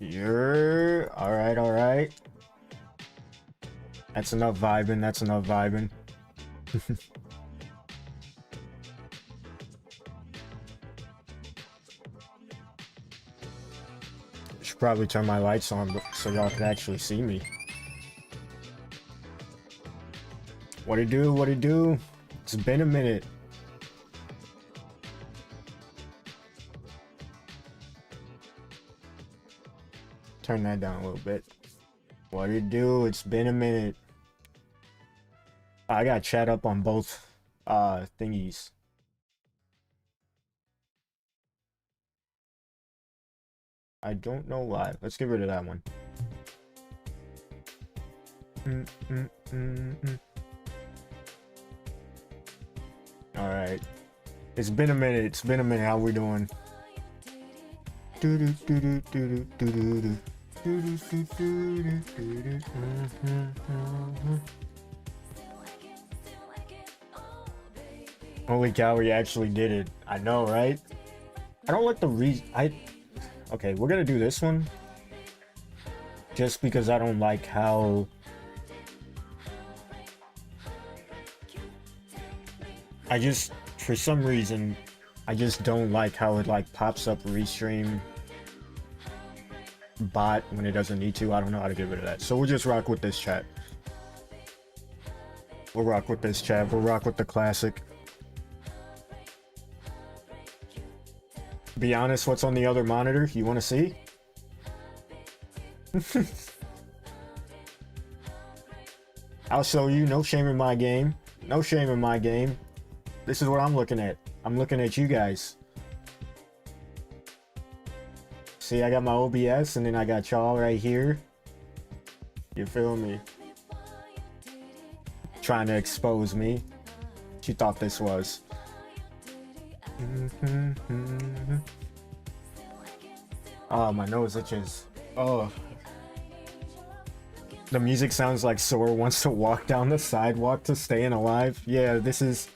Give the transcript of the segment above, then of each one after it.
You're alright, alright. That's enough vibing, that's enough vibing. Should probably turn my lights on so y'all can actually see me. What it do? What it do? It's been a minute. Turn that down a little bit. What it do? It's been a minute. I got chat up on both thingies. I don't know why. Let's get rid of that one. All right. It's been a minute. It's been a minute. How we doing? Holy cow, we actually did it. I know, right? I don't like the okay, we're gonna do this one just because I don't like how for some reason I just don't like how it like pops up restream bot when it doesn't need to. I don't know how to get rid of that, so we'll just rock with this chat. We'll rock with this chat. We'll rock with the classic. Be honest, what's on the other monitor? You want to see? I'll show you. No shame in my game. No shame in my game. This is what I'm looking at. I'm looking at you guys. See, I got my OBS and then I got y'all right here. You feel me? Trying to expose me. What you thought this was? Oh, my nose itches. Oh. The music sounds like Sora wants to walk down the sidewalk to staying alive. Yeah, this is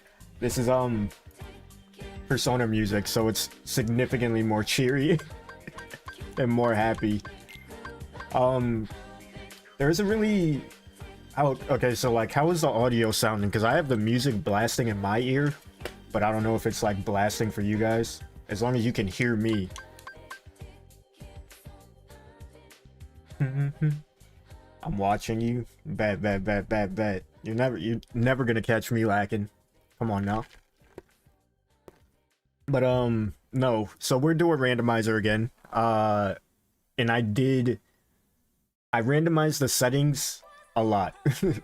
Persona music, so it's significantly more cheery and more happy. There isn't really okay, so like how is the audio sounding? Because I have the music blasting in my ear, but I don't know if it's like blasting for you guys. As long as you can hear me. I'm watching you. Bet. You're never gonna catch me lacking. Come on now. But no. So we're doing randomizer again. And I randomized the settings a lot.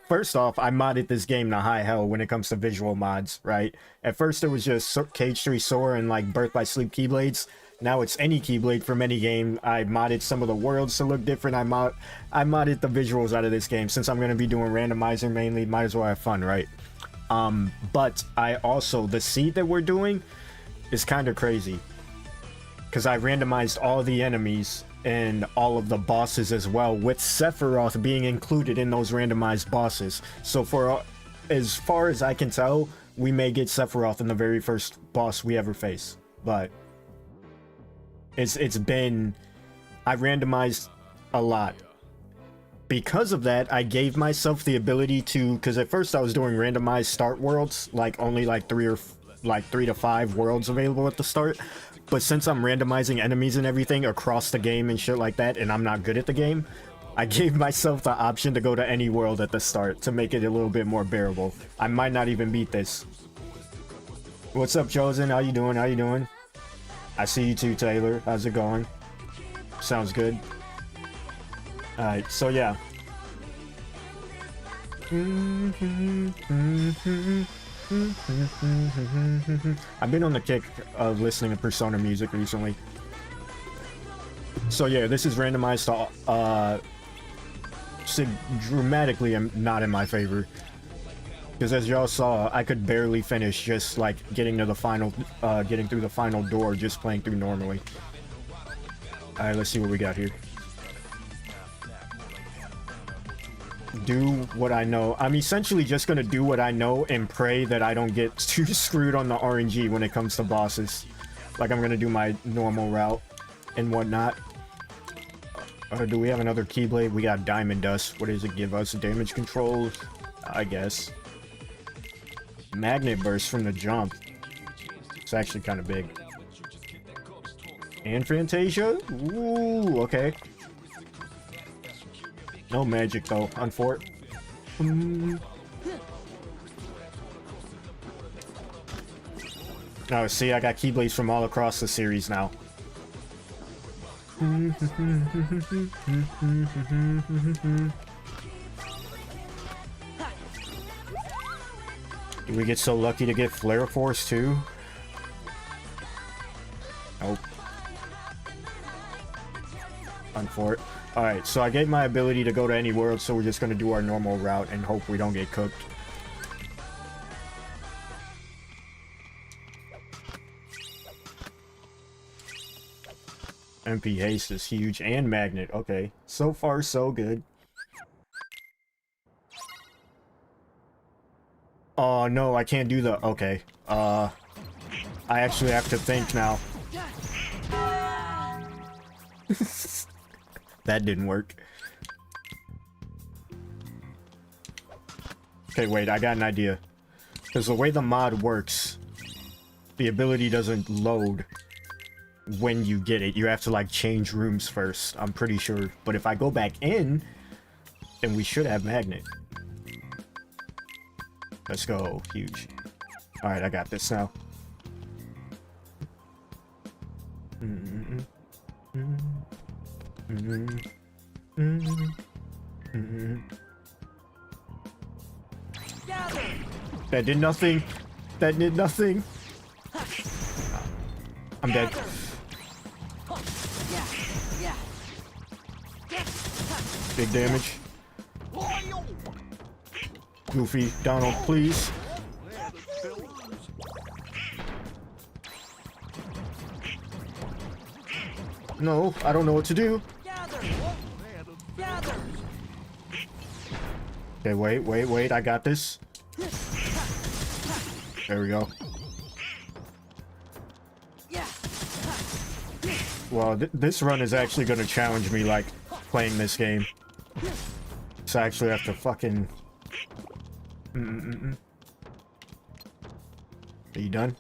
First off, I modded this game to high hell when it comes to visual mods, right? At first it was just Cage 3 Sora and like Birth by Sleep Keyblades. Now it's any Keyblade from any game. I modded some of the worlds to look different. I modded the visuals out of this game. Since I'm going to be doing randomizer mainly, might as well have fun, right? But I also, the seed that we're doing is kind of crazy. Because I randomized all the enemies and all of the bosses as well, with Sephiroth being included in those randomized bosses. So for as far as I can tell, we may get Sephiroth in the very first boss we ever face. But it's been, I randomized a lot. Because of that, I gave myself the ability to, because at first I was doing randomized start worlds, like only like 3 to 5 worlds available at the start. But since I'm randomizing enemies and everything across the game and shit like that, and I'm not good at the game, I gave myself the option to go to any world at the start to make it a little bit more bearable. I might not even beat this. What's up, Chosen? How you doing? How you doing? I see you too, Taylor. How's it going? Sounds good. Alright, so yeah. I've been on the kick of listening to Persona music recently. So yeah, this is randomized to dramatically not in my favor. Because as y'all saw, I could barely finish just like getting to the final, getting through the final door just playing through normally. Alright, let's see what we got here. Do what I know. I'm essentially just gonna do what I know and pray that I don't get too screwed on the RNG when it comes to bosses. Like I'm gonna do my normal route and whatnot. Do we have another Keyblade? We got Diamond Dust. What does it give us? Damage control? I guess. Magnet Burst from the jump. It's actually kind of big. And Fantasia? Ooh, okay. No magic though, unfort. Oh, see, I got Keyblades from all across the series now. Did we get so lucky to get Flare Force too? Nope. Unfort. Alright, so I gave my ability to go to any world, so we're just gonna do our normal route and hope we don't get cooked. MP Haste is huge, and Magnet. Okay, so far so good. Oh no, I can't do the... Okay, I actually have to think now. That didn't work. Okay, wait, I got an idea. Because the way the mod works, the ability doesn't load when you get it. You have to, like, change rooms first, I'm pretty sure. But if I go back in, then we should have Magnet. Let's go. Huge. Alright, I got this now. That did nothing. That did nothing. I'm dead. Big damage. Goofy, Donald, please. No, I don't know what to do. Okay, wait, I got this. There we go. Well, this run is actually going to challenge me, like, playing this game. So I actually have to fucking... Are you done?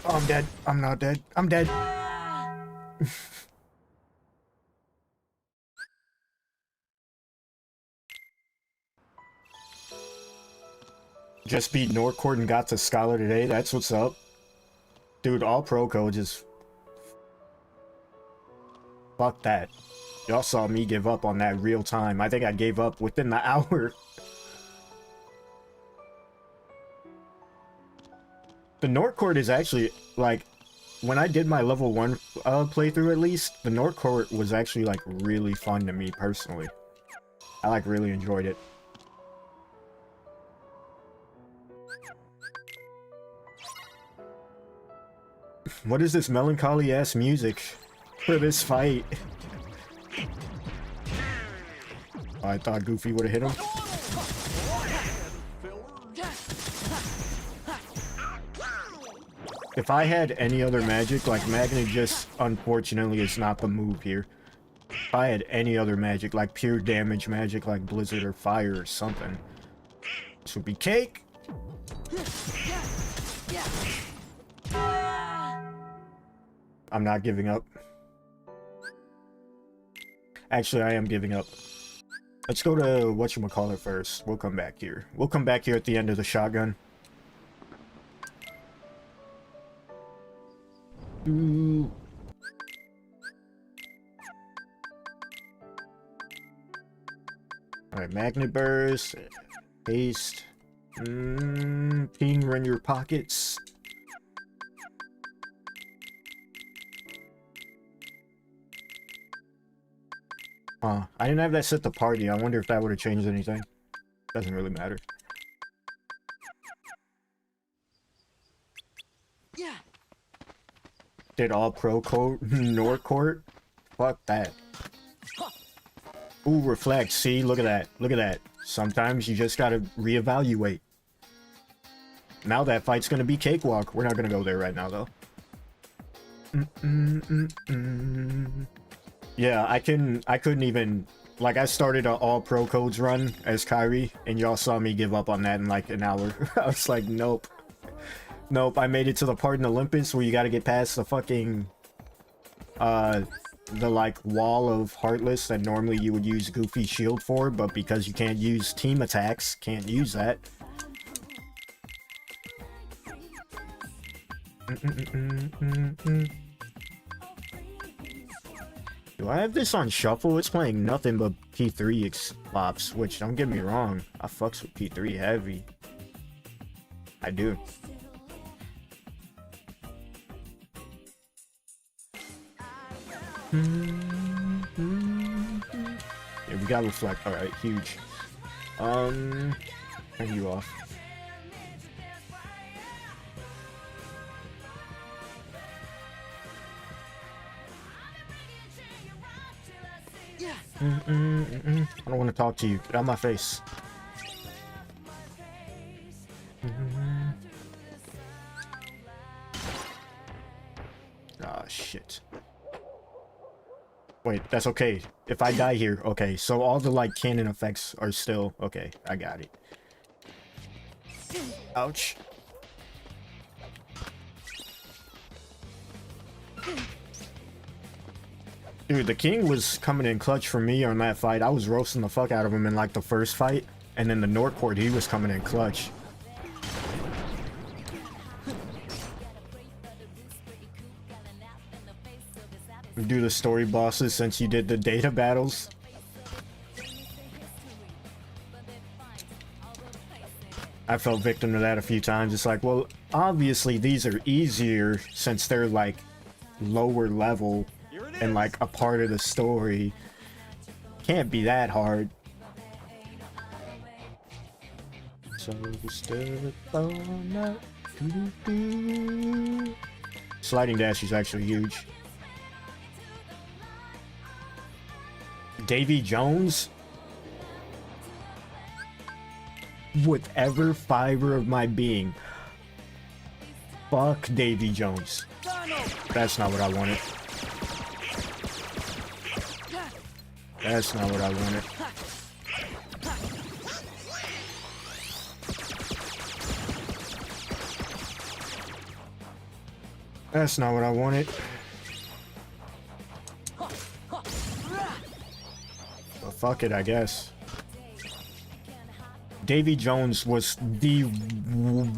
Oh, I'm dead. I'm not dead. I'm dead. Just beat Norcourt and got to Scholar today. That's what's up. Dude, all pro code just... Fuck that. Y'all saw me give up on that real time. I think I gave up within the hour. The Norcourt is actually, like, when I did my level 1 playthrough at least, the Norcourt was actually, like, really fun to me personally. I, like, really enjoyed it. What is this melancholy-ass music for this fight? Oh, I thought Goofy would have hit him. If I had any other magic, like Magnet just unfortunately is not the move here. If I had any other magic, like pure damage magic, like Blizzard or Fire or something, this would be cake. I'm not giving up. Actually, I am giving up. Let's go to whatchamacallit first. We'll come back here. We'll come back here at the end of the shotgun. Ooh. Alright, Magnet Burst. Haste. Ping, run your pockets. I didn't have that set to party. I wonder if that would have changed anything. Doesn't really matter. Yeah. Did all pro code Norcourt? Fuck that. Ooh, reflect. See, look at that. Look at that. Sometimes you just gotta reevaluate. Now that fight's gonna be cakewalk. We're not gonna go there right now, though. Yeah, I couldn't even, like, I started an all pro codes run as Kyrie, and y'all saw me give up on that in like an hour. I was like, nope. Nope, I made it to the part in Olympus where you gotta get past the fucking, the like wall of Heartless that normally you would use Goofy shield for, but because you can't use team attacks, can't use that. Do I have this on shuffle? It's playing nothing but P3 explops, which, don't get me wrong, I fucks with P3 heavy. I do. Yeah, we got reflect. Alright, huge. Turn you off. I don't want to talk to you. Get out of my face. Ah, shit. Wait, that's okay. If I die here, okay. So all the, like, cannon effects are still... Okay, I got it. Ouch. Dude, the king was coming in clutch for me on that fight. I was roasting the fuck out of him in, like, the first fight. And then the Northport, he was coming in clutch. Do the story bosses since you did the data battles. I fell victim to that a few times. It's like, well, obviously these are easier since they're, like, lower level and, like, a part of the story. Can't be that hard. So sliding dash is actually huge. Davy Jones? With every fiber of my being. Fuck Davy Jones. That's not what I wanted. That's not what I wanted. That's not what I wanted. Well, fuck it, I guess. Davy Jones was the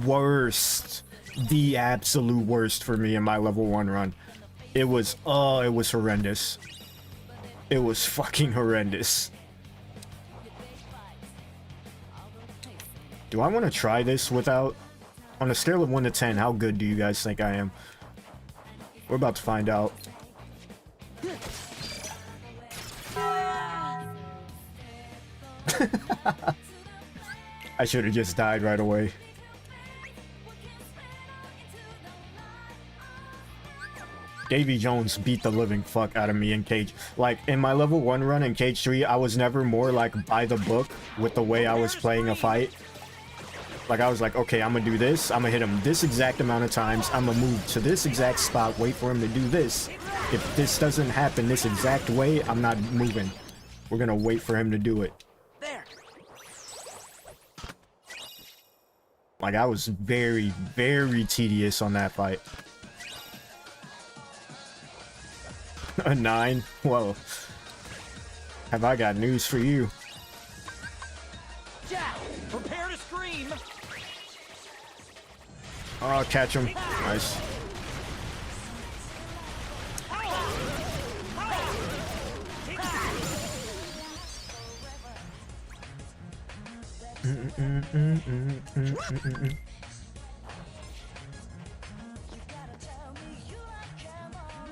worst. The absolute worst for me in my level 1 run. It was horrendous. It was fucking horrendous. Do I want to try this without... On a scale of 1 to 10, how good do you guys think I am? We're about to find out. I should have just died right away. Davy Jones beat the living fuck out of me in Cage. Like, in my level 1 run in Cage 3, I was never more, like, by the book with the way I was playing a fight. Like, I was like, okay, I'm gonna do this. I'm gonna hit him this exact amount of times. I'm gonna move to this exact spot, wait for him to do this. If this doesn't happen this exact way, I'm not moving. We're gonna wait for him to do it. Like, I was very, very tedious on that fight. A 9? Well, have I got news for you. Jack, prepare to scream. Oh, catch him. Nice.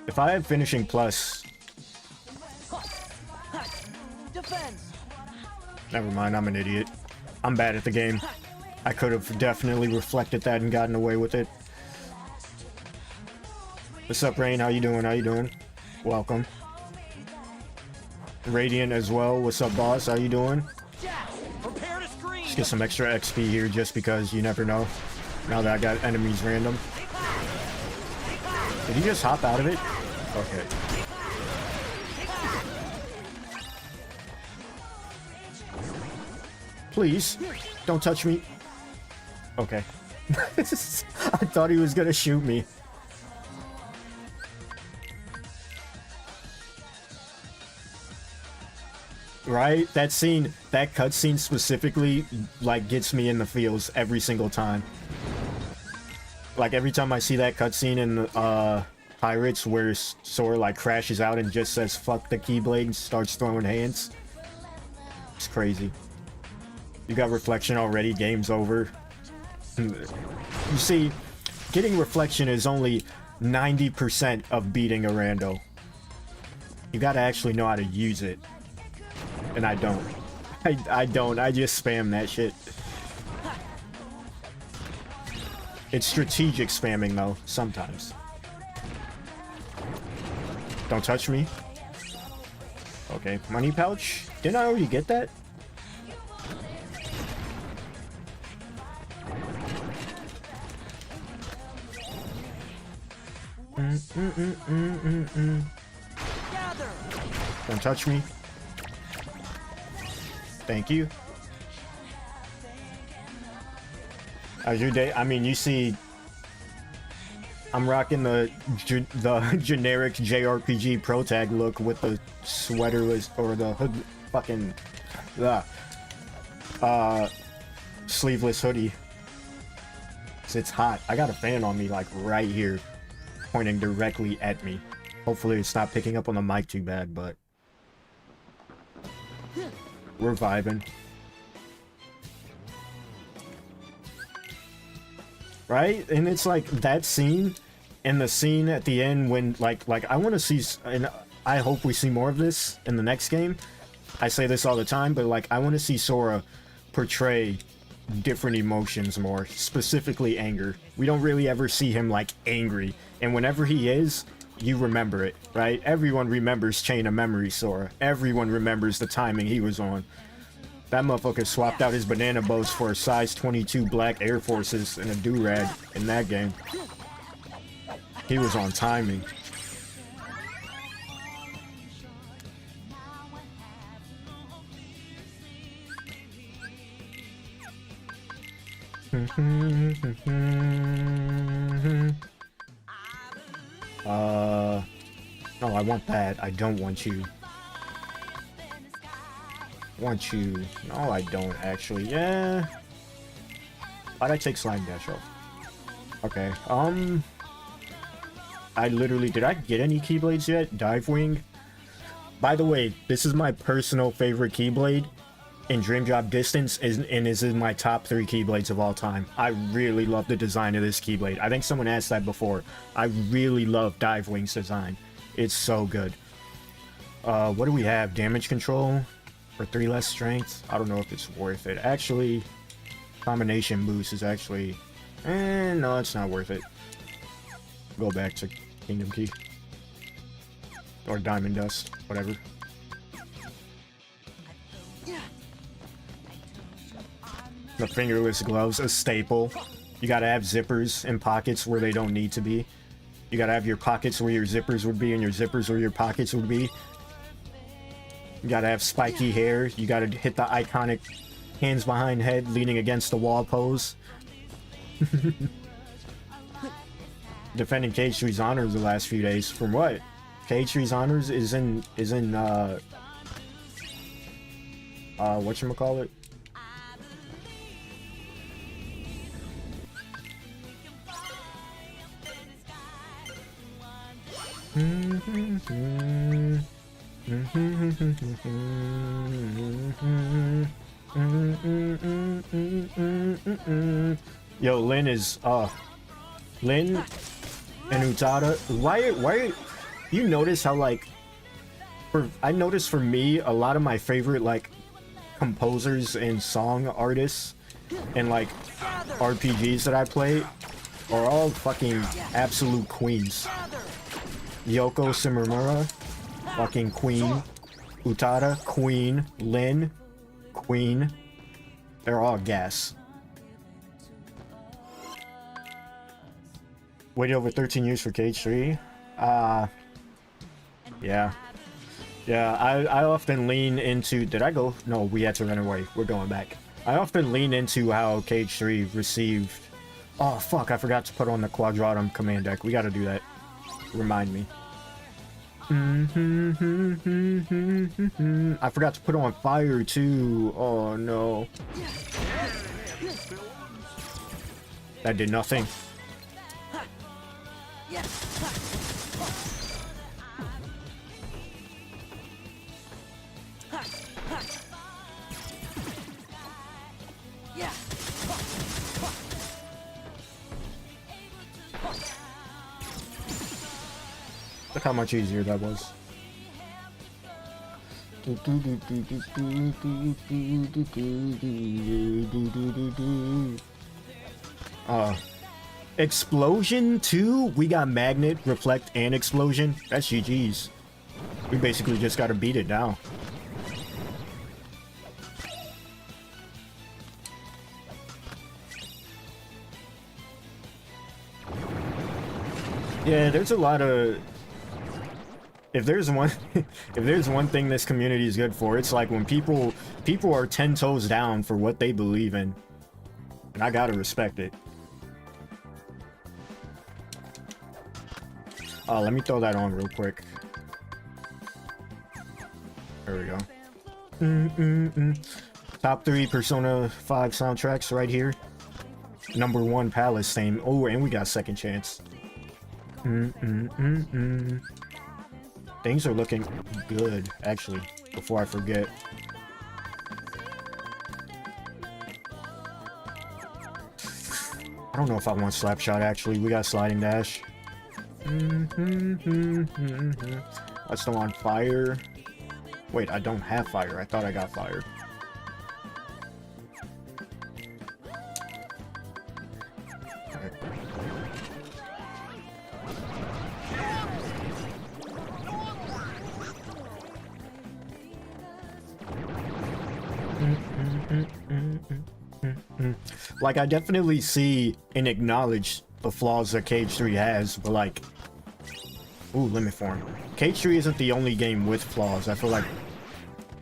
If I had finishing plus... Defense. Never mind, I'm an idiot. I'm bad at the game. I could have definitely reflected that and gotten away with it. What's up, Rain? How you doing? How you doing? Welcome. Radiant as well. What's up, boss? How you doing? Let's get some extra XP here just because you never know. Now that I got enemies random. Did he just hop out of it? Okay. Please, don't touch me. Okay. I thought he was gonna shoot me. Right? That scene, that cutscene specifically, like, gets me in the feels every single time. Like, every time I see that cutscene in Pirates where Sora, like, crashes out and just says, fuck the Keyblade and starts throwing hands. It's crazy. You got Reflection already, game's over. You see, getting Reflection is only 90% of beating a rando. You gotta actually know how to use it. And I don't. I don't. I just spam that shit. It's strategic spamming, though, sometimes. Don't touch me. Okay, money pouch. Didn't I already get that? Don't touch me. Thank you. How's your day? I mean, you see, I'm rocking the generic JRPG pro tag look with the sweaterless or the hood, fucking sleeveless hoodie. 'Cause it's hot. I got a fan on me, like right here, pointing directly at me. Hopefully, it's not picking up on the mic too bad, but we're vibing. Right? And it's like that scene and the scene at the end when like I want to see, and I hope we see more of this in the next game. I say this all the time, but like I want to see Sora portray different emotions more, specifically anger. We don't really ever see him like angry, and whenever he is, you remember it, right? Everyone remembers Chain of Memories Sora. Everyone remembers the timing he was on. That motherfucker swapped out his banana boats for size 22 black Air Forces and a do-rag in that game. He was on timing. No, I want that. I don't want you. Want you. No, I don't actually. Yeah. Why'd I take Slime Dash off? Okay. I literally, did I get any Keyblades yet? Dive Wing. By the way, this is my personal favorite Keyblade in Dream Drop Distance, and is in my top 3 Keyblades of all time. I really love the design of this Keyblade. I think someone asked that before. I really love Dive Wing's design. It's so good. What do we have? Damage control for 3 less strength? I don't know if it's worth it. Actually, combination boost is actually... no, it's not worth it. Go back to Kingdom Key. Or Diamond Dust, whatever. The fingerless gloves, a staple. You gotta have zippers in pockets where they don't need to be. You gotta have your pockets where your zippers would be and your zippers where your pockets would be. You gotta have spiky hair. You gotta hit the iconic hands behind head leaning against the wall pose. Defending Cage3's honors the last few days. From what? Cage3's honors is in whatchamacallit? Yo, Lin is Lin and Utada. Why you notice how like I noticed for me a lot of my favorite like composers and song artists and like RPGs that I play are all fucking absolute queens. Yoko Shimomura, fucking queen. Utada, queen. Lin, queen. They're all gas. Waited over 13 years for Cage 3. Yeah. Yeah, I often lean into... Did I go? No, we had to run away. We're going back. I often lean into how Cage 3 received... Oh, fuck, I forgot to put on the Quadratum command deck. We gotta do that. Remind me. I forgot to put on fire, too. Oh, no. That did nothing. Look how much easier that was. Explosion too? We got Magnet, Reflect, and Explosion. That's GG's. We basically just gotta beat it now. Yeah, there's a lot of... If there's one thing this community is good for, it's like when people are 10 toes down for what they believe in. And I gotta respect it. Let me throw that on real quick. There we go. Top 3 Persona 5 soundtracks right here. Number 1 Palace theme. Oh, and we got Second Chance. Things are looking good, actually, before I forget. I don't know if I want Slapshot, actually. We got Sliding Dash. Let's go on Fire. Wait, I don't have Fire. I thought I got Fire. Like, I definitely see and acknowledge the flaws that Cage 3 has, but like... Ooh, Limit Form. Cage 3 isn't the only game with flaws. I feel like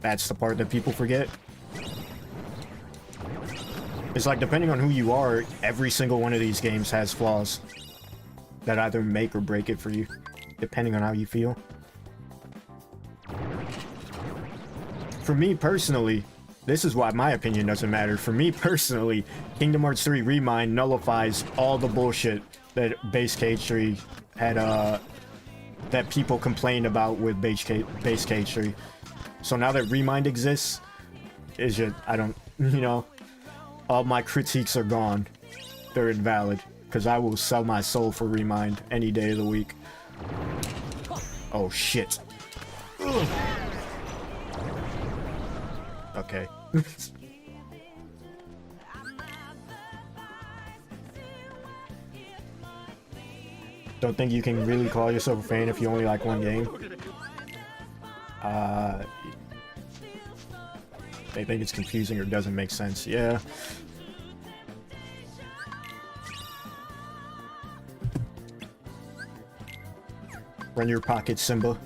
that's the part that people forget. It's like, depending on who you are, every single one of these games has flaws that either make or break it for you, depending on how you feel. For me personally, this is why my opinion doesn't matter. For me personally, Kingdom Hearts 3 Remind nullifies all the bullshit that base Cage 3 had, that people complained about with base Cage 3. So now that Remind exists, it's just, I don't, you know, all my critiques are gone. They're invalid. Because I will sell my soul for Remind any day of the week. Oh, shit. Ugh. Okay. Don't think you can really call yourself a fan if you only like one game. They think it's confusing or doesn't make sense. Yeah. Run your pocket, Simba.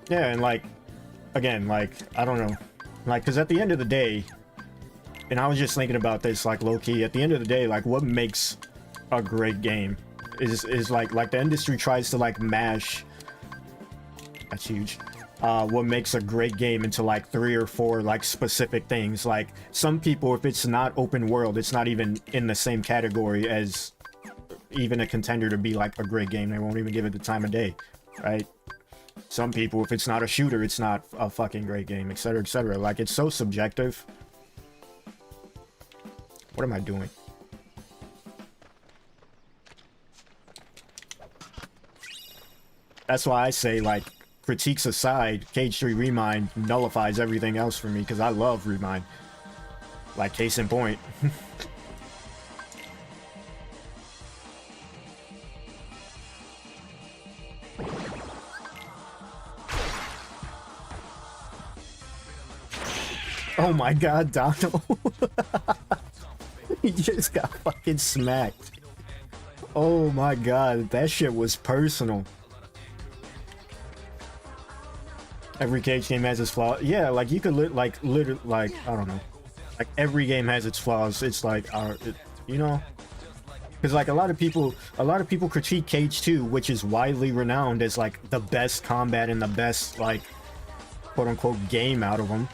Yeah, and like, again, like, I don't know. Like, because at the end of the day, and I was just thinking about this, like, low-key, at the end of the day, like, what makes a great game is like the industry tries to, like, mash... That's huge. What makes a great game into, like, 3 or 4, like, specific things. Like, some people, if it's not open world, it's not even in the same category as even a contender to be, like, a great game. They won't even give it the time of day, right? Some people, if it's not a shooter, it's not a fucking great game, etc., etc. Like, it's so subjective. What am I doing? That's why I say, like, critiques aside, Cage 3 Remind nullifies everything else for me, because I love Remind. Like, case in point. Oh my god, Donald. He just got fucking smacked. Oh my god, that shit was personal. Every Cage game has its flaws. Yeah, like you could literally, like, I don't know. Like every game has its flaws. It's like, you know, because like a lot of people critique Cage 2, which is widely renowned as like the best combat and the best like quote unquote game out of them.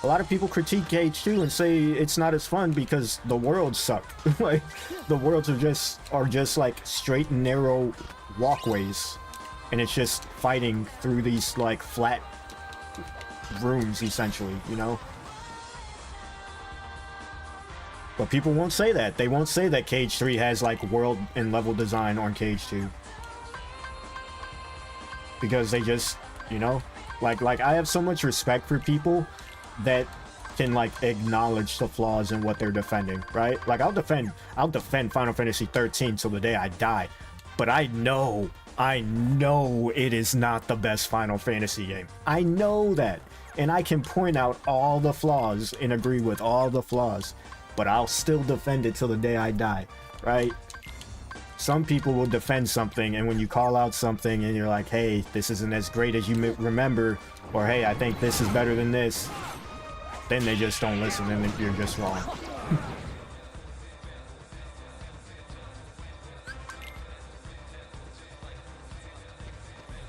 A lot of people critique Cage 2 and say it's not as fun because the worlds suck. Like the worlds are just like straight and narrow walkways, and it's just fighting through these like flat rooms essentially, you know. But people won't say that. They won't say that Cage 3 has like world and level design on Cage 2. Because they just, you know, like I have so much respect for people that can like acknowledge the flaws in what they're defending, right? Like I'll defend Final Fantasy 13 till the day I die. But I know it is not the best Final Fantasy game. I know that. And I can point out all the flaws and agree with all the flaws. But I'll still defend it till the day I die, right? Some people will defend something, and when you call out something and you're like, hey, this isn't as great as you remember, or hey, I think this is better than this, then they just don't listen and you're just wrong.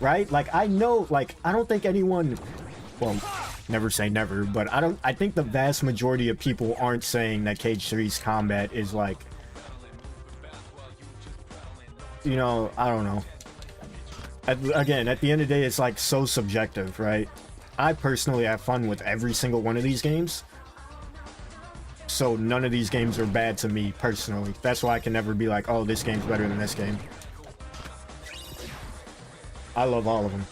Right? Like, I know, like, I don't think anyone, well, never say never, but I think the vast majority of people aren't saying that Cage 3's combat is like, you know, I don't know. Again, at the end of the day, it's like so subjective, right? I personally have fun with every single one of these games. So none of these games are bad to me personally. That's why I can never be like, oh, this game's better than this game. I love all of them.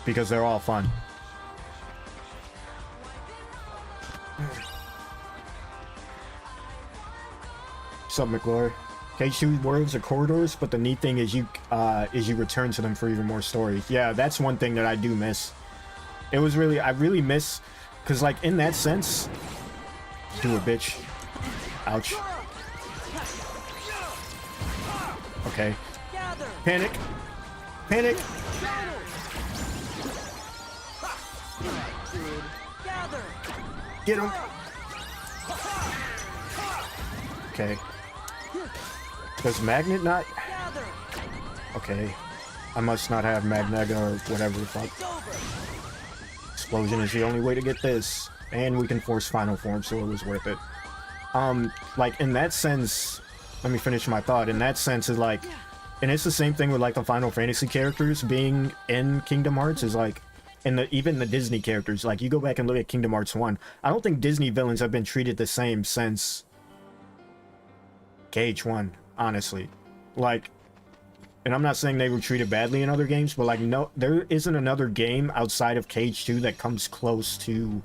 Because they're all fun. What's up, McLaurin? Cage 2 worlds are corridors, but the neat thing is you return to them for even more story. Yeah, that's one thing that I do miss. It was really, I really miss, because like in that sense, do it, bitch. Ouch. Okay. Panic. Panic. Get him. Okay. Does Magnet not? Okay. I must not have Magnega or whatever the fuck. Explosion is the only way to get this. And we can force final form, so it was worth it. Like, in that sense, let me finish my thought. In that sense, is like, and it's the same thing with, like, the Final Fantasy characters being in Kingdom Hearts, is like, and even the Disney characters, like, you go back and look at Kingdom Hearts 1, I don't think Disney villains have been treated the same since Cage 1, honestly. Like, and I'm not saying they were treated badly in other games, but, like, no, there isn't another game outside of Cage 2 that comes close to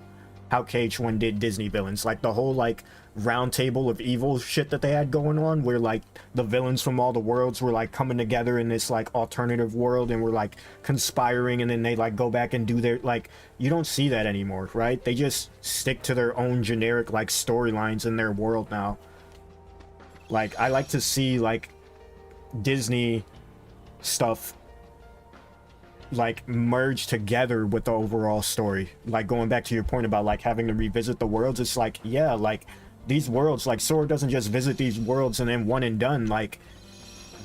how Cage 1 did Disney villains. Like, the whole, like, round table of evil shit that they had going on, where, like, the villains from all the worlds were, like, coming together in this, like, alternative world, and were, like, conspiring, and then they, like, go back and do their, like, you don't see that anymore, right? They just stick to their own generic, like, storylines in their world now. Like, I like to see, like, Disney stuff like merge together with the overall story. Like, going back to your point about like having to revisit the worlds, it's like, yeah, like these worlds, like Sora doesn't just visit these worlds and then one and done. Like,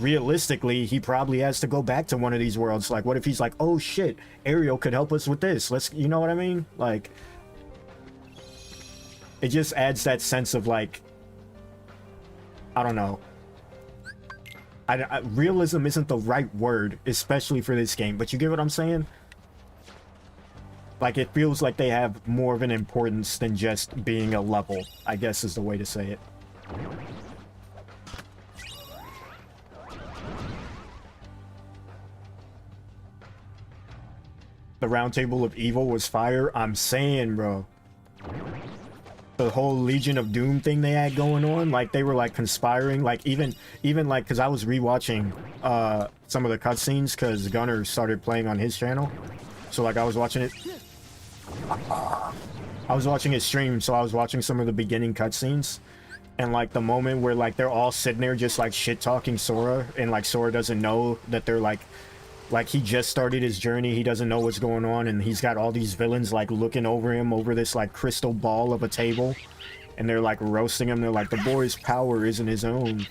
realistically, he probably has to go back to one of these worlds. Like, what if he's like, oh shit, Ariel could help us with this, let's, you know what I mean? Like, it just adds that sense of like, I don't know, realism isn't the right word, especially for this game, but you get what I'm saying? Like, it feels like they have more of an importance than just being a level, I guess is the way to say it. The round table of evil was fire. I'm saying, bro. The whole Legion of Doom thing they had going on, like they were like conspiring, like even like, because I was rewatching some of the cutscenes because Gunner started playing on his channel, so like I was watching it. I was watching his stream, so I was watching some of the beginning cutscenes, And like the moment where like they're all sitting there just like shit talking Sora, and like Sora doesn't know that they're like he just started his journey, he doesn't know what's going on, and he's got all these villains like looking over him over this like crystal ball of a table, and they're like roasting him. They're like, the boy's power isn't his own.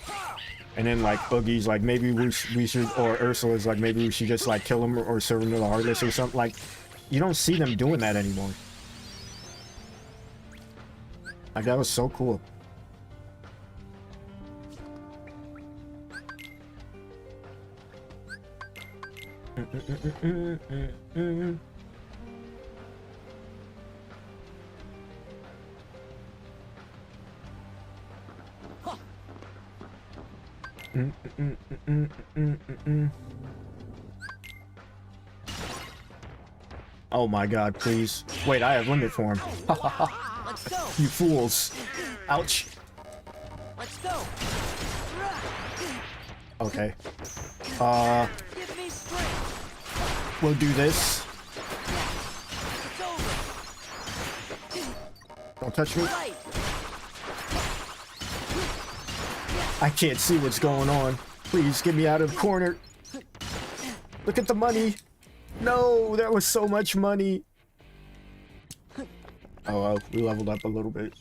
And then like Boogie's like, maybe we should, or Ursula's like, maybe we should just like kill him or serve him to the Heartless or something. Like, you don't see them doing that anymore. Like, that was so cool. Oh my god, please. Wait, I have limit form. Let's go. You fools. Ouch. Let's go. Okay. Give me strength. We'll do this. It's over. Don't touch me. Fight. I can't see what's going on. Please get me out of the corner. Look at the money. No, that was so much money. Oh well, we leveled up a little bit.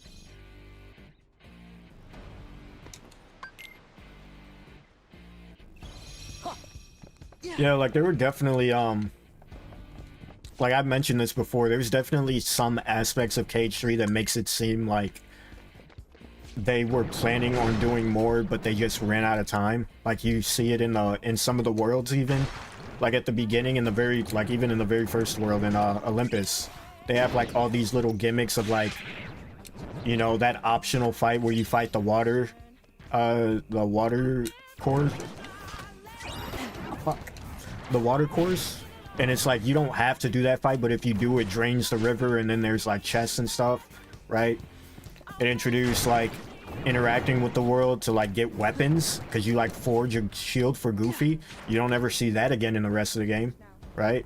Yeah, like there were definitely like I've mentioned this before, there's definitely some aspects of Cage 3 that makes it seem like they were planning on doing more, but they just ran out of time. Like you see it in some of the worlds, even like at the beginning, in the very even in the very first world in Olympus, they have like all these little gimmicks of like, you know, that optional fight where you fight the water core. Fuck. The water course, and it's like you don't have to do that fight, but if you do, it drains the river, and then there's like chests and stuff, right? It introduced like interacting with the world to like get weapons, because you like forge a shield for Goofy. You don't ever see that again in the rest of the game, right?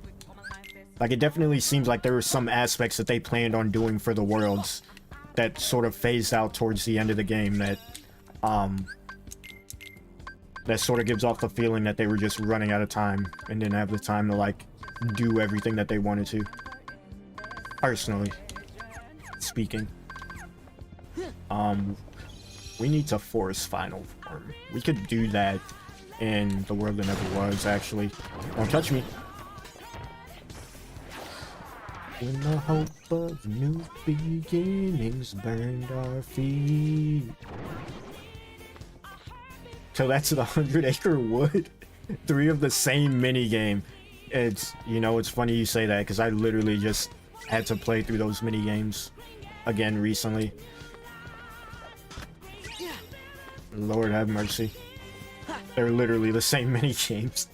Like it definitely seems like there were some aspects that they planned on doing for the worlds that sort of phased out towards the end of the game, that that sort of gives off the feeling that they were just running out of time and didn't have the time to like do everything that they wanted to. Personally speaking. We need to force final form. We could do that in the world that never was, actually. Don't touch me. When the hope of new beginnings burned our feet. So that's the 100-acre wood. 3 of the same mini game. It's, you know, it's funny you say that, because I literally just had to play through those mini games again recently. Lord have mercy. They're literally the same mini games.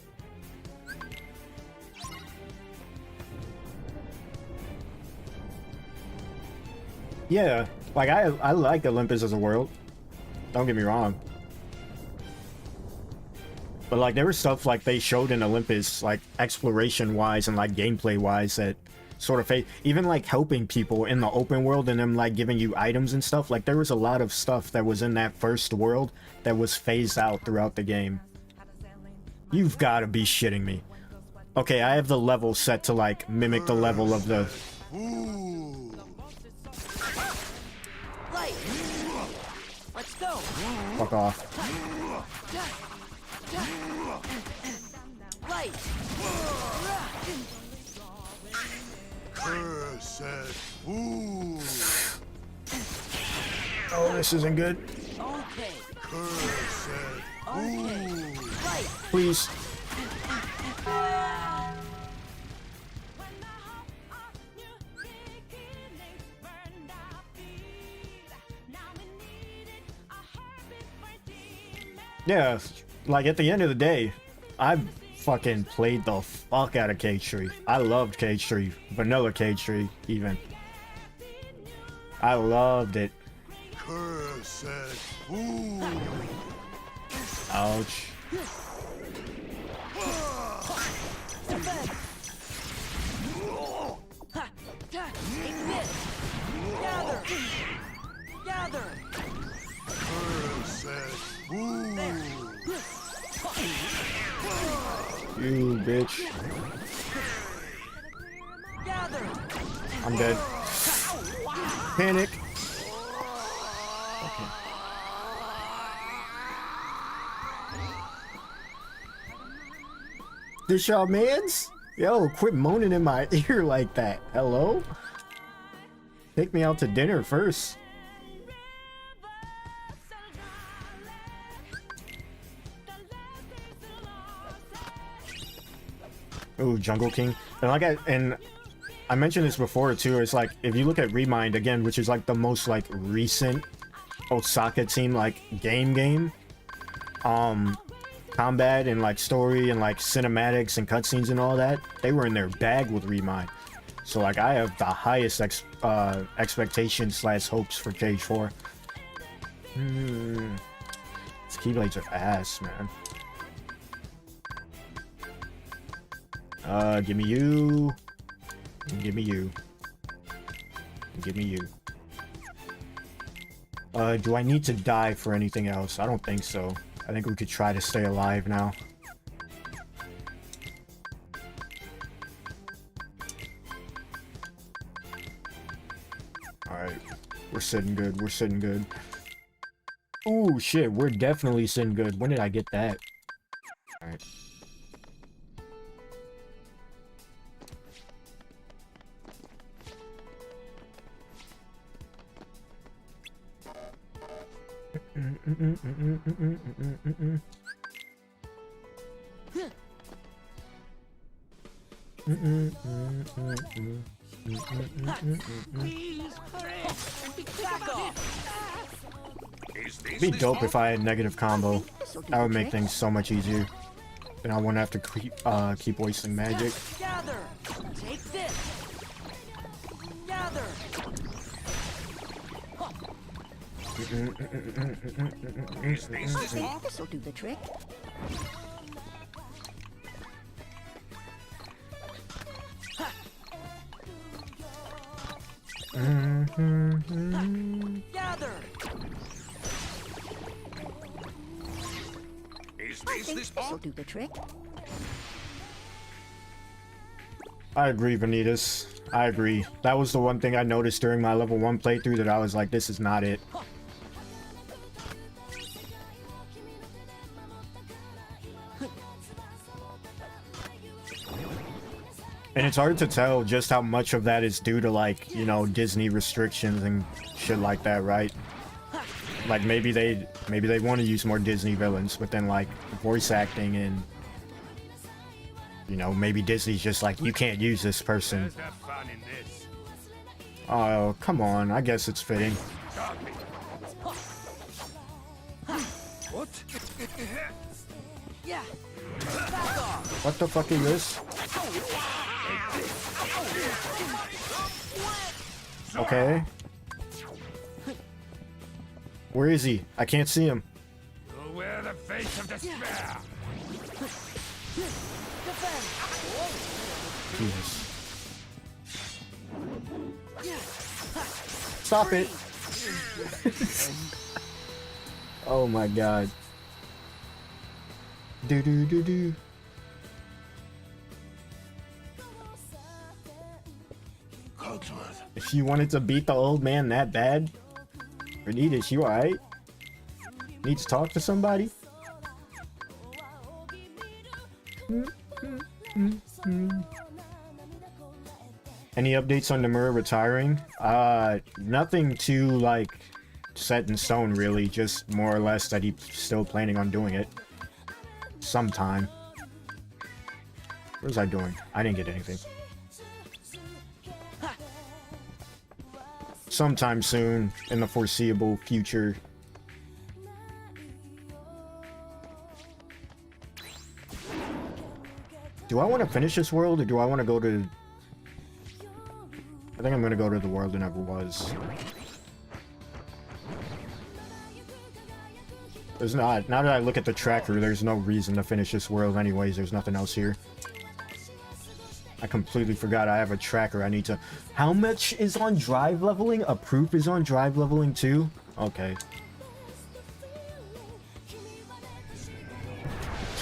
Yeah, like I like Olympus as a world. Don't get me wrong. But like there was stuff like they showed in Olympus, like exploration wise and like gameplay wise, that sort of even like helping people in the open world and them like giving you items and stuff. Like there was a lot of stuff that was in that first world that was phased out throughout the game. You've got to be shitting me. Okay, I have the level set to like mimic the level of the... Let's go. Fuck off. Light. Oh, this isn't good. Okay. Okay. Light. Please. Yeah, like at the end of the day, I fucking played the fuck out of Cage 3. I loved Cage 3, vanilla Cage 3 even. I loved it. Ouch. Gather. Gather. bitch. Gather. I'm dead. Panic. Okay. This y'all mans? Yo, quit moaning in my ear like that. Hello? Take me out to dinner first. Ooh, Jungle King. And I mentioned this before too. It's like if you look at Remind again, which is like the most like recent Osaka team like game, combat and like story and like cinematics and cutscenes and all that, they were in their bag with Remind. So like I have the highest expectations / hopes for Cage 4. These Keyblades are ass, man. Give me you. Give me you. Give me you. Do I need to die for anything else? I don't think so. I think we could try to stay alive now. Alright. We're sitting good. We're sitting good. Ooh, shit. We're definitely sitting good. When did I get that? Alright. It'd be dope if I had negative combo. That would make things so much easier. Then I wouldn't have to keep wasting magic. Gather. Take this. Gather. Yeah, this'll do the trick. Gather. I think this'll do the trick. I agree, Vanitas. I agree. That was the one thing I noticed during my level 1 playthrough that I was like, this is not it. And it's hard to tell just how much of that is due to, like, you know, Disney restrictions and shit like that, right? Like maybe they want to use more Disney villains, but then like voice acting and, you know, maybe Disney's just like, you can't use this person. Oh, come on. I guess it's fitting. What? Yeah. What the fuck is this? Okay. Where is he? I can't see him. You'll wear the face of despair. Jesus. Stop it. Oh my god. Do do do do. If you wanted to beat the old man that bad, Vanitas, you alright? Need to talk to somebody? Any updates on Nomura retiring? Nothing too, like, set in stone, really. Just more or less that he's still planning on doing it. Sometime. What was I doing? I didn't get anything. Sometime soon, in the foreseeable future. Do I want to finish this world, or do I want to go to... I think I'm going to go to the world it never was. There's not... Now that I look at the tracker, there's no reason to finish this world anyways. There's nothing else here. I completely forgot I have a tracker I need to... How much is on drive leveling? A proof is on drive leveling too? Okay.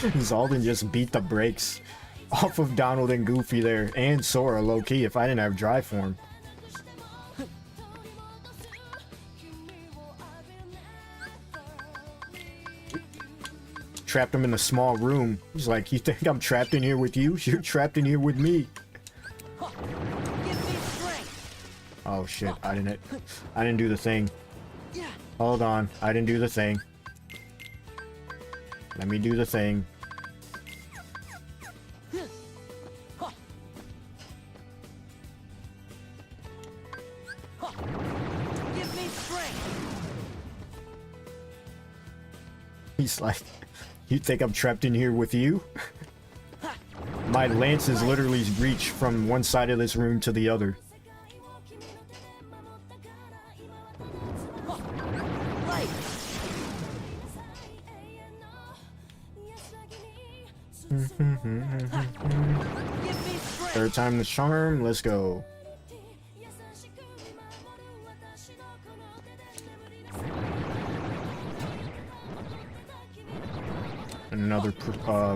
Zaldin just beat the brakes. off of Donald and Goofy there, and Sora, low-key, if I didn't have Dry Form. Trapped him in a small room. He's like, you think I'm trapped in here with you? You're trapped in here with me. Oh shit, I didn't do the thing. Hold on, I didn't do the thing. Let me do the thing. Give me strength. He's like, you think I'm trapped in here with you? My lances literally reach from one side of this room to the other. Light. Give me strength. Third time the charm, let's go. Another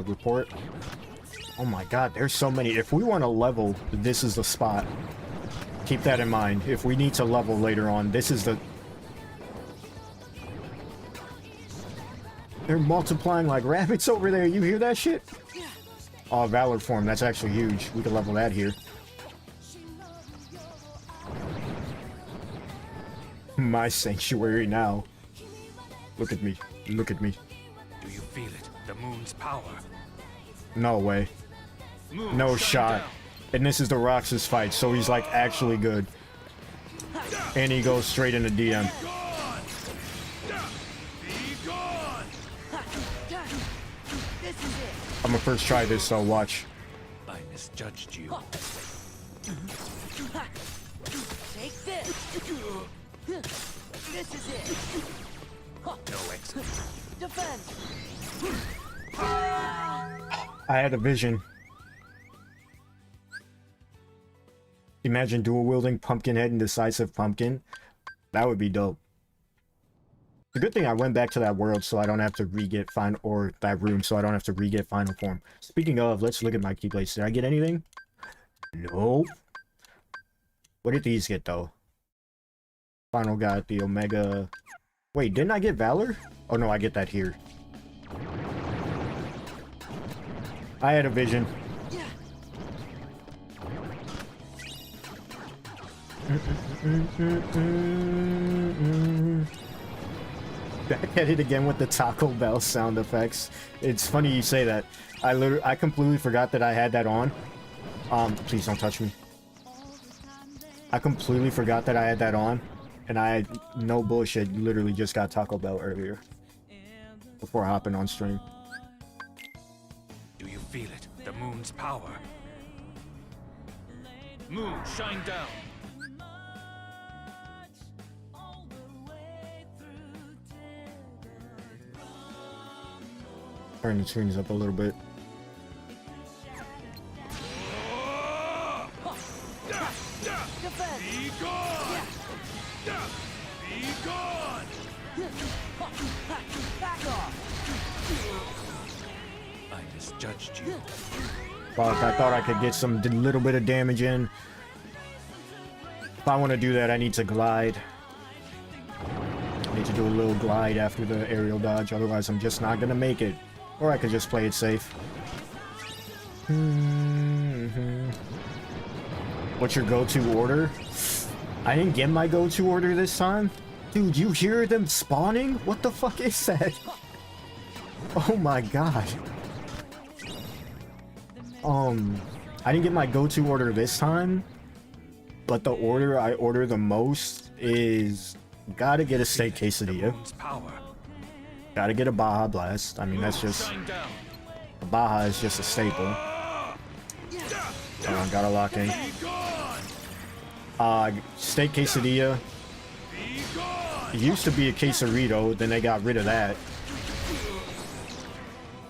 report. Oh my god, there's so many. If we want to level, this is the spot. Keep that in mind. If we need to level later on, this is the... They're multiplying like rabbits over there. You hear that shit? Oh, Valor form. That's actually huge. We can level that here. My sanctuary now. Look at me. Look at me. Do you feel it? The moon's power. No way. Moon, No shine shot. down. And this is the Roxas fight, so he's like actually good. And he goes straight into DM. Gone. Be gone. This is it. I'm gonna first try this, so watch. I misjudged you. Take this. This is it. No exit. Defend. I had a vision. Imagine dual wielding Pumpkinhead and Decisive Pumpkin. That would be dope. The good thing I went back to that world so I don't have to re-get final, or that room so I don't have to re-get final form. Speaking of, let's look at my keyblades. Did I get anything? Nope. What did these get though? Final got the Omega. Wait, didn't I get Valor? Oh no, I get that here. I had a vision. Back at it again with the Taco Bell sound effects. It's funny you say that. I completely forgot that I had that on. Please don't touch me. I completely forgot that I had that on, and I, no bullshit, literally just got Taco Bell earlier before hopping on stream. Do you feel it? The moon's power. Moon, shine down. Turn the tunes up a little bit. Be gone. Be gone. Back off. I misjudged you. Fuck, I thought I could get some little bit of damage in. If I want to do that, I need to glide. I need to do a little glide after the aerial dodge, otherwise I'm just not gonna make it. Or I could just play it safe. What's your go-to order? I didn't get my go-to order this time. Dude, you hear them spawning? What the fuck is that? Oh my god. I didn't get my go-to order this time, but the order I order the most is gotta get a steak quesadilla. Moon's power. Gotta get a Baja Blast. I mean, that's Moon, just... shine down. A Baja is just a staple. Gotta lock in. Be gone. Steak quesadilla. Be gone. It used to be a quesarito, then they got rid of that.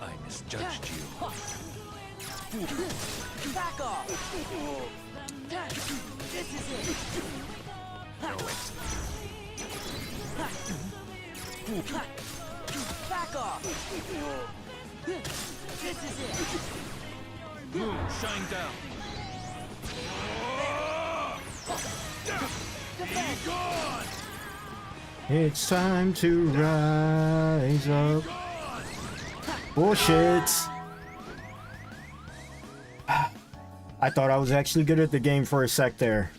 I misjudged you. Back off. This is it. No exit. Back off. This is it. Move, shine down. Defend. Be gone. It's time to rise up. Gone. Bullshit. I thought I was actually good at the game for a sec there.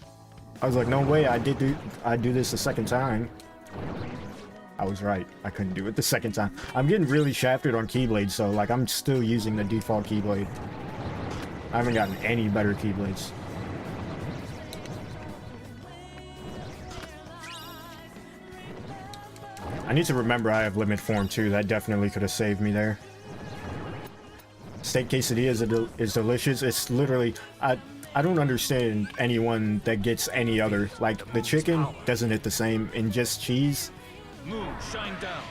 I was like, no way, I do this the second time. I was right. I couldn't do it the second time. I'm getting really shafted on Keyblades, so like I'm still using the default Keyblade. I haven't gotten any better Keyblades. I need to remember I have limit form too. That definitely could have saved me there. Steak quesadilla is delicious. It's literally I don't understand anyone that gets any other. Like the chicken doesn't hit the same in just cheese. Move, shine down.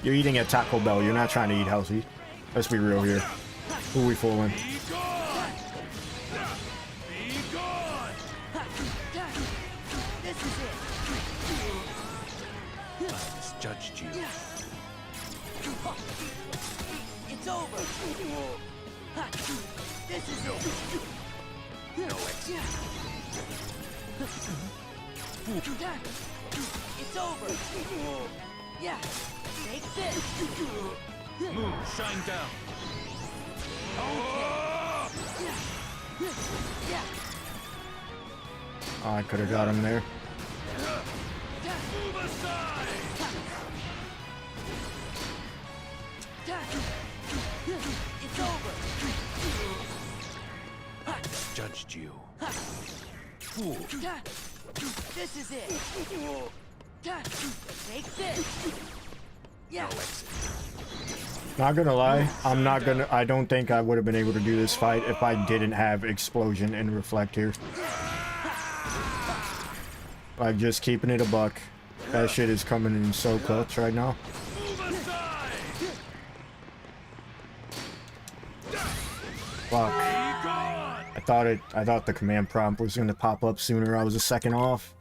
You're eating at Taco Bell. You're not trying to eat healthy. Let's be real here. Who are we fooling? Be gone. Be gone. This is it. I misjudged you. It's over. This is it. No exit. It's over. Yeah. Take this. Move, shine down. Yeah. Oh, I could have got him there. Move aside. It's over. I misjudged you. Fool. This is it. Take this. Yeah. No exit. Not gonna lie, I don't think I would have been able to do this fight if I didn't have explosion and reflect here. Like, just keeping it a buck. That shit is coming in so clutch right now. Move aside. Fuck. Be gone. I thought the command prompt was gonna pop up sooner. I was a second off.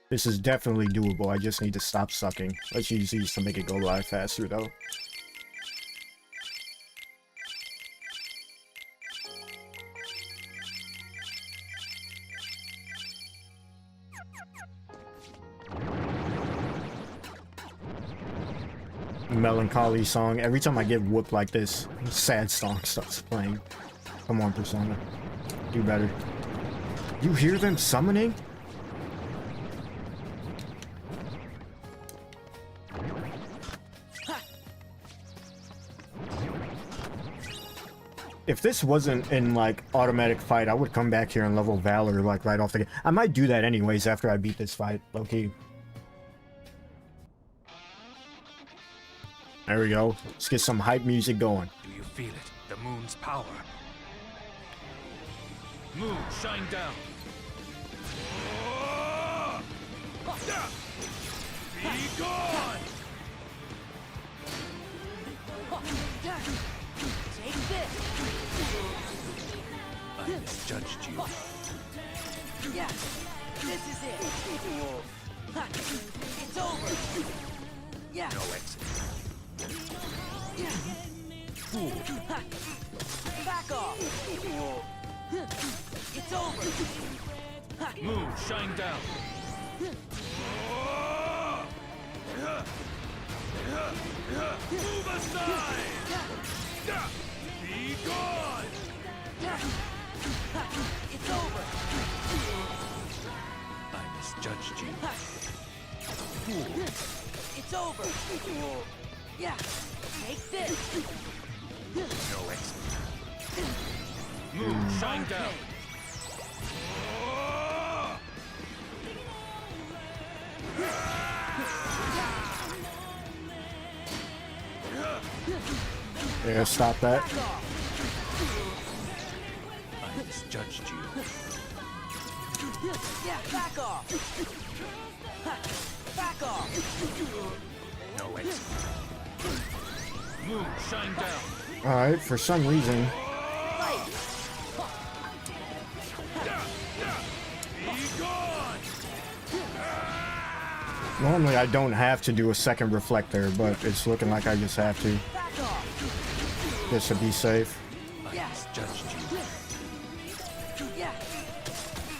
This is definitely doable. I just need to stop sucking. Let's use these to make it go by faster though. Melancholy song. Every time I get whooped like this, sad song starts playing. Come on, Persona. Do better. You hear them summoning? If this wasn't in like automatic fight, I would come back here and level Valor like right off the gate. I might do that anyways after I beat this fight, low-key. There we go. Let's get some hype music going. Do you feel it? The moon's power. Move, shine down. Be gone. Take this. I misjudged you. Yeah. This is it. It's over. Yeah. No exit. Fool. Back off. It's over. Move, shine down. Move aside. Be gone. It's over. I misjudged you. Fool. It's over. Yeah. Take this. No exit. Move, shine down. Yeah, stop that. Back off. I misjudged you. Yeah. Back off. Back off. No exit. Move, shine down. Alright, for some reason. Fight. Be gone. Normally I don't have to do a second reflector, but it's looking like I just have to. Back off. Just to be safe. I misjudged you. Yeah.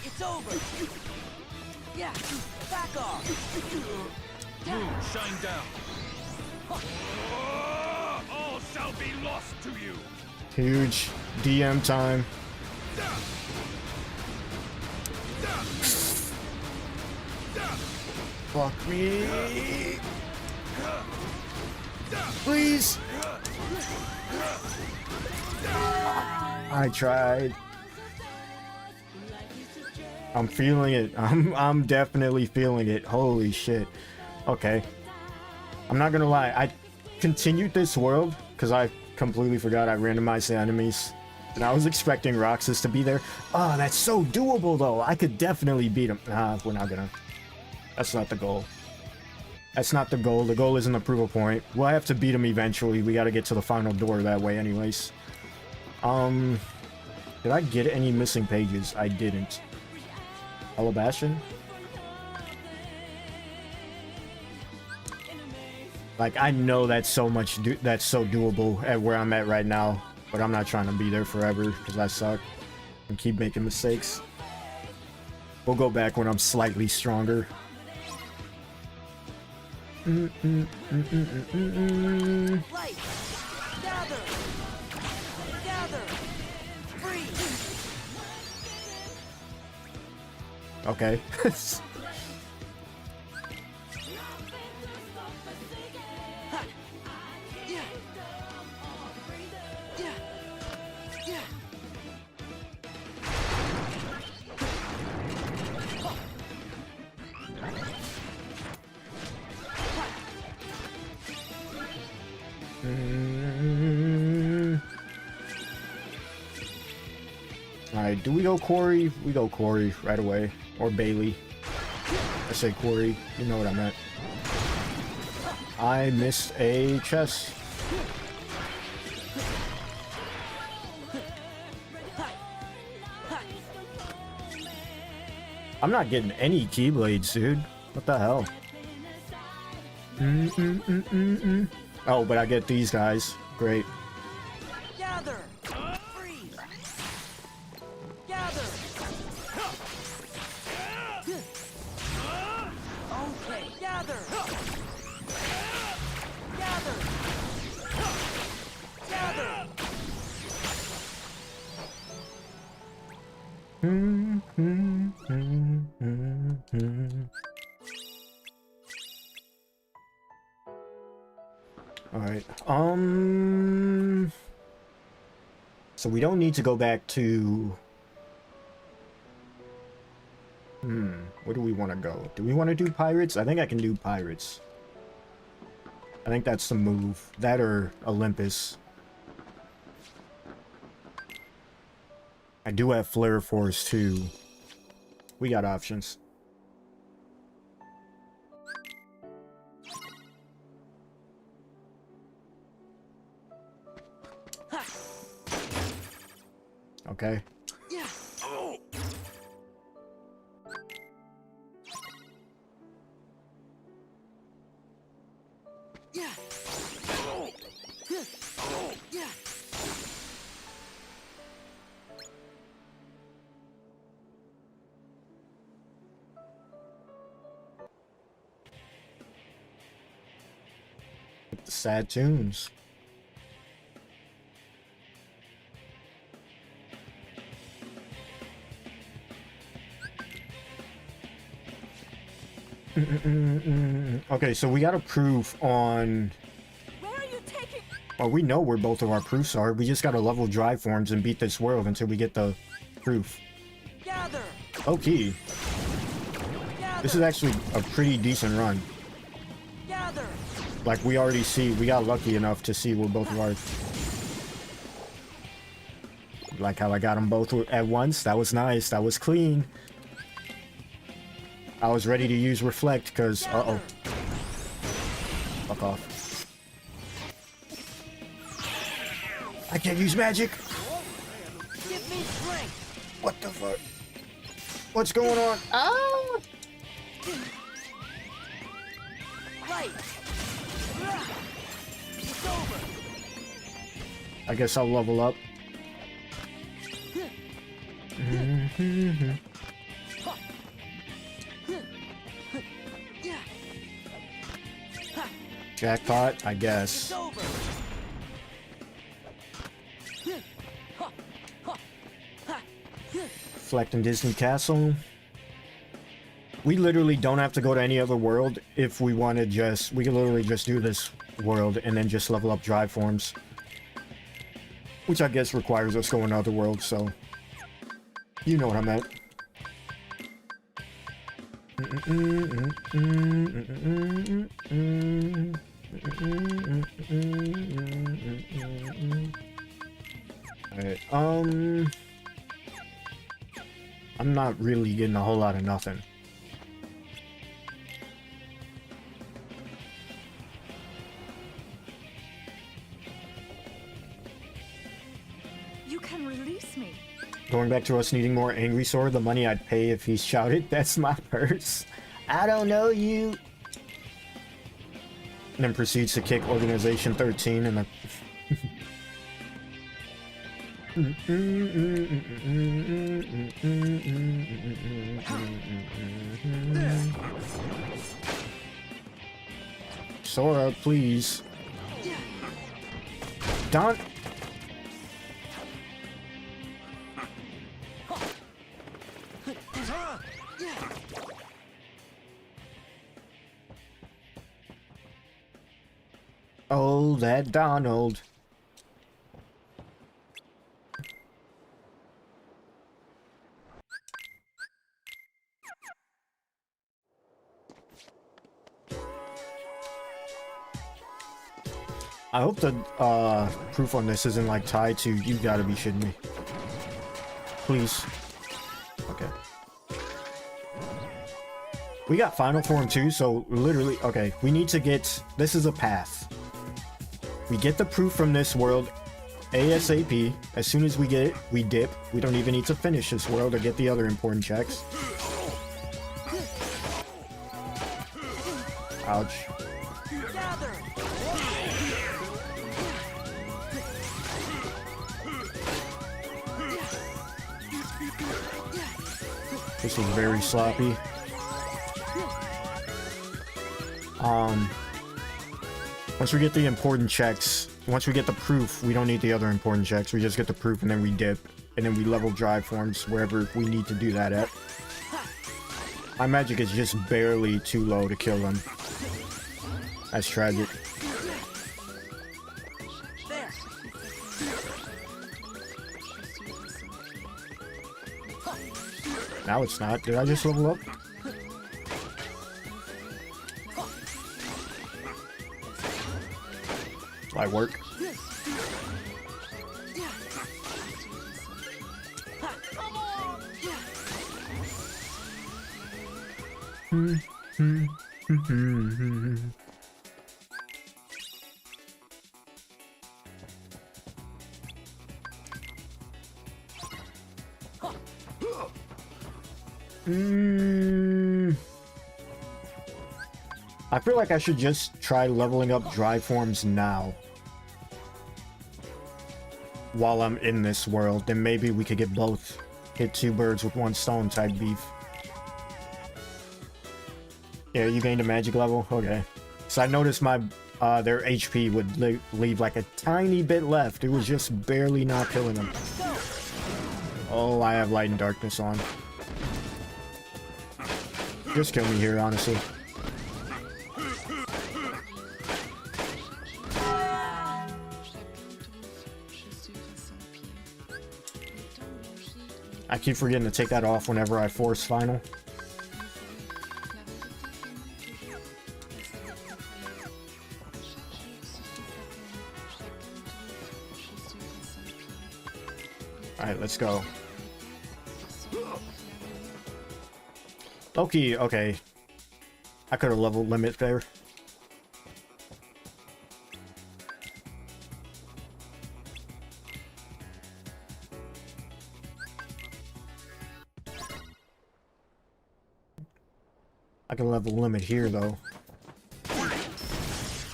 It's over. Yeah. Back off. Move, shine down. All shall be lost to you. Huge DM time. Fuck me. Please. I tried. I'm feeling it. I'm definitely feeling it. Holy shit. Okay. I'm not gonna lie. I continued this world because I completely forgot I randomized the enemies. And I was expecting Roxas to be there. Oh, that's so doable though. I could definitely beat him. Nah, we're not gonna. That's not the goal. That's not the goal. The goal isn't the approval point. We'll have to beat him eventually. We gotta get to the final door that way anyways. Did I get any missing pages? I didn't. Alabastion? Like, I know that's so much, that's so doable at where I'm at right now, but I'm not trying to be there forever because I suck and keep making mistakes. We'll go back when I'm slightly stronger. Light. Gather. Gather. Freeze. Okay. Yeah. Yeah. Yeah. Alright, do we go Corey? We go Corey right away. Or Bailey. I say Corey. You know what I meant. I missed a chest. I'm not getting any keyblades, dude. What the hell? Oh, but I get these guys. Great. Gather. Freeze. Gather. Okay. Gather. Gather. Gather. All right. So we don't need to go back to. Where do we want to go? Do we want to do pirates? I think I can do pirates. I think that's the move. That or Olympus. I do have Flare Force too. We got options. Okay. Yeah. Yeah. Yeah. The sad tunes. Okay, so we got a proof on. Where are you taking? Well, we know where both of our proofs are. We just gotta level drive forms and beat this world until we get the proof. Gather. Okay. Gather. This is actually a pretty decent run. Gather. Like, we already see, we got lucky enough to see where both of our. Like how I got them both at once. That was nice. That was clean. I was ready to use reflect because uh-oh. Fuck off. I can't use magic. Give me strength. What the fuck? What's going on? Ah! Fight! It's over! I guess I'll level up. Jackpot, I guess. It's over! Reflecting Disney Castle. We literally don't have to go to any other world if we want to just... We can literally just do this world and then just level up drive forms. Which I guess requires us going to other worlds, so... You know what I meant. Alright, I'm not really getting a whole lot of nothing. You can release me. Going back to us needing more Angry Sword, the money I'd pay if he shouted, "That's my purse. I don't know you." And then proceeds to kick Organization 13 in the... Sora, please. Don't... Oh, that Donald. I hope the proof on this isn't like tied to you gotta be shitting me. Please. Okay. We got final form too, so literally, okay, we need to get, this is a path. We get the proof from this world ASAP. As soon as we get it, we dip. We don't even need to finish this world or get the other important checks. Ouch. Gather! This was very sloppy. Once we get the important checks, once we get the proof, we don't need the other important checks. We just get the proof and then we dip. And then we level drive forms wherever we need to do that at. My magic is just barely too low to kill them. That's tragic. There! Now it's not. Did I just level up? Light work. I feel like I should just try leveling up drive forms now. While I'm in this world, then maybe we could get both. Hit two birds with one stone type beef. Yeah, you gained a magic level? Okay. So I noticed my their HP would leave like a tiny bit left. It was just barely not killing them. Oh, I have light and darkness on. Just kill me here, honestly. I keep forgetting to take that off whenever I force final. Alright, let's go. Loki, okay. I could have level limit there. I can level limit here though.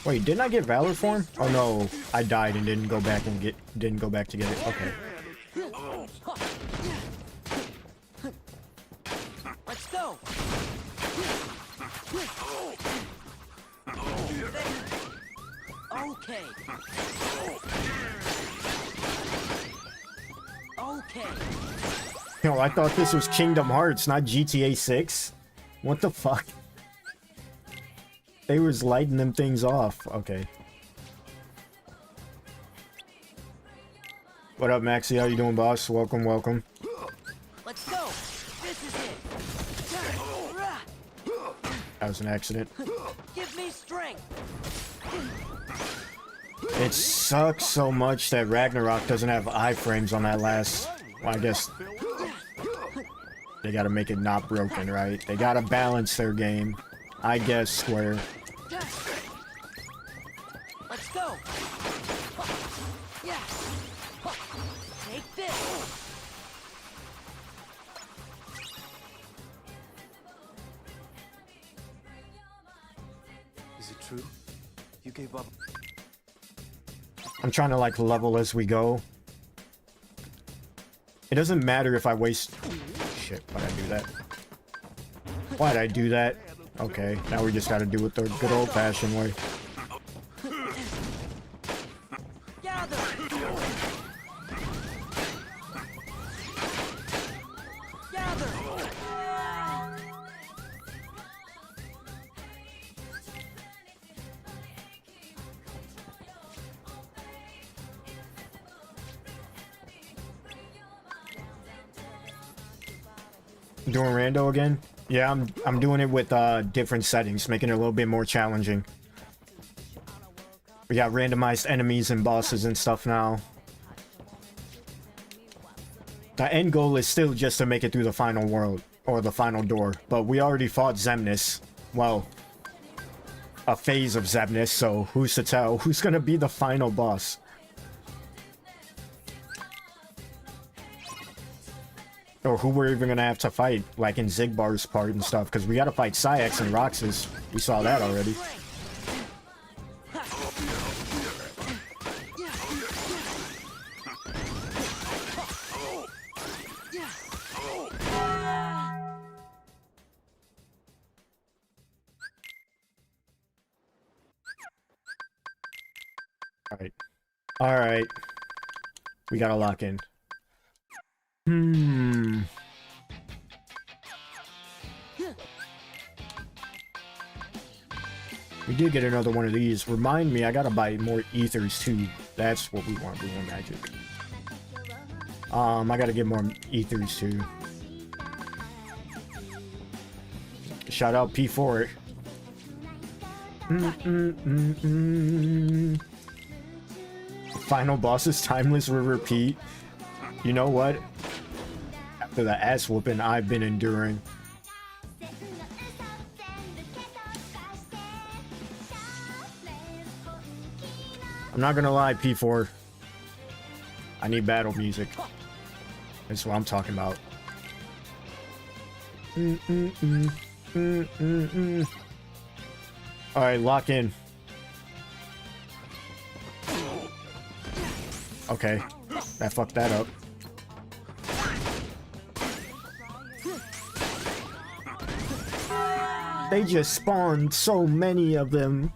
Wait, didn't I get Valor form? Oh no, I died and didn't go back to get it. Okay. Let's go. Okay. Okay. Yo, I thought this was Kingdom Hearts, not GTA 6. What the fuck? They was lighting them things off. Okay. What up, Maxie? How you doing, boss? Welcome, welcome. Let's go. This is it. That was an accident. Give me strength. It sucks so much that Ragnarok doesn't have iframes on that last... Well, I guess... They gotta make it not broken, right? They gotta balance their game. I guess, Square. Let's go. Yeah. Take this. Is it true? You gave up? I'm trying to, like, level as we go. It doesn't matter if I waste... Shit, why'd I do that? Why'd I do that? Okay, now we just gotta do it the good old-fashioned way. Gather. Gather. Doing rando again? Yeah, I'm doing it with different settings, making it a little bit more challenging. We got randomized enemies and bosses and stuff now. The end goal is still just to make it through the final world, or the final door, but we already fought Xemnas. Well, a phase of Xemnas, so who's to tell who's gonna be the final boss? Or who we're even gonna have to fight, like in Zigbar's part and stuff, because we gotta fight Sayax and Roxas. We saw that already. Alright. Alright. We gotta lock in. We did get another one of these. Remind me, I gotta buy more ethers too. That's what we want. We want magic. I gotta get more ethers too. Shout out P4. Final bosses timeless will repeat. You know what? After the ass whooping I've been enduring. I'm not gonna lie, P4. I need battle music. That's what I'm talking about. Alright, lock in. Okay, I fucked that up. They just spawned so many of them.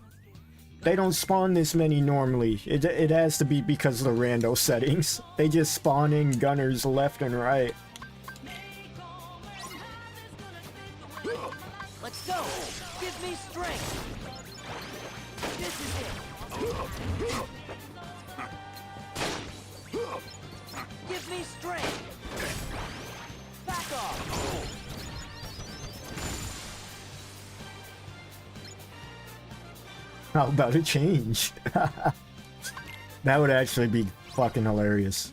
They don't spawn this many normally. It has to be because of the rando settings. They just spawn in gunners left and right. Let's go. Give me strength. This is it. Give me strength. Back off. How about a change? That would actually be fucking hilarious.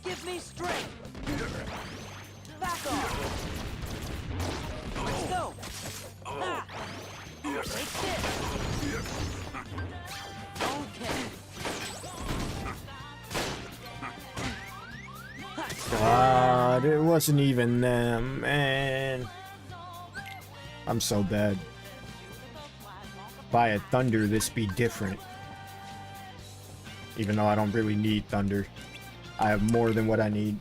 Give me strength. Back off. Let's go. Ah. Take this. Okay. God, it wasn't even them, man. I'm so bad. if I had thunder, this be different. Even though I don't really need thunder. I have more than what I need.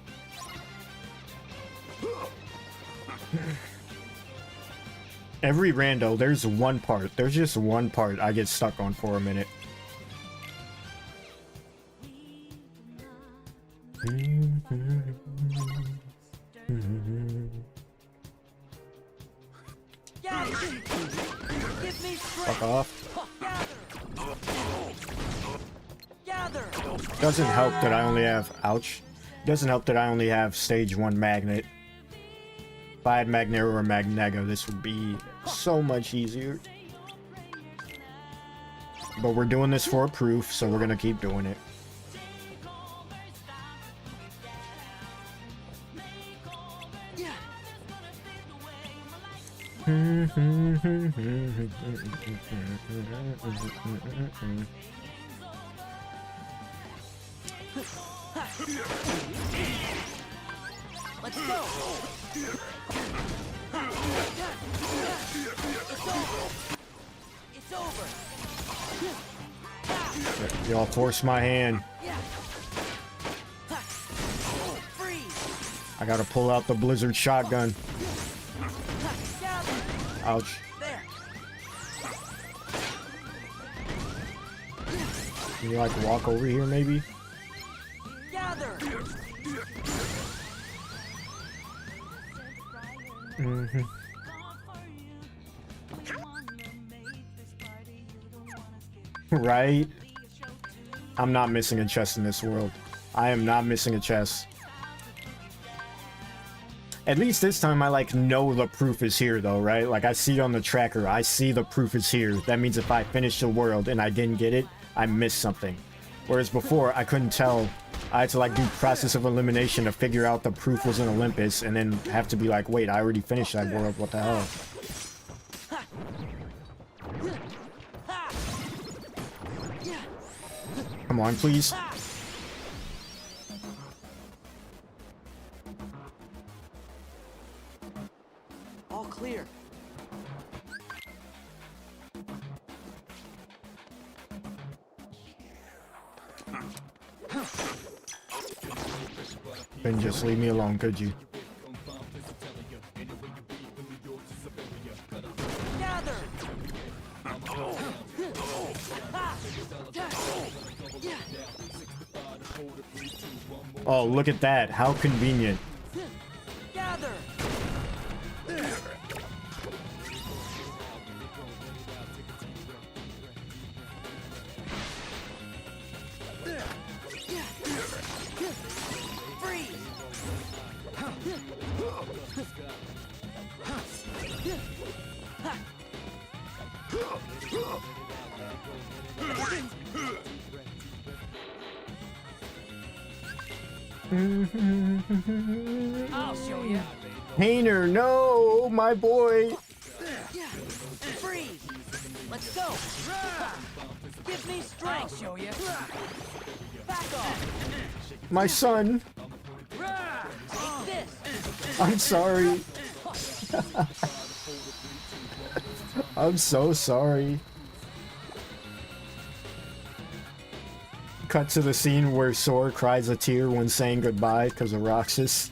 Every rando, there's just one part I get stuck on for a minute. Give me Fuck strength. off. Gather. Doesn't help that I only have, ouch. Doesn't help that I only have stage 1 magnet. If I had Magnero or Magnego, this would be so much easier. But we're doing this for a proof, so we're gonna keep doing it. Let's go. It's over. Y'all force my hand. Freeze. I gotta pull out the Blizzard shotgun. Gather. Ouch. There. Can you like walk over here maybe? Gather. Right? I'm not missing a chest in this world. I am not missing a chest. At least this time I like know the proof is here though, right? Like I see it on the tracker. I see the proof is here. That means if I finish the world and I didn't get it, I missed something. Whereas before I couldn't tell. I had to like do process of elimination to figure out the proof was in Olympus and then have to be like, wait, I already finished that world. What the hell? Come on, please. All clear. Then just leave me alone, could you? Gather. Oh, look at that. How convenient. Gather. Freeze. I'll show you. Painter, no, my boy. Freeze. Let's go. Give me strength. I'll show you. Back off. My son. Take this. I'm sorry. I'm so sorry. Cut to the scene where Sora cries a tear when saying goodbye because of Roxas.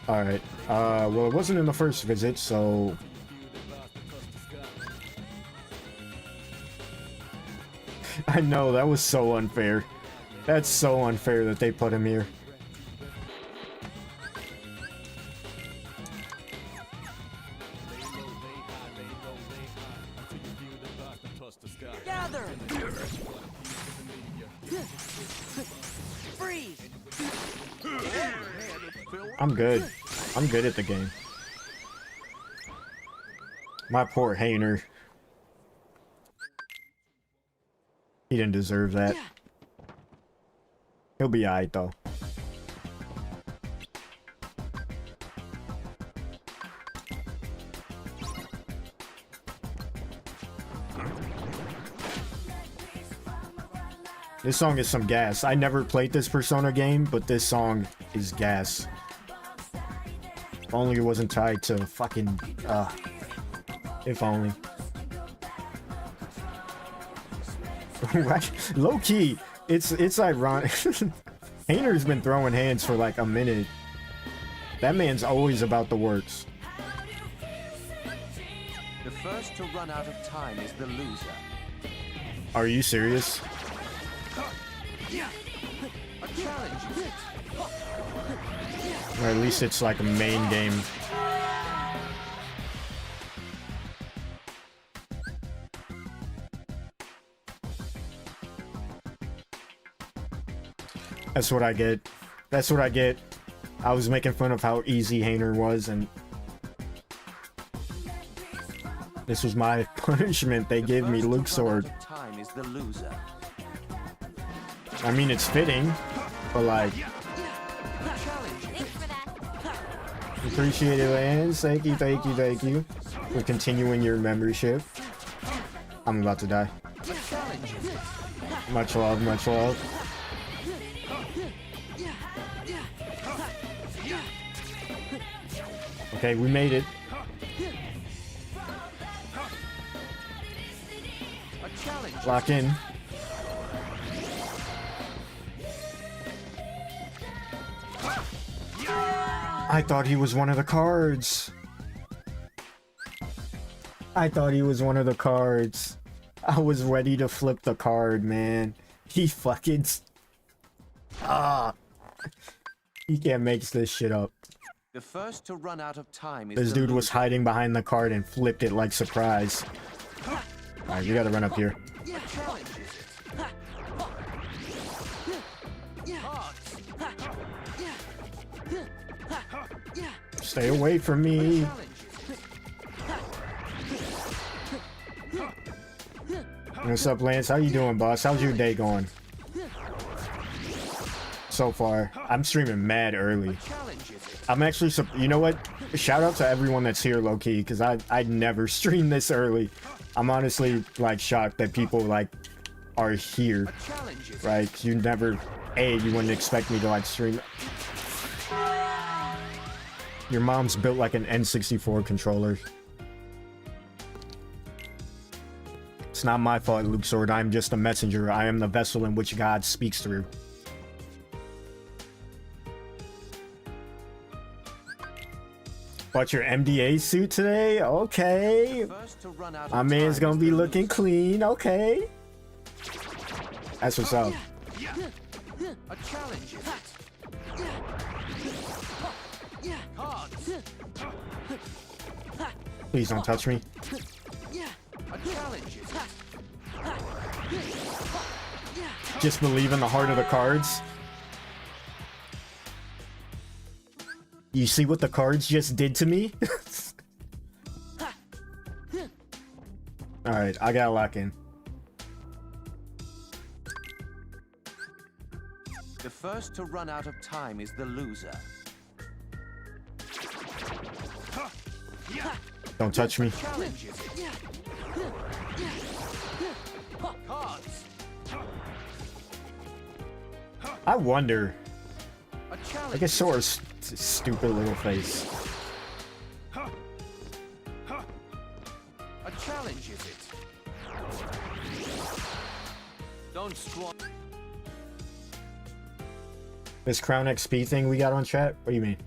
Alright, well it wasn't in the first visit, so... I know, that was so unfair. That's so unfair that they put him here. Gather. Freeze. I'm good. I'm good at the game. My poor Hayner. He didn't deserve that. He'll be alright though. This song is some gas. I never played this Persona game, but this song is gas. If only it wasn't tied to fucking, if only. Right? Low key, it's ironic. Hayner's been throwing hands for like a minute. That man's always about the works. The first to run out of time is the loser. Are you serious? A challenge is it? Or at least it's like a main game. That's what I get. That's what I get. I was making fun of how easy Hayner was, and this was my punishment. They gave me Luke Sword. Time is the loser. I mean, it's fitting, but like, appreciate it, Lance. Thank you, thank you, thank you for continuing your membership. I'm about to die. Much love, much love. Okay, we made it. Lock in. I thought he was one of the cards. I thought he was one of the cards. I was ready to flip the card, man. He fucking... He can't make this shit up. The first to run out of time is This dude was hiding behind the card and flipped it like surprise. Alright, we gotta run up here. Stay away from me. What's up, Lance? How you doing, boss? How's your day going? So far, I'm streaming mad early. I'm actually, you know what? Shout out to everyone that's here, low-key, because I'd never stream this early. I'm honestly, like, shocked that people, like, are here, right? You never, you wouldn't expect me to, like, stream. Your mom's built like an N64 controller. It's not my fault, Luke Sword. I'm just a messenger. I am the vessel in which God speaks through. Bought your MDA suit today? Okay. My man's gonna be looking clean. Okay. That's what's up. a challenge. Please don't touch me. A challenge. Just believe in the heart of the cards. You see what the cards just did to me? Alright, I gotta lock in. The first to run out of time is the loser. Don't touch me. I wonder. I guess Sora's stupid little face. A challenge is it? Don't squat. This Crown XP thing we got on chat? What do you mean?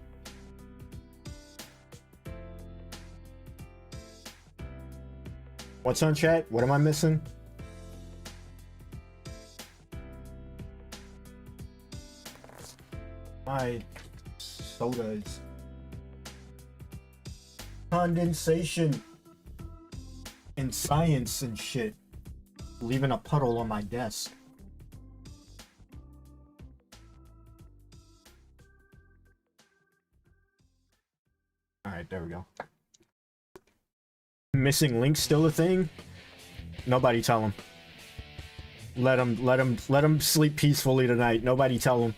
What's on chat? What am I missing? My sodas. Condensation in science and shit. Leaving a puddle on my desk. Alright, there we go. Missing link still a thing? Nobody tell him. Let him sleep peacefully tonight. Nobody tell him.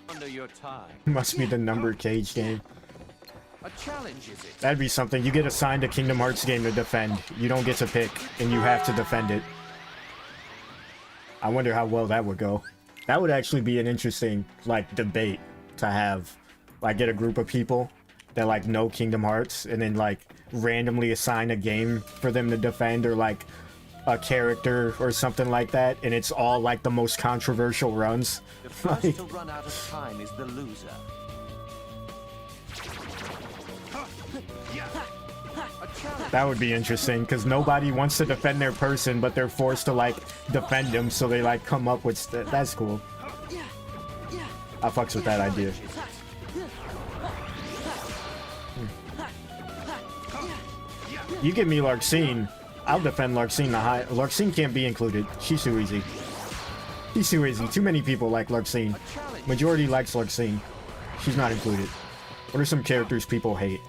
Under your time. Must be the number cage game. A challenge, is it? That'd be something. You get assigned a Kingdom Hearts game to defend. You don't get to pick, and you have to defend it. I wonder how well that would go. That would actually be an interesting, like, debate to have. Like, get a group of people that, like, know Kingdom Hearts, and then, like, randomly assign a game for them to defend, or, like, a character or something like that, and it's all, like, the most controversial runs. The first to run out of time is the loser. That would be interesting, because nobody wants to defend their person, but they're forced to, like, defend them, so they, like, come up with... That's cool. I fucks with that idea. You give me Larxene, I'll defend Larxene the high... Larxene can't be included. She's too easy. She's too easy. Too many people like Larxene. Majority likes Larxene. She's not included. What are some characters people hate?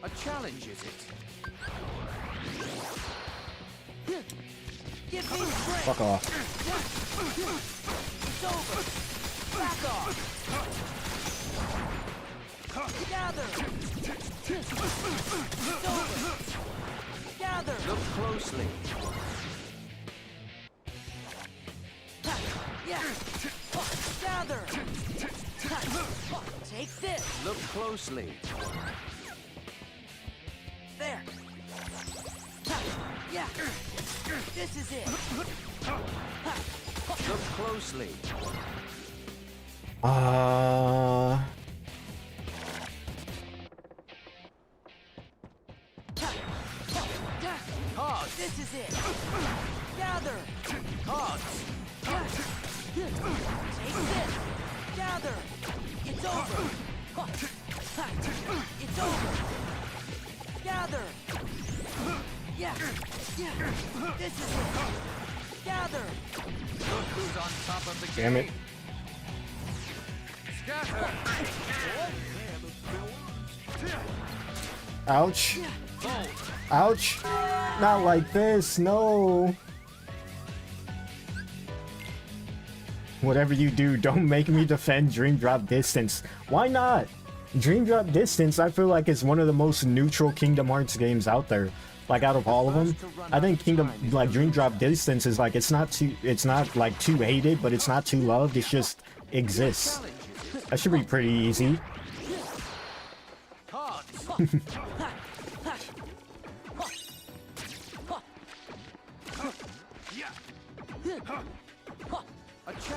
A challenge, is it? Give me strength. Fuck off. It's over. Back off. Gather. It's over. Gather. Look closely. Yeah. Gather. Take this. Look closely. There. Yeah. This is it. Look closely. Cards. This is it. Gather. Cards. Take this. Gather. It's over. It's over. Gather. Yeah. Yeah. This is it. Gather. Look who's on top of the game. Damn it. Scatter. Ouch. Fold. Ouch. Not like this, no. Whatever you do, don't make me defend Dream Drop Distance. Why not? Dream Drop Distance, I feel like it's one of the most neutral Kingdom Hearts games out there. Like, out of all of them, I think Dream Drop Distance is like, it's not like too hated, but it's not too loved. It just exists. That should be pretty easy. Cards.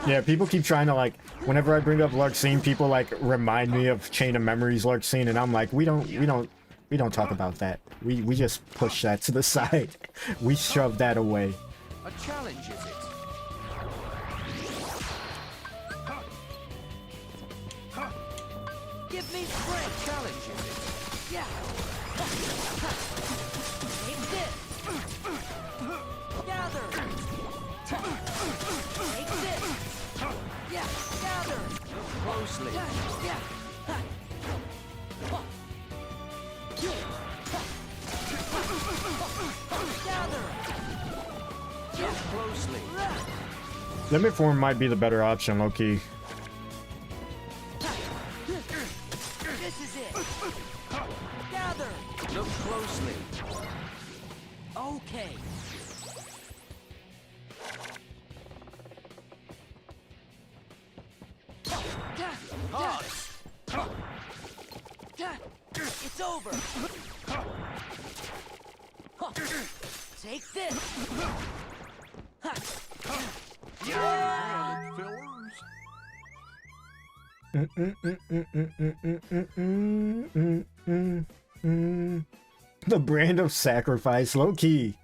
Yeah, people keep trying to, like, whenever I bring up Larxene, people, like, remind me of Chain of Memories Larxene, and I'm like, we don't talk about that. We just push that to the side. We shove that away. A challenge, is it? Give me strength. Challenge, is it? Yeah. Take this. Gather. Take this. Yeah. Gather. Look closely. Yeah. Gather. Look closely. Limit Form might be the better option, low-key. This is it. Gather. Look closely. Okay. Cards. It's over. Take this. The brand of sacrifice, low-key.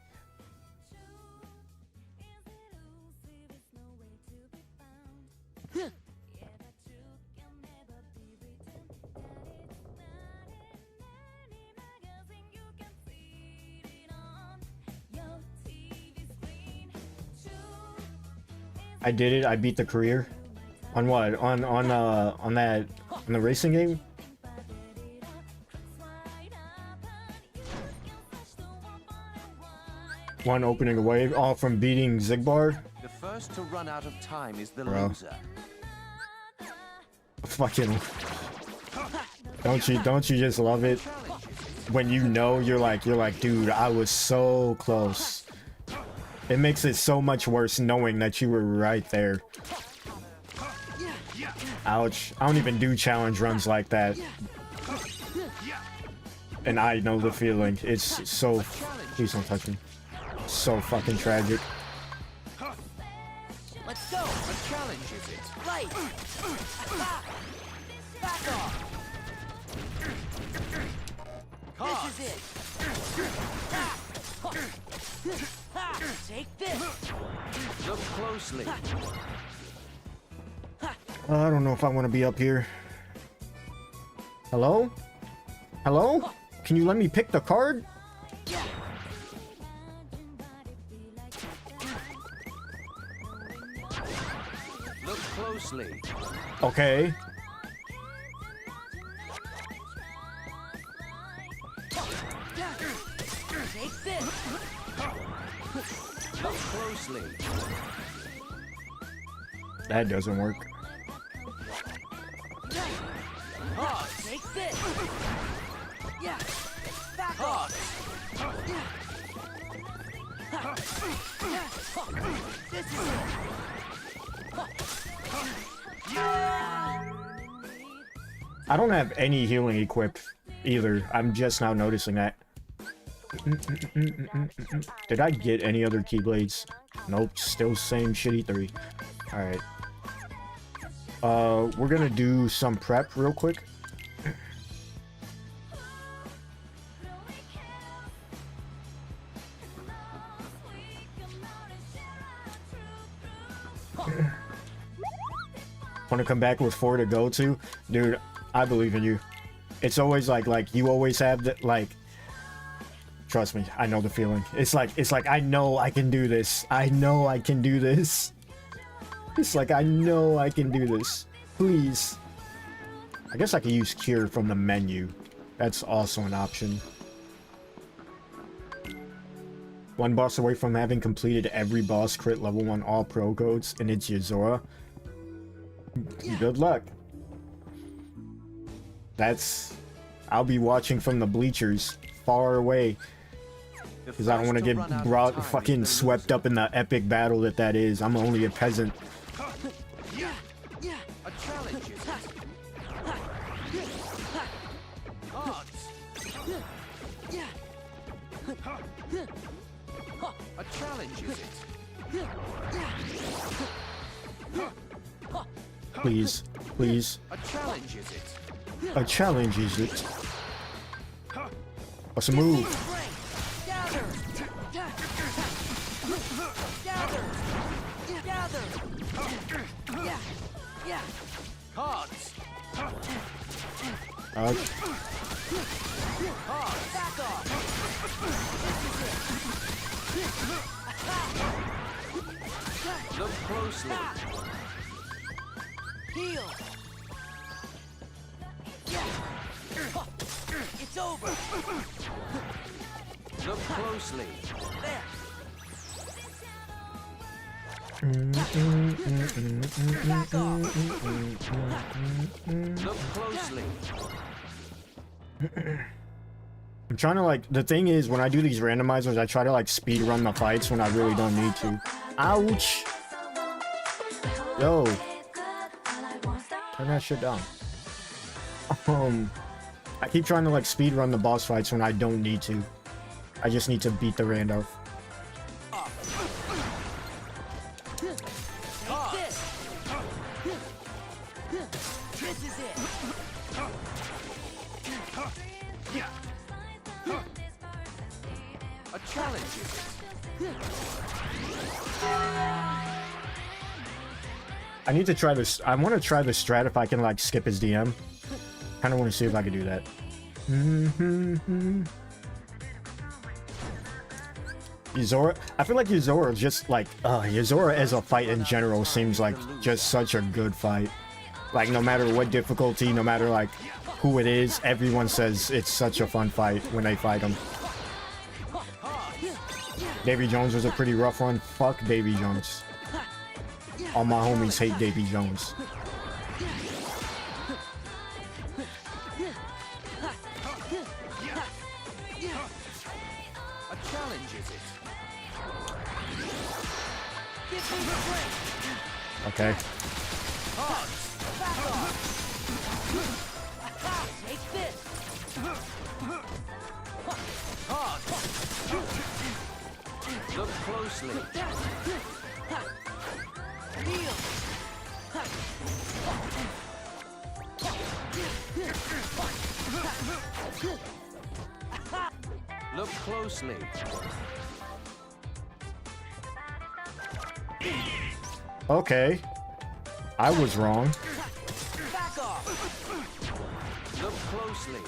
I did it. I beat the career. On what? On the racing game? One opening a wave, all from beating Zigbar. The first to run out of time is the Bro. loser. Fucking. Don't you just love it when you know you're like, dude, I was so close. It makes it so much worse knowing that you were right there. Ouch. I don't even do challenge runs like that. And I know the feeling. It's so... Please don't touch me. So fucking tragic. Let's go. A challenge, is it? Right. Back off. This is it. Take this. Look closely. I don't know if I want to be up here. Hello? Hello? Can you let me pick the card? Look closely. Okay. Take this. Look closely. That doesn't work. Take this. Yeah. Back off. This is it. I don't have any healing equipped either. I'm just now noticing that. Did I get any other keyblades? Nope, still same shitty 3. Alright. We're gonna do some prep real quick. Want to come back with 4 to go to? Dude, I believe in you. It's always like you always have that, like, trust me, I know the feeling. It's like I know I can do this. I know I can do this. It's like I know I can do this. Please. I guess I could use cure from the menu. That's also an option. One boss away from having completed every boss crit level 1 all pro codes, and it's Yuzora. Good luck. I'll be watching from the bleachers far away because I don't want to get fucking swept up in the epic battle that is. I'm only a peasant. A challenge, is it? Cards. A challenge, is it? Please, please. A challenge, is it? A challenge, is it? What's a move? Gather. Gather. Gather. Yeah. Cards. Back off. Look closely. Heal. It's over. Look closely. There. Back off. Look closely. I'm trying to, like, the thing is, when I do these randomizers, I try to, like, speed run the fights when I really don't need to. Ouch! Yo. Turn that shit down. I keep trying to, like, speed run the boss fights when I don't need to. I just need to beat the rando. This is it. A challenge, is it? I need to try this. I want to try the strat if I can, like, skip his DM. Kind of want to see if I can do that. Yuzora, I feel like Yuzora just like Yuzora as a fight in general seems like just such a good fight. Like, no matter what difficulty, no matter like who it is, everyone says it's such a fun fight when they fight him. Davy Jones was a pretty rough one. Fuck Davy Jones. All my homies hate Davy Jones. Okay. Back off. Take this. Look closely. Heal. Look closely. Okay. I was wrong. Back off. Look closely.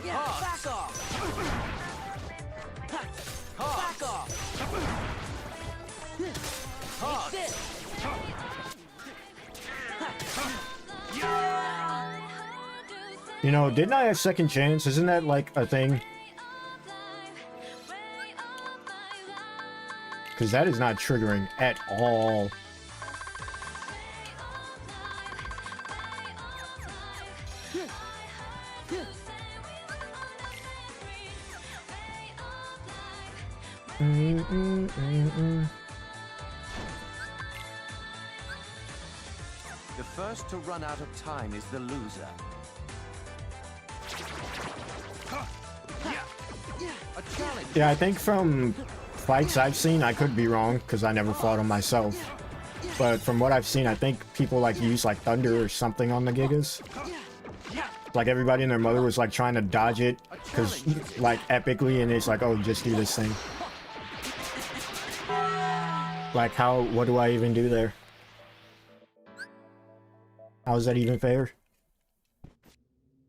Yeah, back off. Back off. Take this. You know, didn't I have second chance? Isn't that like a thing? Because that is not triggering at all. The first to run out of time is the loser. A challenge. Yeah, I think from fights I've seen, I could be wrong because I never fought them myself. But from what I've seen, I think people like use like thunder or something on the Gigas. Like everybody and their mother was like trying to dodge it because like epically, and it's like, oh, just do this thing. Like what do I even do there? How is that even fair?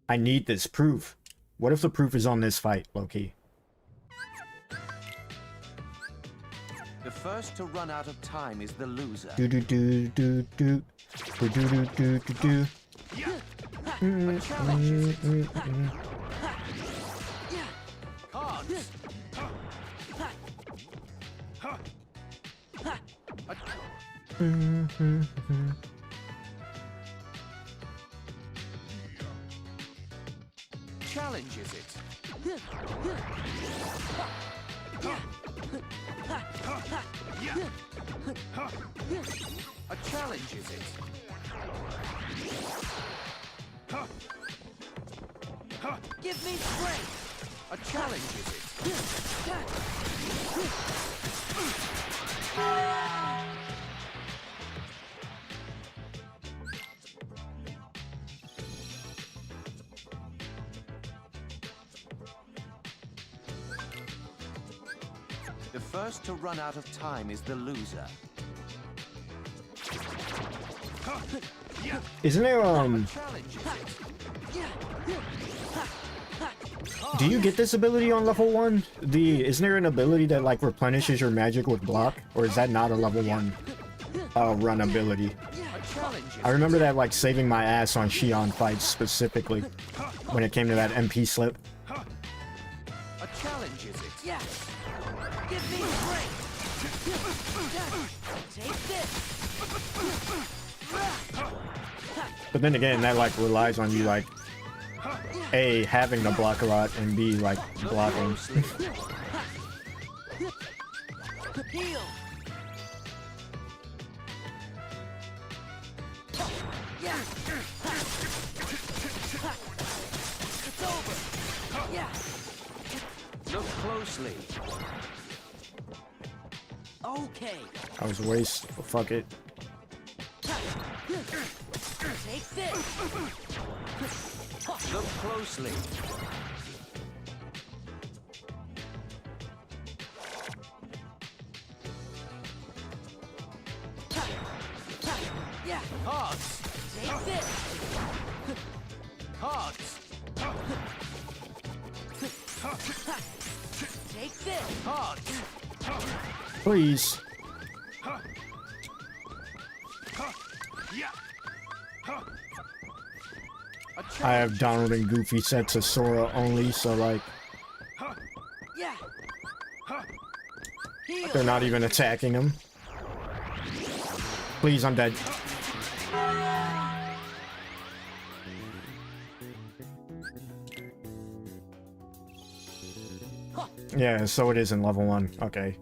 I need this proof. What if the proof is on this fight, low-key? The first to run out of time is the loser. Do do do do do do do do do do do. A challenge is it. Cards. Challenge is it. A challenge is it. Give me strength. A challenge is it. The first to run out of time is the loser. Isn't there Challenge is it. do you get this ability on level 1? Isn't there an ability that like replenishes your magic with block, or is that not a level 1 run ability? A challenge is I remember that like saving my ass on Shion fights specifically when it came to that MP slip. a challenge is it. Yeah. Give me strength. Take this. But then again, that like relies on you like A, having to block a lot, and B, like blocking. Heal. Yeah. It's over. Yeah. Look closely. Okay. I was a waste. Fuck it. Take this. Look closely. Yeah. Cards. Take this. Cards. Take this. Cards. Please. I have Donald and Goofy set to Sora only, so like Yeah. Heal. they're not even attacking him. Please, I'm dead. Yeah, so it is in level 1. Okay.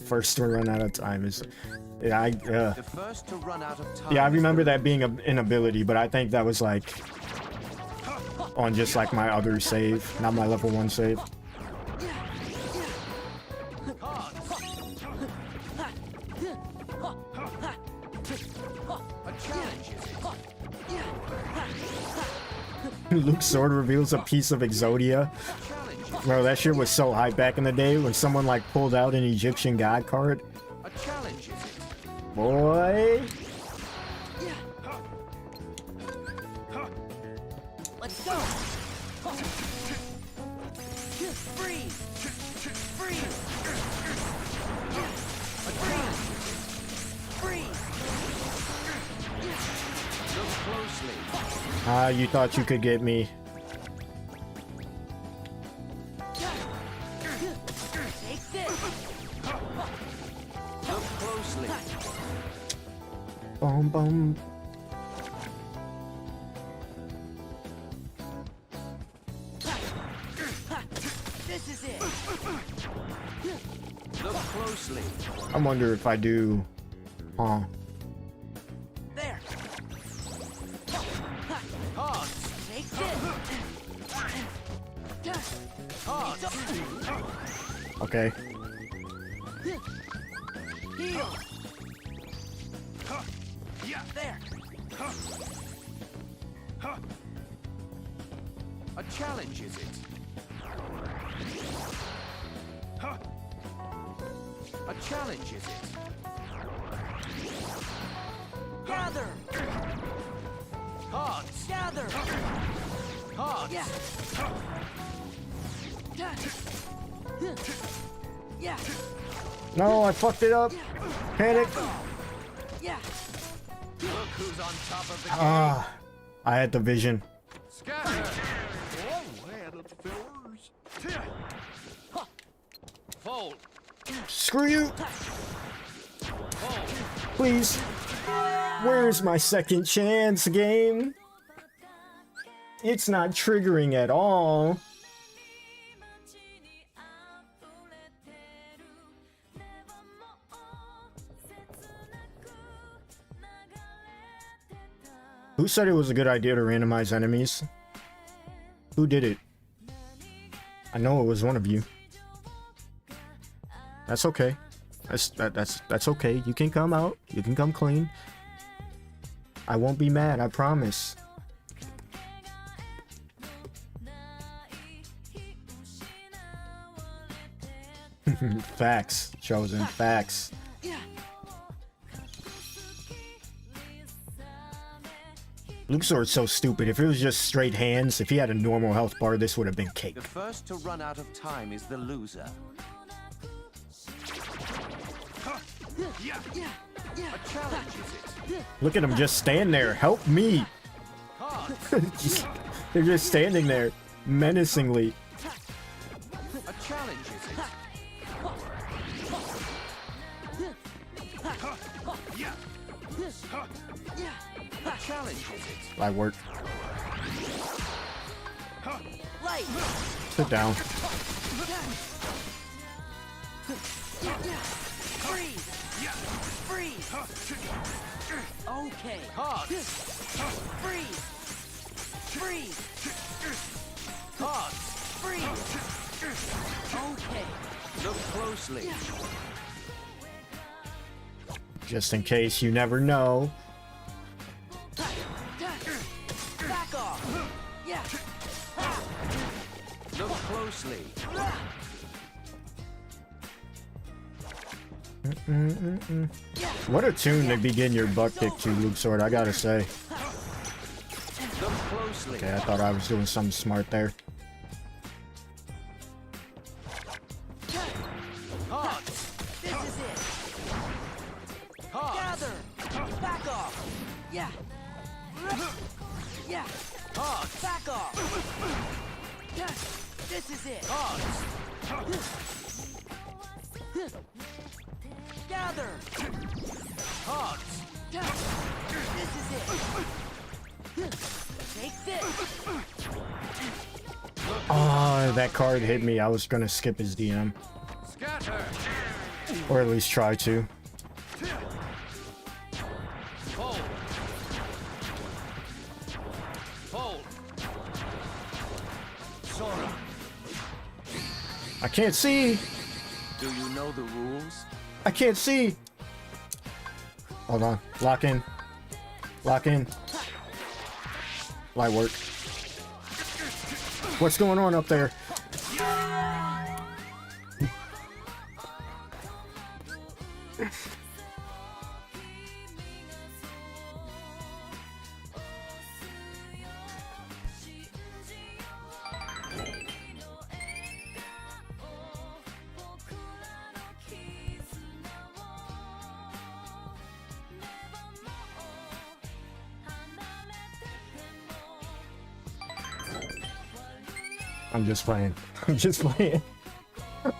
First to run out of time is... Yeah, The first to run out of time. yeah, I is the remember that being an ability, but I think that was like... on just like my other save, not my level 1 save. A challenge is it? Luke's sword reveals a piece of Exodia. Bro, that shit was so hype back in the day when someone like pulled out an Egyptian god card. A challenge is it? Boy. Let's go. Freeze. Freeze. Freeze. Look closely. Ah, you thought you could get me. Take this. Look closely. Boom, boom. This is it. Look closely. I wonder if I do... Huh. There. Hard. Take this. Hard. Okay. Heal. There. A challenge is it? A challenge is it? Gather. Hard. Gather. Hard. Yeah. Yeah. No, I fucked it up. Panic. Yeah. Look who's on top of the game. Ah, I had the vision. Scatter. Fold. Screw you. Fold. Please. Where's my second chance game? It's not triggering at all. Who said it was a good idea to randomize enemies? Who did it? I know it was one of you. That's okay. That's okay. You can come out. You can come clean. I won't be mad, I promise. Facts, chosen facts. Luke's sword's so stupid. If it was just straight hands, if he had a normal health bar, this would have been cake. The first to run out of time is the loser. A challenge is it? Look at him just stand there. Help me. Hard. They're just standing there menacingly. A challenge is it? A challenge is it? I work. Light. Sit down. Freeze. Freeze. Okay. Hard. Freeze. Freeze. Hard. Freeze. Okay. Look closely. Just in case, you never know. Back off. Yeah. Look closely. What a tune to begin your butt kick to, Luke Sword, I gotta say. Look closely. Okay, I thought I was doing something smart there. Hard. This is it. Hard. Gather. Back off. Yeah. Yeah. Hard. Back off. This is it. Hard. Gather. Hard. This is it. Take this. Oh, that card hit me. I was gonna skip his DM. Scatter. Or at least try to. Fold. Fold. Sora. I can't see! Do you know the rules? I can't see! Hold on. Lock in. Lock in. Light work. What's going on up there? I'm just playing. I'm just playing.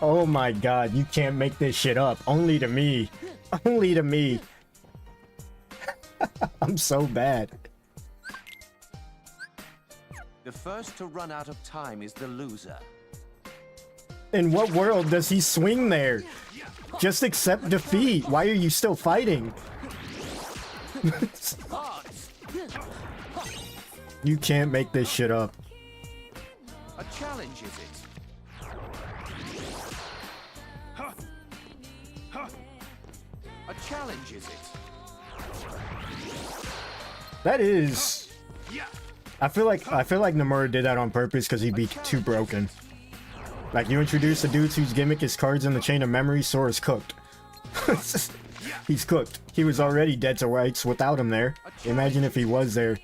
Oh my god, you can't make this shit up. Only to me. Only to me. I'm so bad. The first to run out of time is the loser. In what world does he swing there? Just accept defeat. Why are you still fighting? You can't make this shit up. A challenge, is it? A challenge, is it? That is. I feel like Nomura did that on purpose because he'd be too broken. Like, you introduce a dude whose gimmick is cards in the chain of memory, Sora's cooked. He's cooked. He was already dead to rights without him there. Imagine if he was there.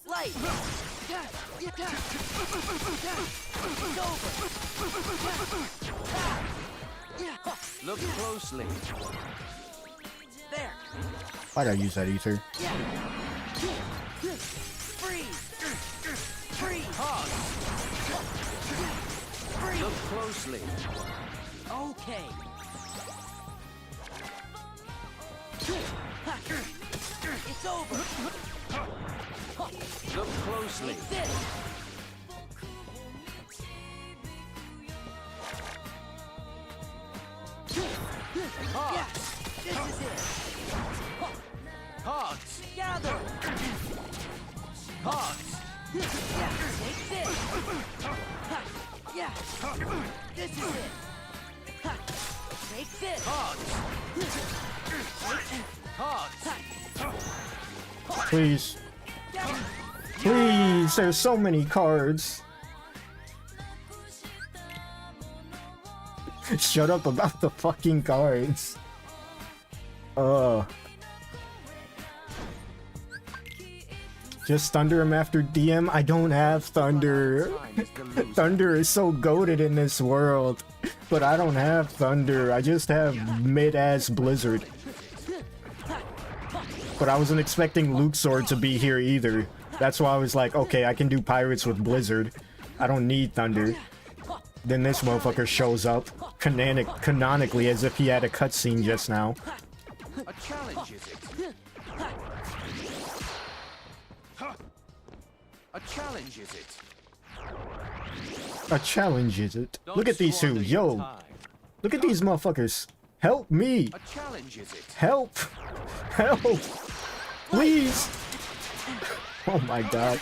Light. Look closely. There. Why'd I use that ether? Freeze. Freeze. Look closely. Okay. It's over. Look closely. Take this. Yeah, this is it. Cards. Gather. Cards. Yeah, take this. Yeah, this is it. Take this. Cards. Please. Please, there's so many cards. Shut up about the fucking cards. Just thunder him after DM? I don't have thunder. Thunder is so goated in this world. But I don't have thunder. I just have mid-ass blizzard. But I wasn't expecting Luxord to be here either. That's why I was like, okay, I can do pirates with blizzard. I don't need thunder. Then this motherfucker shows up canonically as if he had a cutscene just now. A challenge, is it? A challenge, is it? A challenge, is it? Look at these two. Squander your Yo, time. look at these motherfuckers. Help me. A challenge, is it? Help. Help. Please. Oh my god.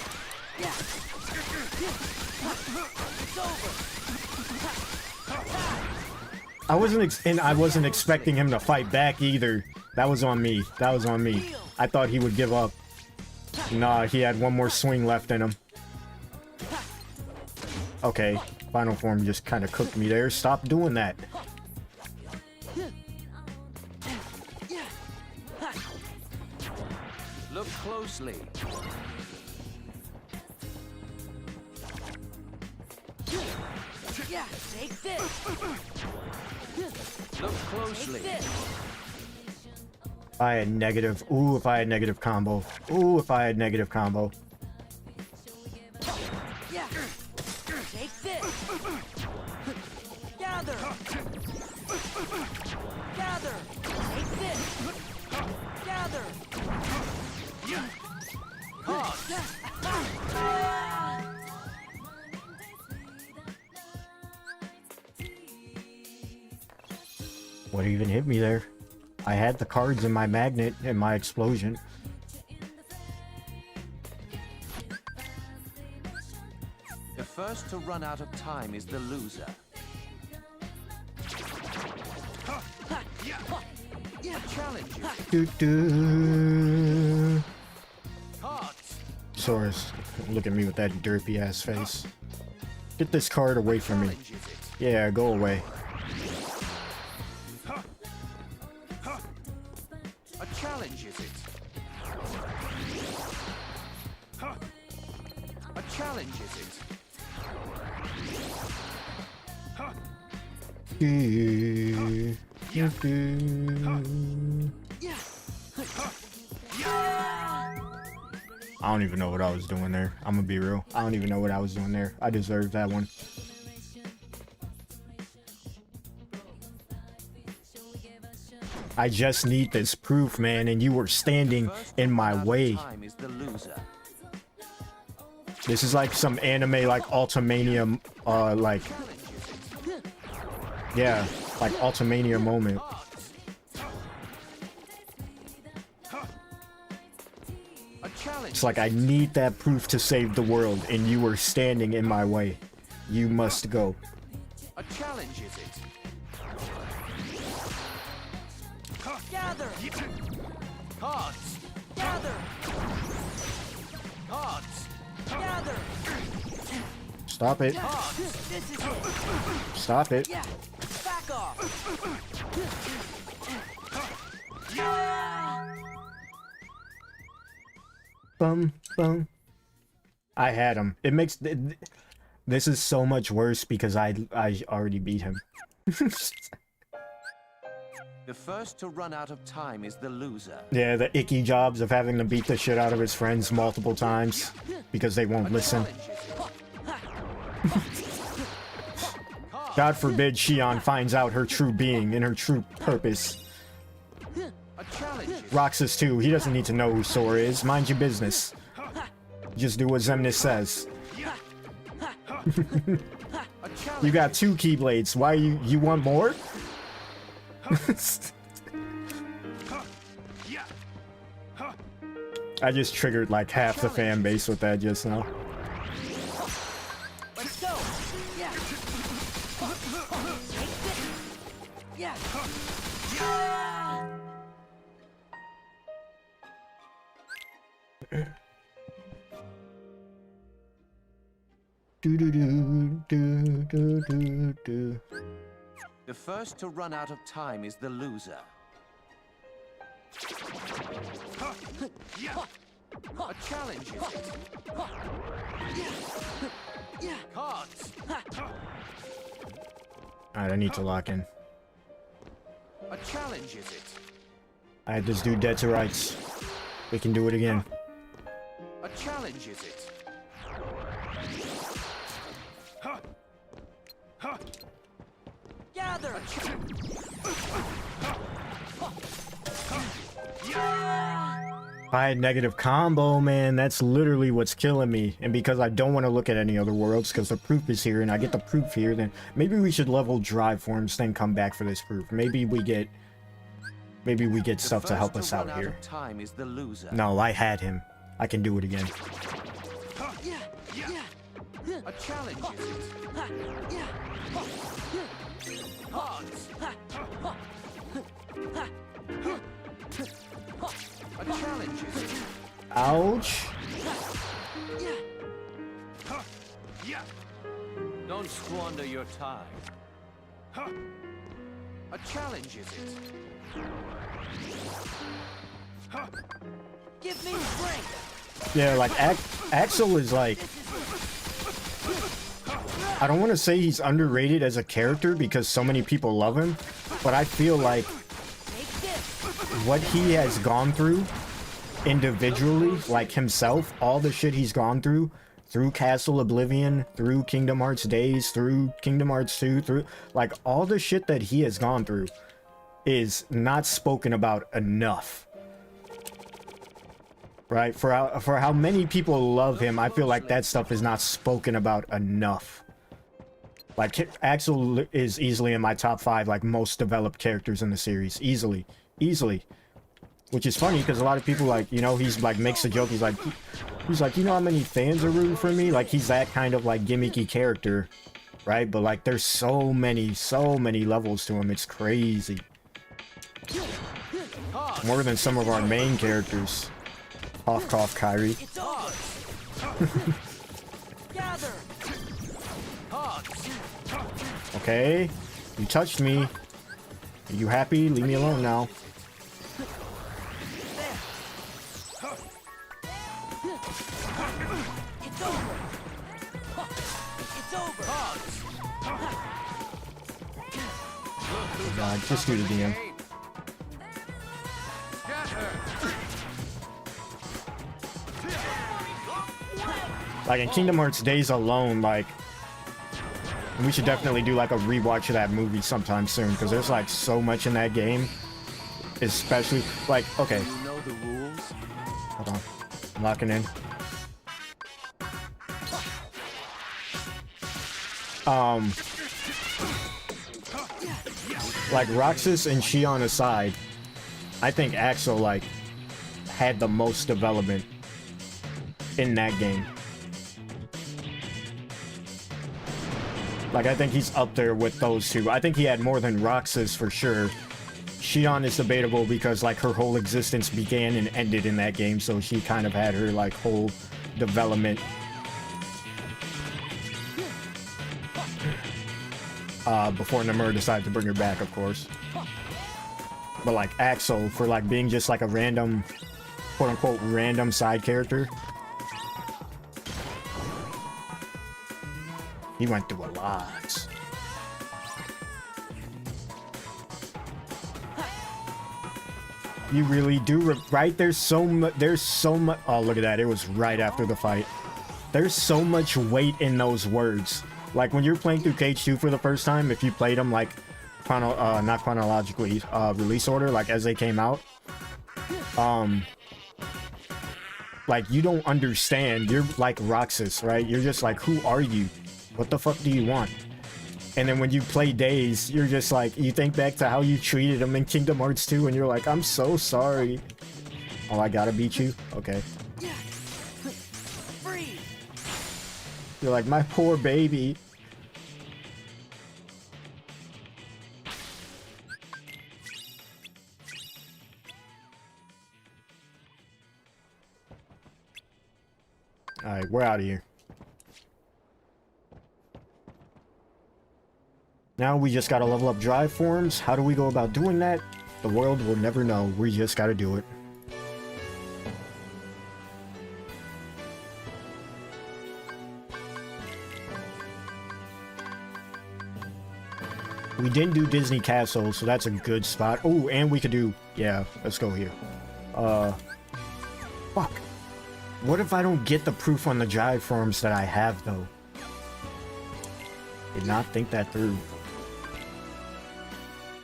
I wasn't expecting him to fight back either. That was on me. That was on me. I thought he would give up. Nah, he had one more swing left in him. Okay, final form just kind of cooked me there. Stop doing that. Look closely. Yeah, take this. Look closely. Take this. If I had negative. Ooh, if I had negative combo. Ooh, if I had negative combo. Yeah, take this. Gather. Gather. Take this. Gather. Cards. What even hit me there? I had the cards in my magnet and my explosion. The first to run out of time is the loser. Challenge Doo-doo. cards. Soros, look at me with that derpy ass face. Get this card away from me. Challenge is it. Yeah, go away. A challenge is it. A challenge is it. I don't even know what I was doing there. I'm gonna be real. I don't even know what I was doing there. I deserved that one. I just need this proof, man, and you were standing in my way. Time is the loser. This is like some anime, like Ultimania, like, yeah, like Ultimania moment. A challenge. It's like I need that proof to save the world, and you were standing in my way. You must go. A challenge is it. Gather! Cards. Gather! Cards. Gather! Stop it. This is it! Stop it. Yeah! Back off! Bum, bum. I had him. It makes... This is so much worse because I already beat him. The first to run out of time is the loser. Yeah, the icky jobs of having to beat the shit out of his friends multiple times because they won't listen. Challenge is it. God forbid Shion finds out her true being and her true purpose. A challenge is it. Roxas too, he doesn't need to know who Sora is. Mind your business. Just do what Xemnas says. A challenge. You got 2 Keyblades. Why you want more? I just triggered like half the fan base with that just now. Let's go! Yeah! Take this! Yeah! Do do do do do do do. The first to run out of time is the loser. A challenge is it. Cards. Alright, I need to lock in. A challenge is it. I had this dude dead to rights. We can do it again. A challenge is it. Gather! If I had negative combo, man, that's literally what's killing me. And because I don't want to look at any other worlds, because the proof is here, and I get the proof here, then maybe we should level drive forms, then come back for this proof. Maybe we get stuff to help us out here. Time is the loser. No, I had him. I can do it again. A challenge is it. Cards. A challenge is it. Ouch. Don't squander your time. A challenge is it. Give me strength! Yeah, like Axel is like, I don't want to say he's underrated as a character because so many people love him, but I feel like Take this! what he has gone through individually, like himself, all the shit he's gone through Castle Oblivion, through Kingdom Hearts Days, through Kingdom Hearts 2, through like all the shit that he has gone through is not spoken about enough. Right? For how many people love him, I feel like that stuff is not spoken about enough. Like, Axel is easily in my top 5, like, most developed characters in the series. Easily. Easily. Which is funny, because a lot of people, like, you know, he's, like, makes a joke. He's like, you know how many fans are rooting for me? Like, he's that kind of, like, gimmicky character, right? But, like, there's so many levels to him. It's crazy. More than some of our main characters. Cough, cough, Kyrie. It's over. Gather. Okay. You touched me. Are you happy? Leave me alone now. It's over. It's over. Oh God, just do the DM. Like in Kingdom Hearts Days alone, like we should definitely do like a rewatch of that movie sometime soon, because there's like so much in that game. Especially like, okay. You know the rules? Hold on. I'm locking in. Like Roxas and Shion aside, I think Axel like had the most development in that game. Like I think he's up there with those two. I think he had more than Roxas for sure. Shion is debatable because like her whole existence began and ended in that game, so she kind of had her like whole development before Namur decided to bring her back, of course. But like Axel, for like being just like a random, quote unquote, random side character, he went through a lot. You really do, right? There's so much. Oh, look at that! It was right after the fight. There's so much weight in those words. Like when you're playing through KH2 for the first time, if you played them like not chronologically, release order, like as they came out, like you don't understand. You're like Roxas, right? You're just like, who are you? What the fuck do you want? And then when you play Days, you're just like, you think back to how you treated him in Kingdom Hearts 2, and you're like, I'm so sorry. Oh, I gotta beat you? Okay. Freeze. You're like, my poor baby. Alright, we're out of here. Now we just gotta level up drive forms. How do we go about doing that? The world will never know. We just gotta do it. We didn't do Disney Castle, so that's a good spot. Oh, and we could do... Yeah, let's go here. Fuck. What if I don't get the proof on the drive forms that I have, though? Did not think that through.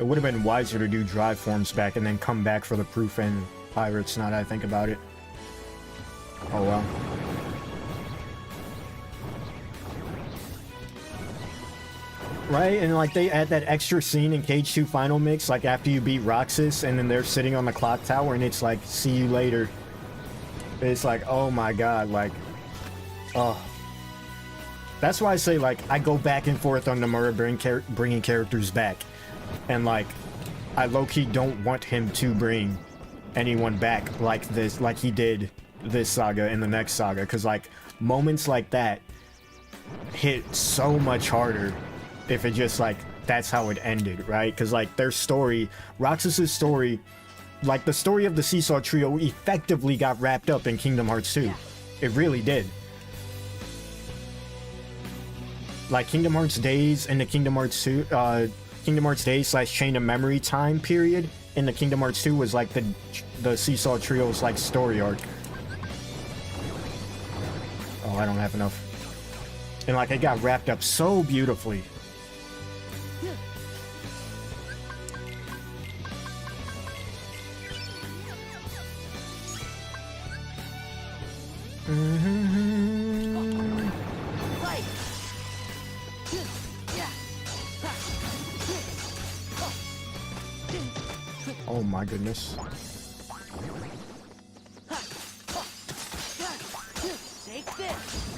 It would have been wiser to do drive forms back and then come back for the proof and pirates, now that I think about it. Oh well. Right, and like they add that extra scene in KH2 Final Mix, like after you beat Roxas and then they're sitting on the clock tower and it's like, see you later. It's like, oh my god, like, oh. That's why I say, like, I go back and forth on Nomura bringing characters back. And, like, I low-key don't want him to bring anyone back like this, like he did this saga and the next saga. Because, like, moments like that hit so much harder if it just, like, that's how it ended, right? Because, like, their story, Roxas's story, like, the story of the Seesaw Trio effectively got wrapped up in Kingdom Hearts 2. It really did. Like Kingdom Hearts Days and the Kingdom Hearts 2, Kingdom Hearts Days / Chain of Memory time period in the Kingdom Hearts 2 was like the Seesaw Trio's like story arc. Oh, I don't have enough. And like it got wrapped up so beautifully. Fight. Yeah. Oh my goodness. Take this.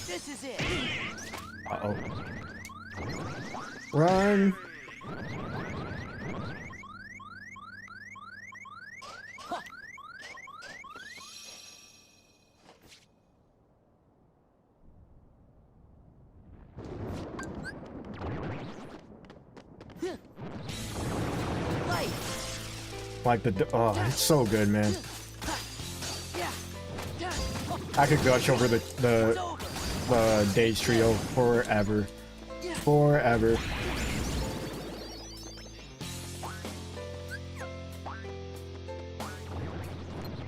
This is it. Uh-oh. Run! Light. Like oh, it's so good, man. I could gush over the Days trio forever. Forever.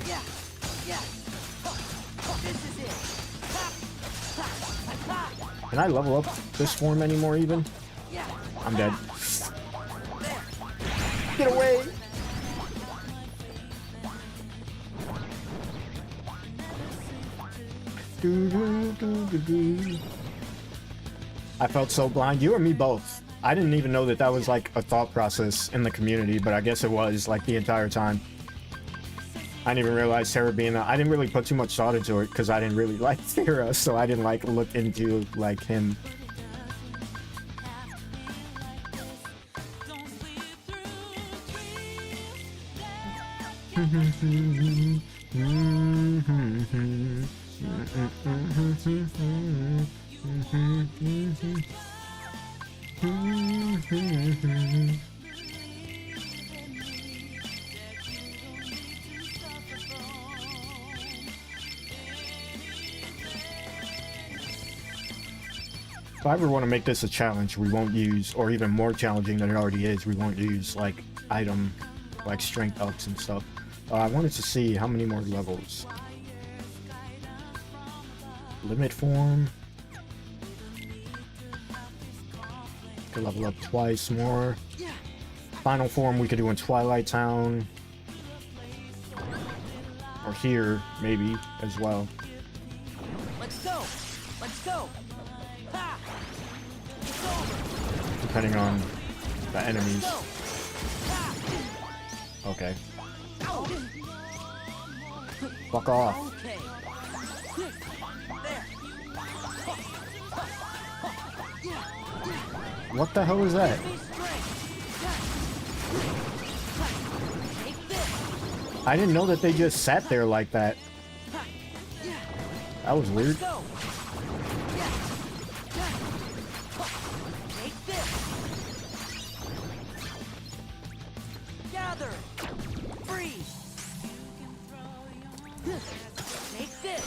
Yeah. Yeah. This is it. Can I level up this form anymore even? Yeah. I'm dead. There. Get away! I felt so blind. You and me both. I didn't even know that that was like a thought process in the community, but I guess it was like the entire time. I didn't even realize Terra being I didn't really put too much thought into it because I didn't really like Terra, so I didn't like look into like him. If I ever want to make this a challenge, we won't use, or even more challenging than it already is, we won't use like item, like strength ups and stuff. I wanted to see how many more levels. Limit form. Could level up twice more. Final form we could do in Twilight Town. Or here, maybe, as well. Let's go. Let's go. Ha! It's over. Depending on the enemies. Go. Ha! Okay. Ow. Fuck off. Okay. There. What the hell is that? Give me strength. Take this. I didn't know that they just sat there like that. That was weird. Go. Take this. Gather. Freeze. Take this.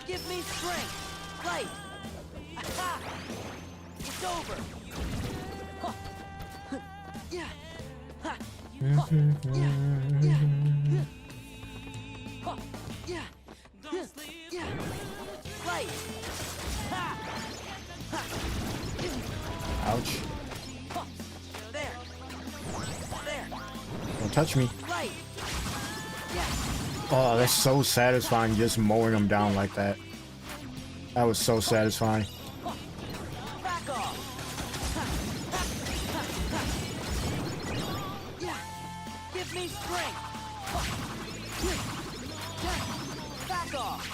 Give me strength. Light. Aha. It's over. Huh. Yeah. Ha. Huh. Yeah. Yeah. Huh. Yeah. Yeah. Light. Ha. Ha. Ouch. Huh. There. There. Don't touch me. Light. Yeah. Oh, that's so satisfying just mowing them down like that. That was so satisfying. Back off. Yeah. Give me strength. Back off.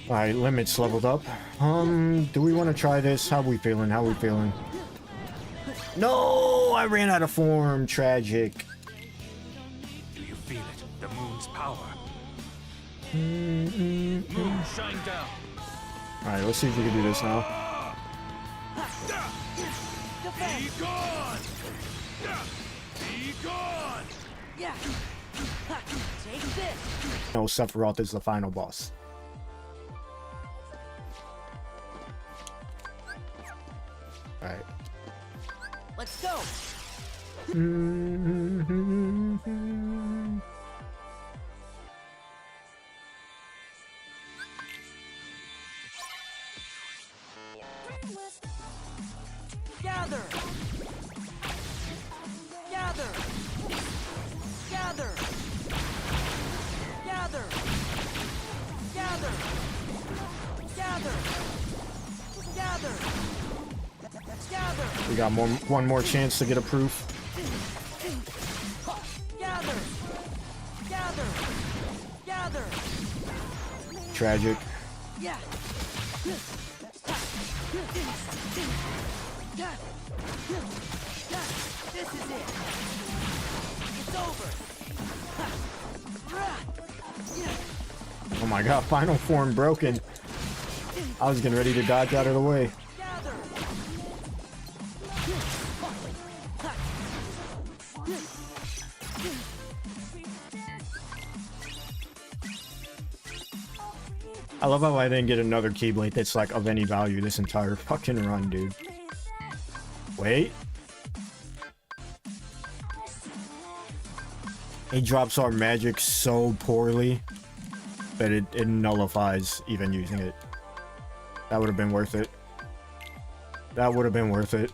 Alright, limits leveled up. Do we want to try this? How we feeling? How we feeling? No! I ran out of form. Tragic. Do you feel it? The moon's power. Alright, Moon, shine down. let's see if we can do this now. Be gone! Be gone! Yeah. Take this. No, Sephiroth is the final boss. Alright. Let's go. Gather. Gather. Gather. Gather. Gather. Gather. Gather. Gather. We got one more chance to get a proof. Gather. Gather. Gather. Tragic. Yeah. This is it. It's over. Oh my god, final form broken. I was getting ready to dodge out of the way. Gather. I love how I didn't get another Keyblade that's like of any value this entire fucking run, dude. Wait. He drops our magic so poorly that it nullifies even using it. That would have been worth it. That would have been worth it.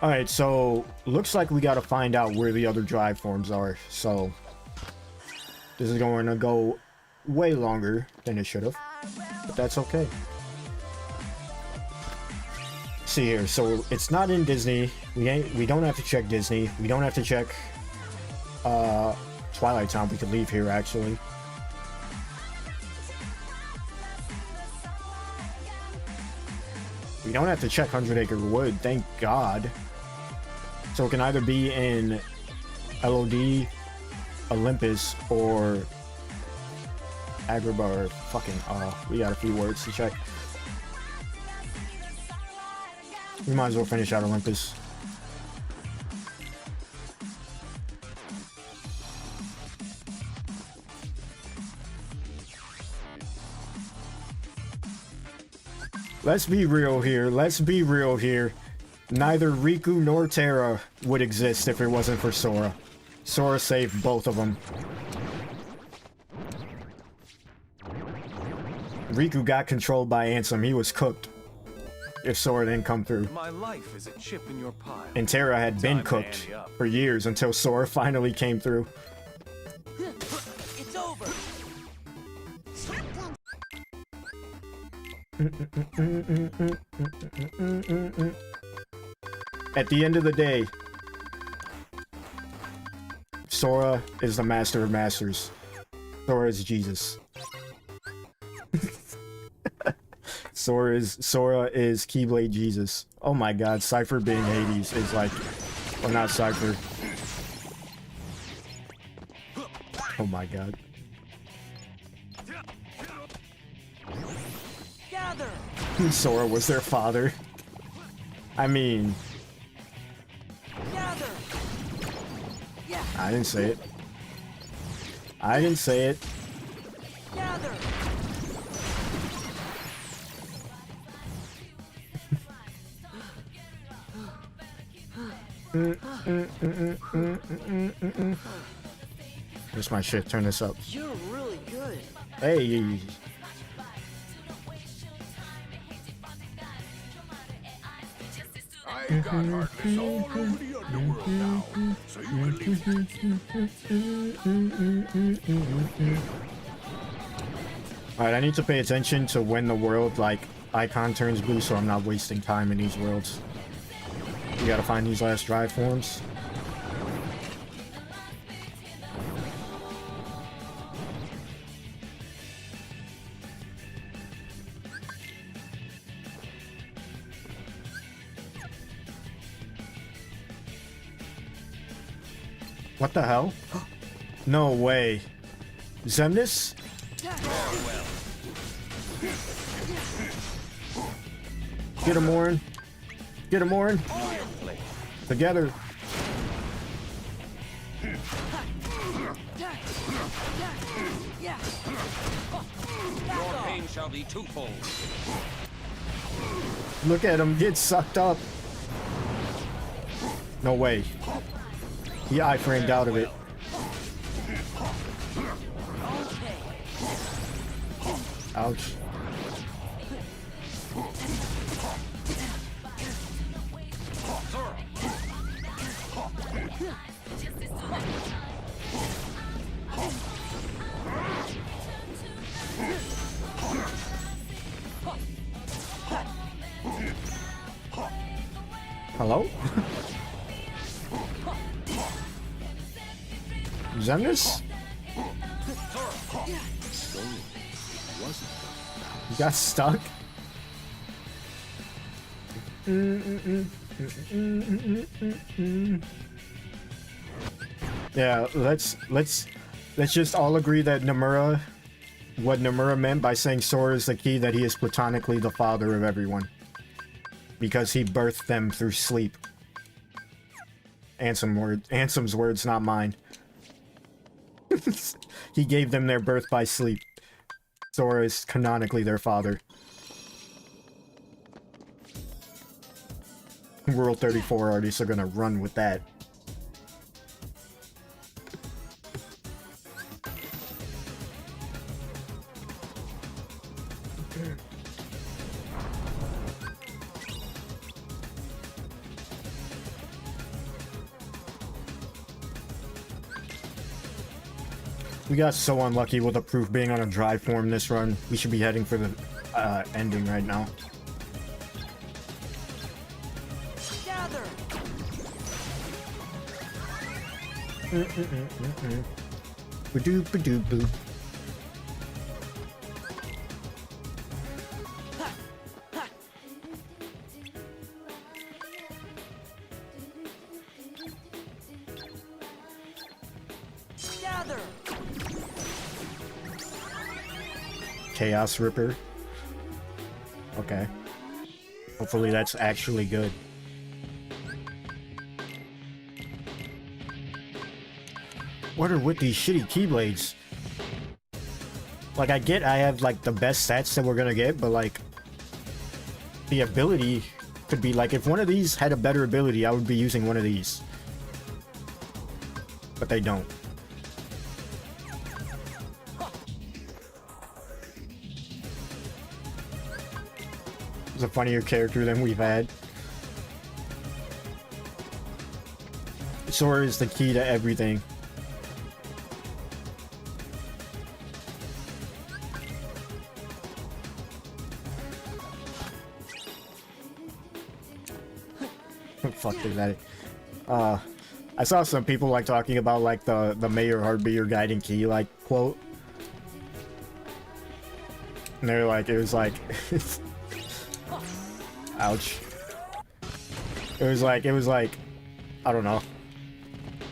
Alright, so looks like we gotta find out where the other drive forms are. So this is going to go way longer than it should have, but that's okay. See here, so it's not in Disney. We don't have to check Disney. We don't have to check Twilight Town. We could leave here actually. We don't have to check 100 Acre Wood, thank God. So it can either be in LOD, Olympus, or Agrabah, or fucking, we got a few words to check. We might as well finish out Olympus. Let's be real here. Let's be real here. Neither Riku nor Terra would exist if it wasn't for Sora. Sora saved both of them. Riku got controlled by Ansem. He was cooked if Sora didn't come through. My life is a chip in your pile. And Terra had been cooked for years until Sora finally came through. It's over. At the end of the day, Sora is the master of masters. Sora is Jesus. Sora is Keyblade Jesus. Oh my god, Cypher being Hades is like, well, not Cypher. Oh my god. Gather. Sora was their father. I mean, Gather. Yeah. I didn't say it. I didn't say it. Gather. Where's my shit? Turn this up. You're really good. Hey. I got Heartless all over the underworld now, so you can leave. Alright, I need to pay attention to when the world, like, icon turns blue so I'm not wasting time in these worlds. We gotta find these last drive forms. What the hell? No way. Zemnis? Get him, Warren. Get him, Warren. Together. Your pain shall be twofold. Look at him get sucked up. No way. He iframed out of it. Ouch. Hello? Zemnis? You got stuck? Yeah, let's just all agree that Nomura, what Nomura meant by saying Sora is the key, that he is platonically the father of everyone. Because he birthed them through sleep. Ansem's words, not mine. He gave them their birth by sleep. Sora is canonically their father. World 34 artists are gonna run with that. We got so unlucky with the proof being on a dry form this run. We should be heading for the ending right now. Gather. Ba-doop, ba-doop, boop. Gather. Chaos Ripper. Okay. Hopefully that's actually good. What are with these shitty Keyblades? Like, I get I have, like, the best stats that we're gonna get, but, like, the ability could be, like, if one of these had a better ability, I would be using one of these. But they don't. It's a funnier character than we've had. Sora is the key to everything. Fuck that. I saw some people like talking about like the may your heart be your guiding key like quote. And they're like, it was like ouch. It was like I don't know.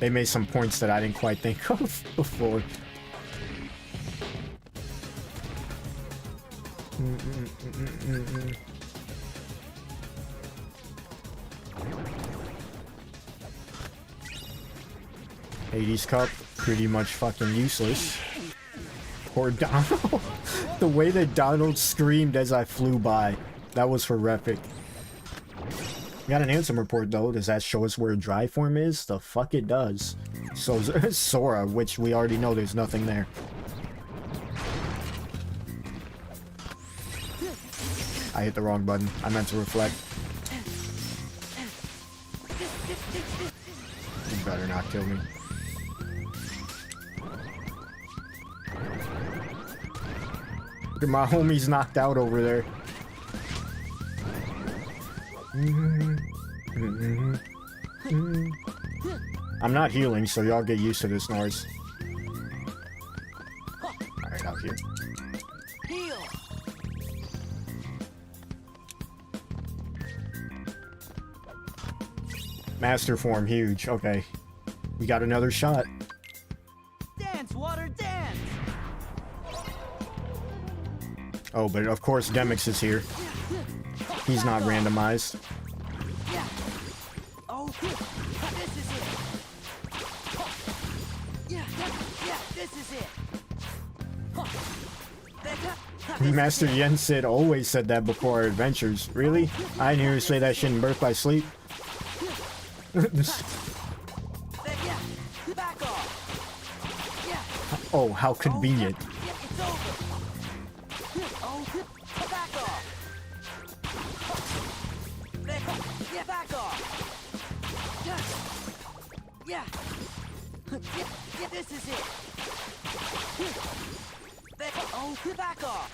They made some points that I didn't quite think of before. Hades Cup, pretty much fucking useless. Poor Donald. The way that Donald screamed as I flew by. That was horrific. Got an Ansem report though. Does that show us where dry form is? The fuck it does. So Sora, which we already know there's nothing there. I hit the wrong button. I meant to reflect. You better not kill me. Look at my homies knocked out over there. I'm not healing, so y'all get used to this noise. Alright, out here. Heal. Master form, huge. Okay. We got another shot. Dance, water, dance. Oh, but of course Demix is here. He's not randomized. Yeah. Oh, this is it. Yeah, this is it. Master Yen said always said that before our adventures. Really? I didn't hear you say that shit in Birth by Sleep. Back off. Yeah. Oh, how convenient. Yeah, it's over. Oh, back off. Yeah, back off. Yeah. Yeah, this is it. Oh, back off.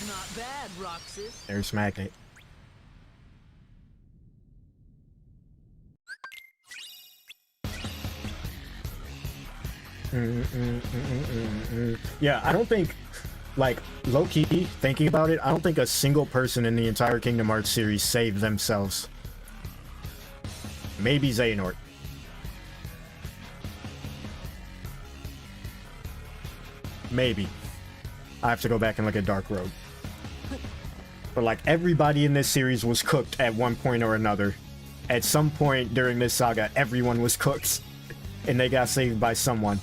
Not bad, Roxas. There's Magnet. Yeah, I don't think, like, low-key, thinking about it, I don't think a single person in the entire Kingdom Hearts series saved themselves. Maybe Xehanort. Maybe. I have to go back and look at Dark Road. But, like, everybody in this series was cooked at one point or another. At some point during this saga, everyone was cooked. And they got saved by someone.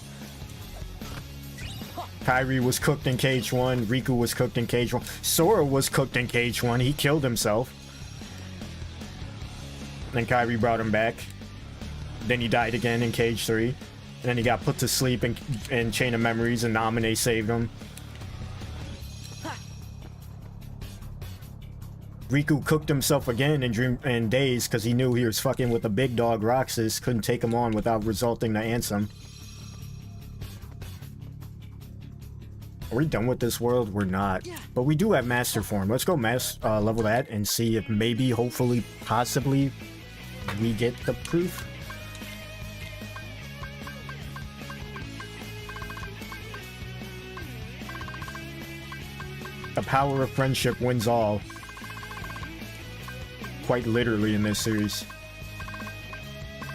Kairi was cooked in KH1. Riku was cooked in KH1. Sora was cooked in KH1. He killed himself. Then Kairi brought him back. Then he died again in KH3. And then he got put to sleep in Chain of Memories, and Naminé saved him. Riku cooked himself again in Days because he knew he was fucking with the big dog Roxas. Couldn't take him on without resulting to Ansem. Are we done with this world? We're not. But we do have Master Form. Let's go level that and see if maybe, hopefully, possibly, we get the proof. The power of friendship wins all. Quite literally in this series.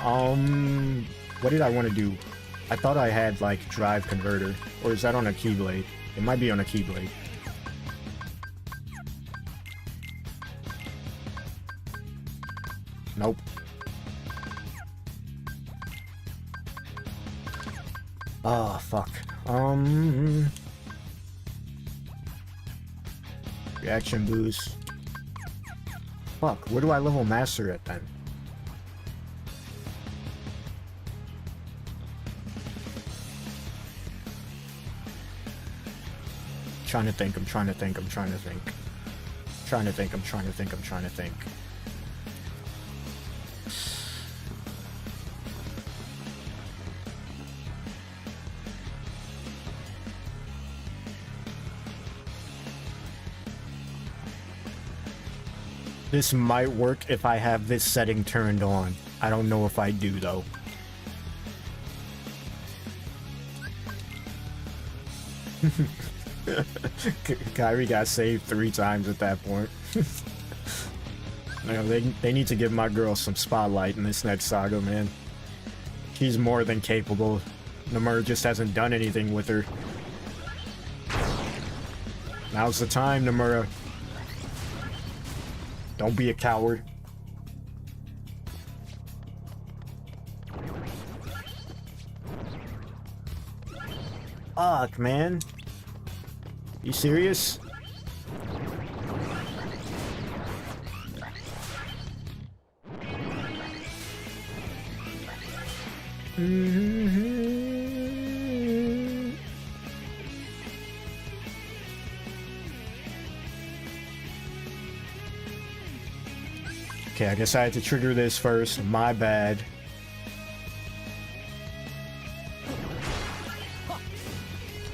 What did I want to do? I thought I had, like, Drive Converter. Or is that on a Keyblade? It might be on a Keyblade. Nope. Ah, fuck. Reaction boost. Fuck, where do I level Master at then? I'm trying to think. This might work if I have this setting turned on. I don't know if I do, though. Kairi got saved 3 times at that point. You know, they need to give my girl some spotlight in this next saga, man. She's more than capable. Nomura just hasn't done anything with her. Now's the time, Nomura. Don't be a coward. Fuck, man. You serious? Okay, I guess I had to trigger this first. My bad.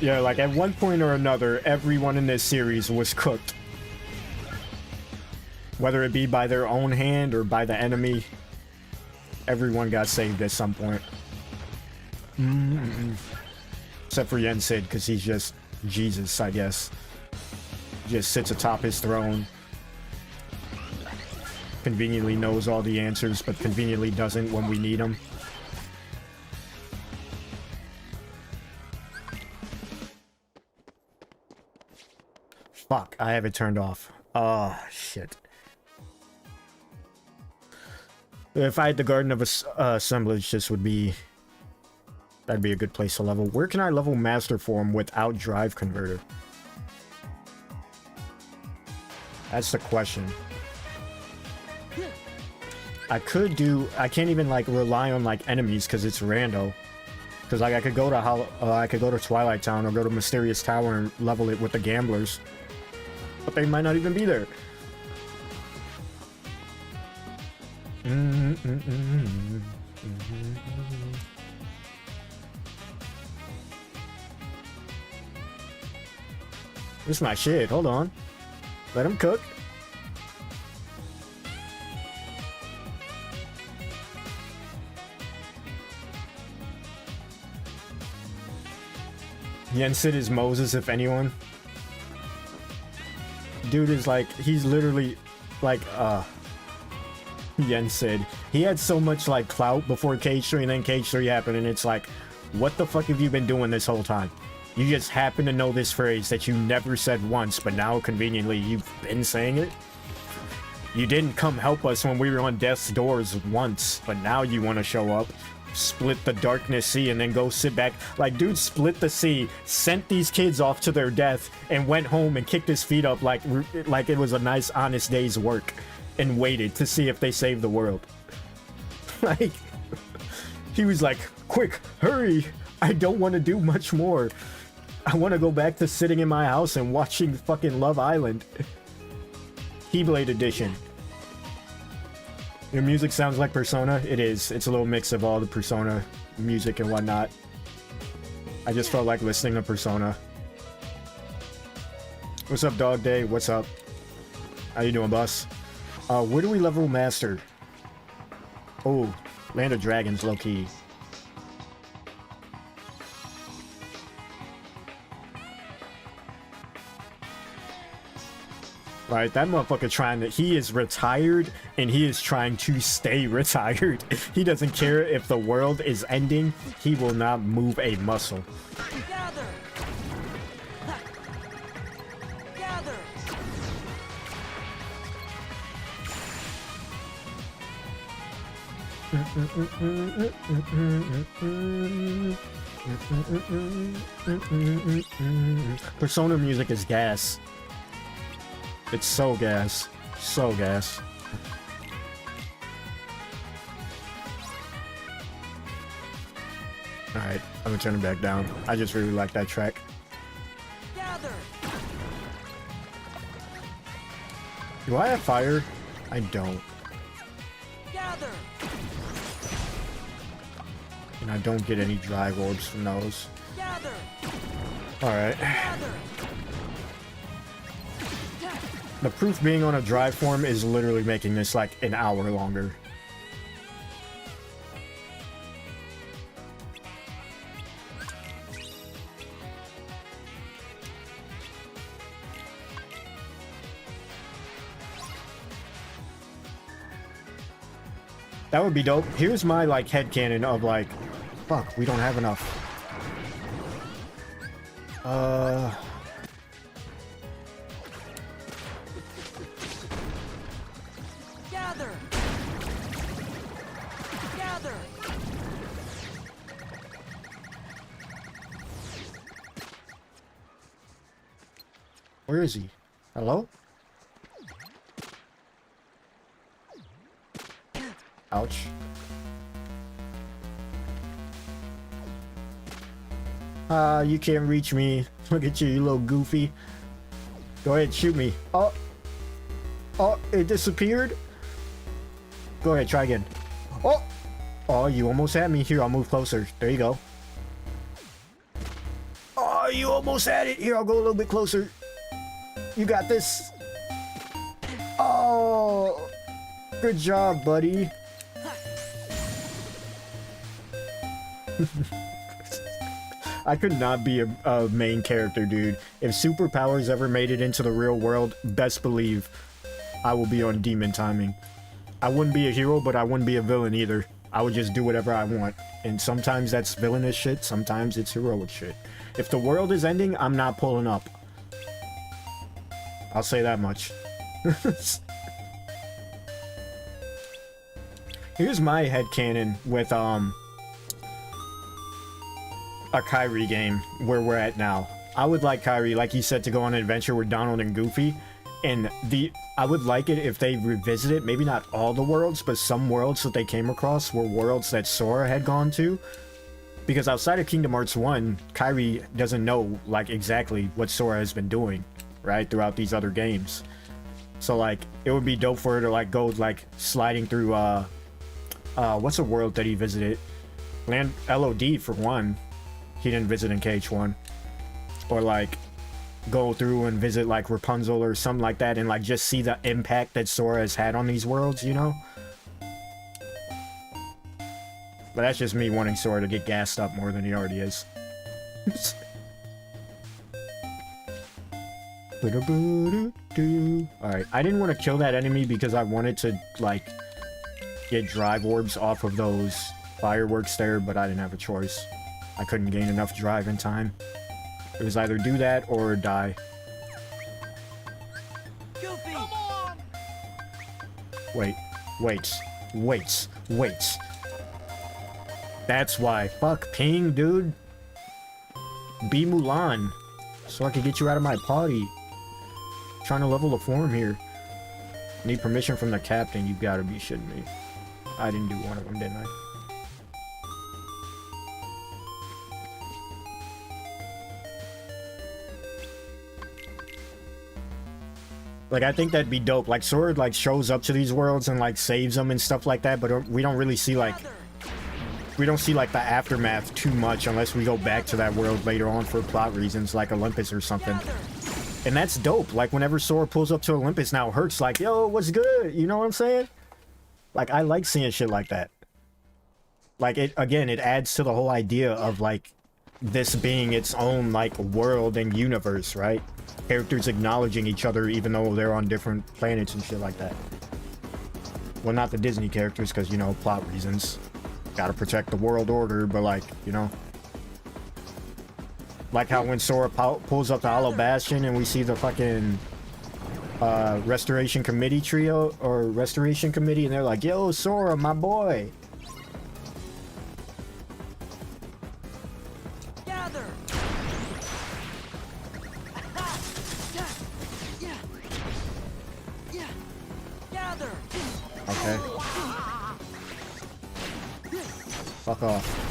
Yeah, like at one point or another, everyone in this series was cooked. Whether it be by their own hand or by the enemy, everyone got saved at some point. Except for Yen Sid, because he's just Jesus, I guess. Just sits atop his throne. Conveniently knows all the answers, but conveniently doesn't when we need them. Fuck, I have it turned off. Oh, shit. If I had the Garden of Assemblage, this would be... That'd be a good place to level. Where can I level Master Form without Drive Converter? That's the question. I could do... I can't even, like, rely on, like, enemies because it's rando. Because, like, I could go to Twilight Town or go to Mysterious Tower and level it with the gamblers. But they might not even be there. This is my shit. Hold on. Let him cook. Yensid is Moses, if anyone. Dude is like, he's literally like, Yensid. He had so much like clout before Cage 3, and then Cage 3 happened, and it's like, what the fuck have you been doing this whole time? You just happen to know this phrase that you never said once, but now conveniently you've been saying it? You didn't come help us when we were on death's doors once, but now you want to show up, split the darkness sea, and then go sit back. Like, dude split the sea, sent these kids off to their death, and went home and kicked his feet up like it was a nice, honest day's work, and waited to see if they saved the world. Like, he was like, quick, hurry, I don't want to do much more. I want to go back to sitting in my house and watching fucking Love Island. Keyblade Edition. Your music sounds like Persona. It is. It's a little mix of all the Persona music and whatnot. I just felt like listening to Persona. What's up, Dog Day? What's up? How you doing, boss? Where do we level Master? Oh, Land of Dragons, low-key. Right, that motherfucker trying to, he is retired and he is trying to stay retired. He doesn't care if the world is ending. He will not move a muscle. Gather. Gather. Persona music is gas. It's so gas. So gas. Alright, I'm gonna turn it back down. I just really like that track. Gather. Do I have fire? I don't. Gather. And I don't get any drive orbs from those. Gather. Alright. Gather. The proof being on a drive form is literally making this like an hour longer. That would be dope. Here's my like headcanon of like, fuck, we don't have enough. Gather. Gather. Where is he? Hello? Ouch. You can't reach me. Look at you, you little goofy. Go ahead, shoot me. Oh. Oh, it disappeared? Go ahead, try again. Oh! Oh, you almost had me. Here, I'll move closer. There you go. Oh, you almost had it. Here, I'll go a little bit closer. You got this. Oh! Good job, buddy. I could not be a main character, dude. If superpowers ever made it into the real world, best believe I will be on demon timing. I wouldn't be a hero, but I wouldn't be a villain either. I would just do whatever I want. And sometimes that's villainous shit, sometimes it's heroic shit. If the world is ending, I'm not pulling up. I'll say that much. Here's my headcanon with a Kyrie game where we're at now. I would like Kyrie, like you said, to go on an adventure with Donald and Goofy, and I would like it if they revisited maybe not all the worlds, but some worlds that they came across were worlds that Sora had gone to, because outside of Kingdom Hearts 1, Kyrie doesn't know like exactly what Sora has been doing right throughout these other games. So like it would be dope for her to like go like sliding through what's a world that he visited? Land LOD for one. He didn't visit in KH1. Or like go through and visit like Rapunzel or something like that and like just see the impact that Sora has had on these worlds, you know? But that's just me wanting Sora to get gassed up more than he already is. Alright, I didn't want to kill that enemy because I wanted to, like, get drive orbs off of those fireworks there, but I didn't have a choice. I couldn't gain enough drive in time. It was either do that or die. Goofy! Wait. That's why. Fuck ping, dude. Be Mulan. So I can get you out of my party. Trying to level the form here. Need permission from the captain. You gotta be shitting me. I didn't do one of them, didn't I? Like, I think that'd be dope. Like, Sora, like, shows up to these worlds and, like, saves them and stuff like that, but we don't really see, like... We don't see, like, the aftermath too much unless we go back to that world later on for plot reasons, like Olympus or something. And that's dope. Like, whenever Sora pulls up to Olympus now, Herc's like, yo, what's good? You know what I'm saying? Like, I like seeing shit like that. Like, it adds to the whole idea of, like, this being its own, like, world and universe, right? Characters acknowledging each other even though they're on different planets and shit like that. Well, not the Disney characters, because, you know, plot reasons. Gotta protect the world order, but, like, you know. Like how when Sora pulls up the Hollow Bastion and we see the fucking Restoration Committee trio, or Restoration Committee, and they're like, yo, Sora, my boy. Gather! Gather! Okay. Fuck off.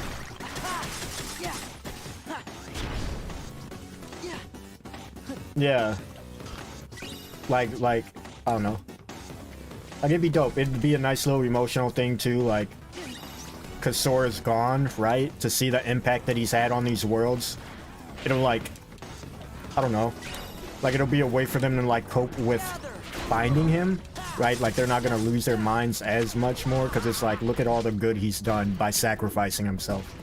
Yeah. Like, I don't know. Like, it'd be dope. It'd be a nice little emotional thing, too, like, because Sora's gone, right? To see the impact that he's had on these worlds. It'll, like, I don't know. Like, it'll be a way for them to, like, cope with finding him, right? Like, they're not gonna lose their minds as much more, because it's like, look at all the good he's done by sacrificing himself.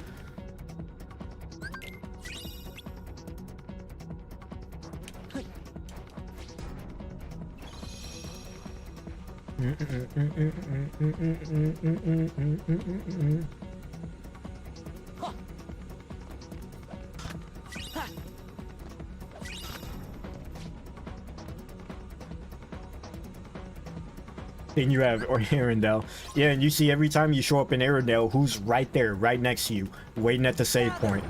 Then you have Arendelle. Yeah, and you see every time you show up in Arendelle, who's right there, right next to you, waiting at the save point.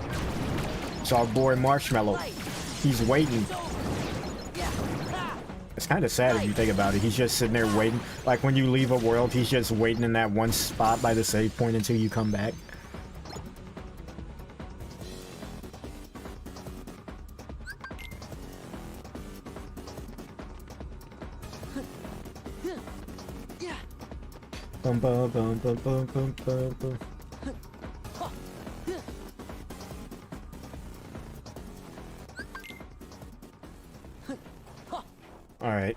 It's our boy Marshmallow. He's waiting. It's kind of sad if you think about it. He's just sitting there waiting. Like when you leave a world, he's just waiting in that one spot by the save point until you come back. Bum, bum, bum, bum, bum, bum, bum, bum. All right.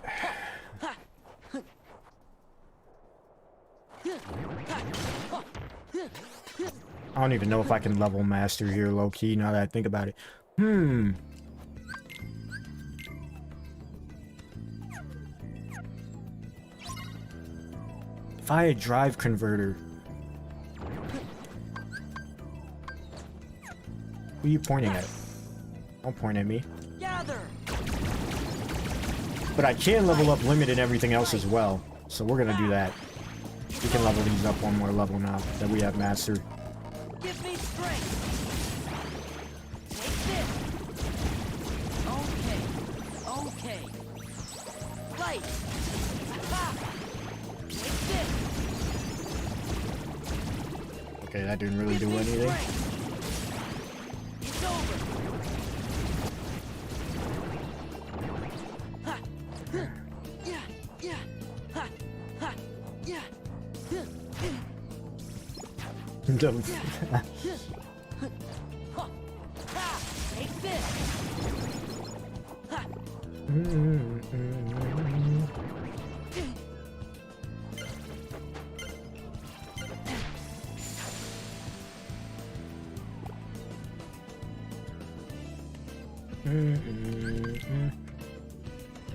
I don't even know if I can level master here, low key, now that I think about it. If I had drive converter. Who are you pointing at? Don't point at me. Gather! But I can level up limit and everything else as well. So we're gonna do that. We can level these up one more level now that we have mastered. Give me strength! Take this! Okay. Light! Take this! Okay, that didn't really do anything. It's over! Take this!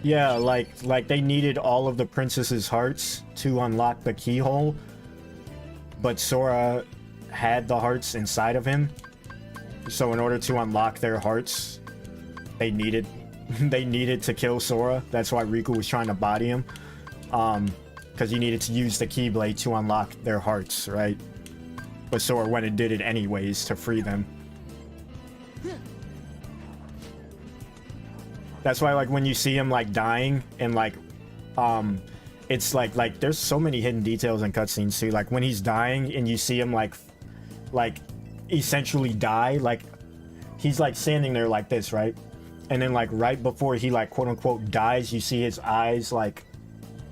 Yeah, like they needed all of the princess's hearts to unlock the keyhole, but Sora had the hearts inside of him. So in order to unlock their hearts, they needed to kill Sora. That's why Riku was trying to body him. Because he needed to use the Keyblade to unlock their hearts, right? But Sora went and did it anyways to free them. That's why, like, when you see him, like, dying, and, like, it's, like, there's so many hidden details in cutscenes, too. Like, when he's dying, and you see him, like, essentially die, like, he's, like, standing there like this, right? And then, like, right before he, like, quote-unquote dies, you see his eyes, like,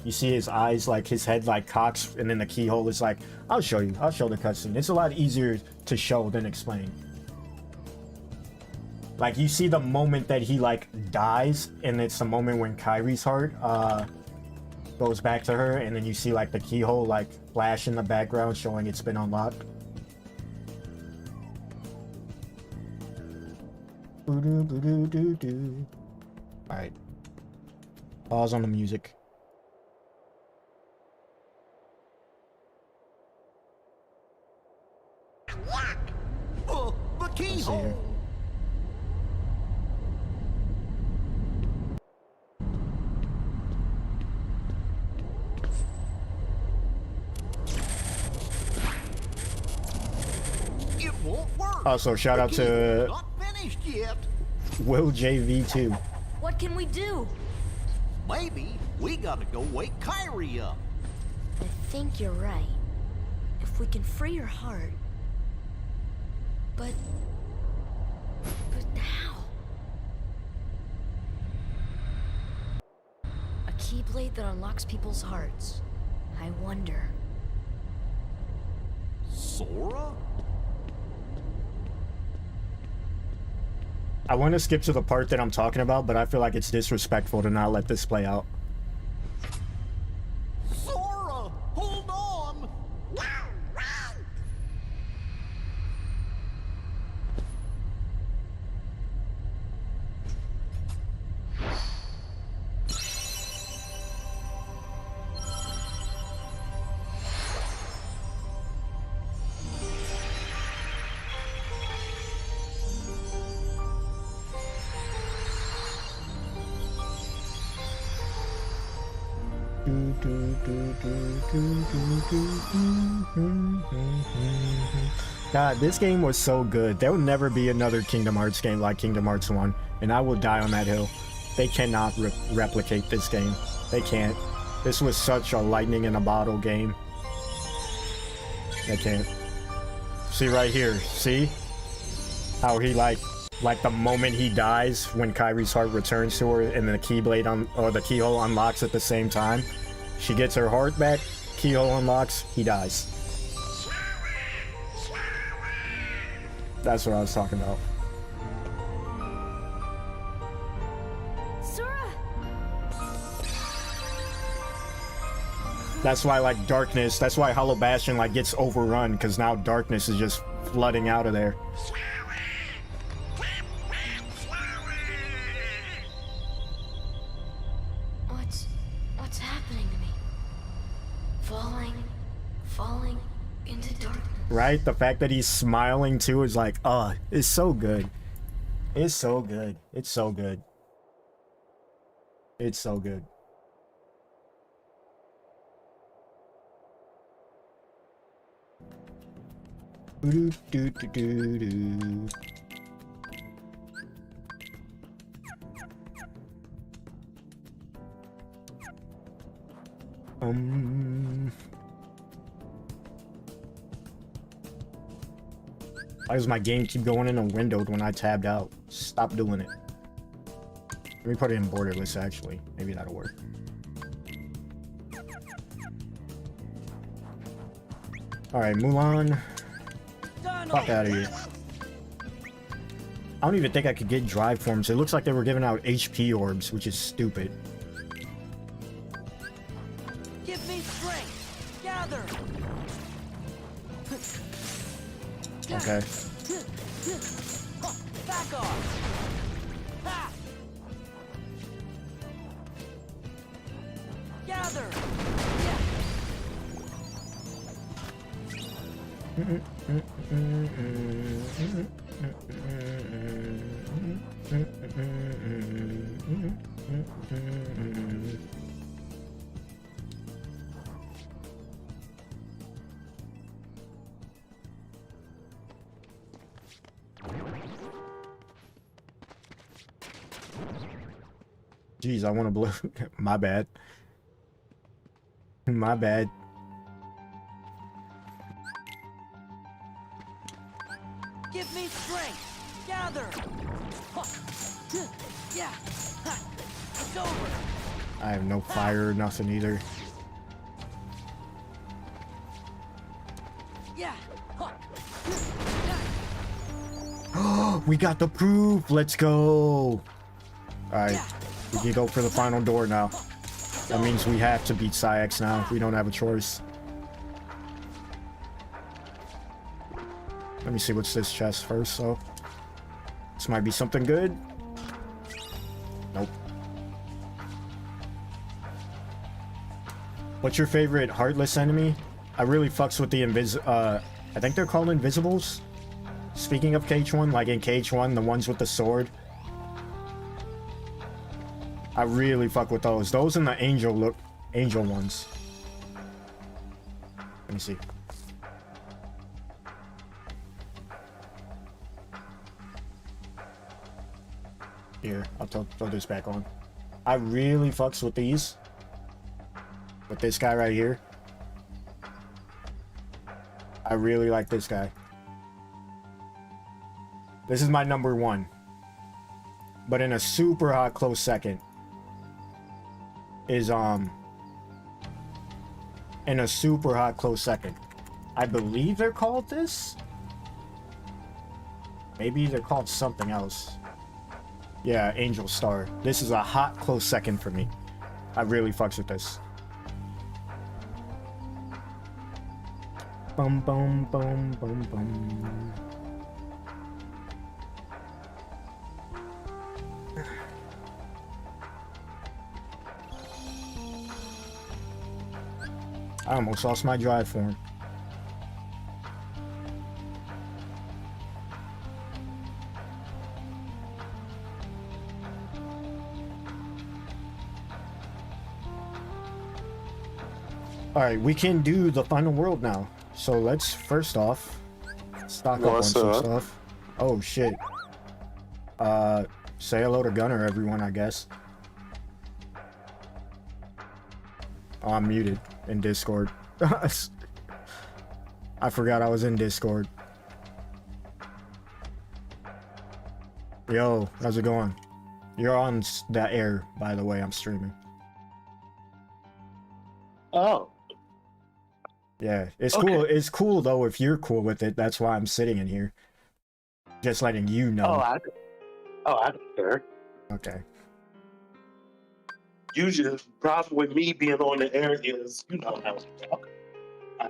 his head, like, cocks, and then the keyhole is like, I'll show you. I'll show the cutscene. It's a lot easier to show than explain. Like, you see the moment that he, like, dies, and it's the moment when Kairi's heart, goes back to her, and then you see, like, the keyhole, like, flash in the background showing it's been unlocked. Alright. Pause on the music. Oh, the keyhole! It won't work. Also, shout out to Not finished yet. Will JV2. What can we do? Maybe we gotta go wake Kairi up. I think you're right. If we can free her heart. But how? A keyblade that unlocks people's hearts. I wonder. Sora? I want to skip to the part that I'm talking about, but I feel like it's disrespectful to not let this play out. Sora! Hold on! God, this game was so good. There will never be another Kingdom Hearts game like Kingdom Hearts 1, and I will die on that hill. They cannot replicate this game. They can't. This was such a lightning in a bottle game. They can't. See right here, see? How he like the moment he dies, when Kairi's heart returns to her, and the Keyblade or the keyhole unlocks at the same time. She gets her heart back, keyhole unlocks, he dies. That's what I was talking about. Sora! That's why, like, darkness, that's why Hollow Bastion, like, gets overrun, because now darkness is just flooding out of there. What's happening to me? Falling into darkness. Right? The fact that he's smiling too is like, it's so good. It's so good. It's so good. It's so good. Do, do, do, do, do. Why does my game keep going in a windowed when I tabbed out? Stop doing it. Let me put it in borderless, actually. Maybe that'll work. Alright, Mulan. Fuck out of here. I don't even think I could get drive forms. It looks like they were giving out HP orbs, which is stupid. Give me strength. Gather. Okay. Back off. Ha! Jeez, I want to blow. My bad. My bad. Give me strength. Gather. Yeah. It's over. I have no fire or nothing either. Yeah. We got the proof. Let's go. All right, we can go for the final door now. That means we have to beat Psyx now. We don't have a choice. Let me see what's this chest first, though. This might be something good. Nope. What's your favorite Heartless enemy? I really fucks with the I think they're called Invisibles. Speaking of KH1, like in KH1, the ones with the sword. I really fuck with those. Those and the angel ones. Let me see. Here, I'll throw this back on. I really fucks with these. With this guy right here. I really like this guy. This is my number one. But in a super hot close second is in a super hot close second. I believe they're called this. Maybe they're called something else. Yeah, Angel Star. This is a hot close second for me. I really fucks with this. Bum bum bum bum bum. I almost lost my drive for him. Alright, we can do the final world now. So let's first off stock up on some stuff. Oh shit. Say hello to Gunner, everyone, I guess. Oh, I'm muted in Discord. I forgot I was in Discord. Yo, how's it going? You're on that air, by the way. I'm streaming. Oh. Yeah, it's Okay. cool. It's cool though if you're cool with it. That's why I'm sitting in here. Just letting you know. I don't care. Okay. Usually, the problem with me being on the air is, you know how to talk. I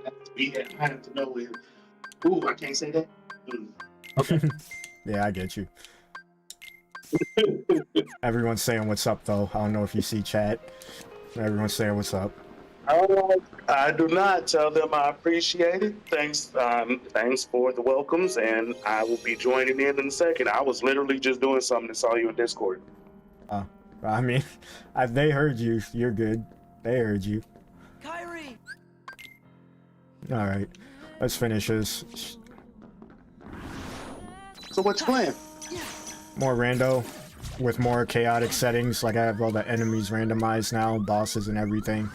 have to know if. Ooh, I can't say that. Okay. Yeah, I get you. Everyone's saying what's up though. I don't know if you see chat. Everyone's saying what's up. I do not tell them I appreciate it. Thanks for the welcomes, and I will be joining in a second. I was literally just doing something and saw you in Discord. I mean, they heard you. You're good. They heard you. Kyrie. All right, let's finish this. So what you playing? More rando with more chaotic settings. Like I have all the enemies randomized now, bosses and everything.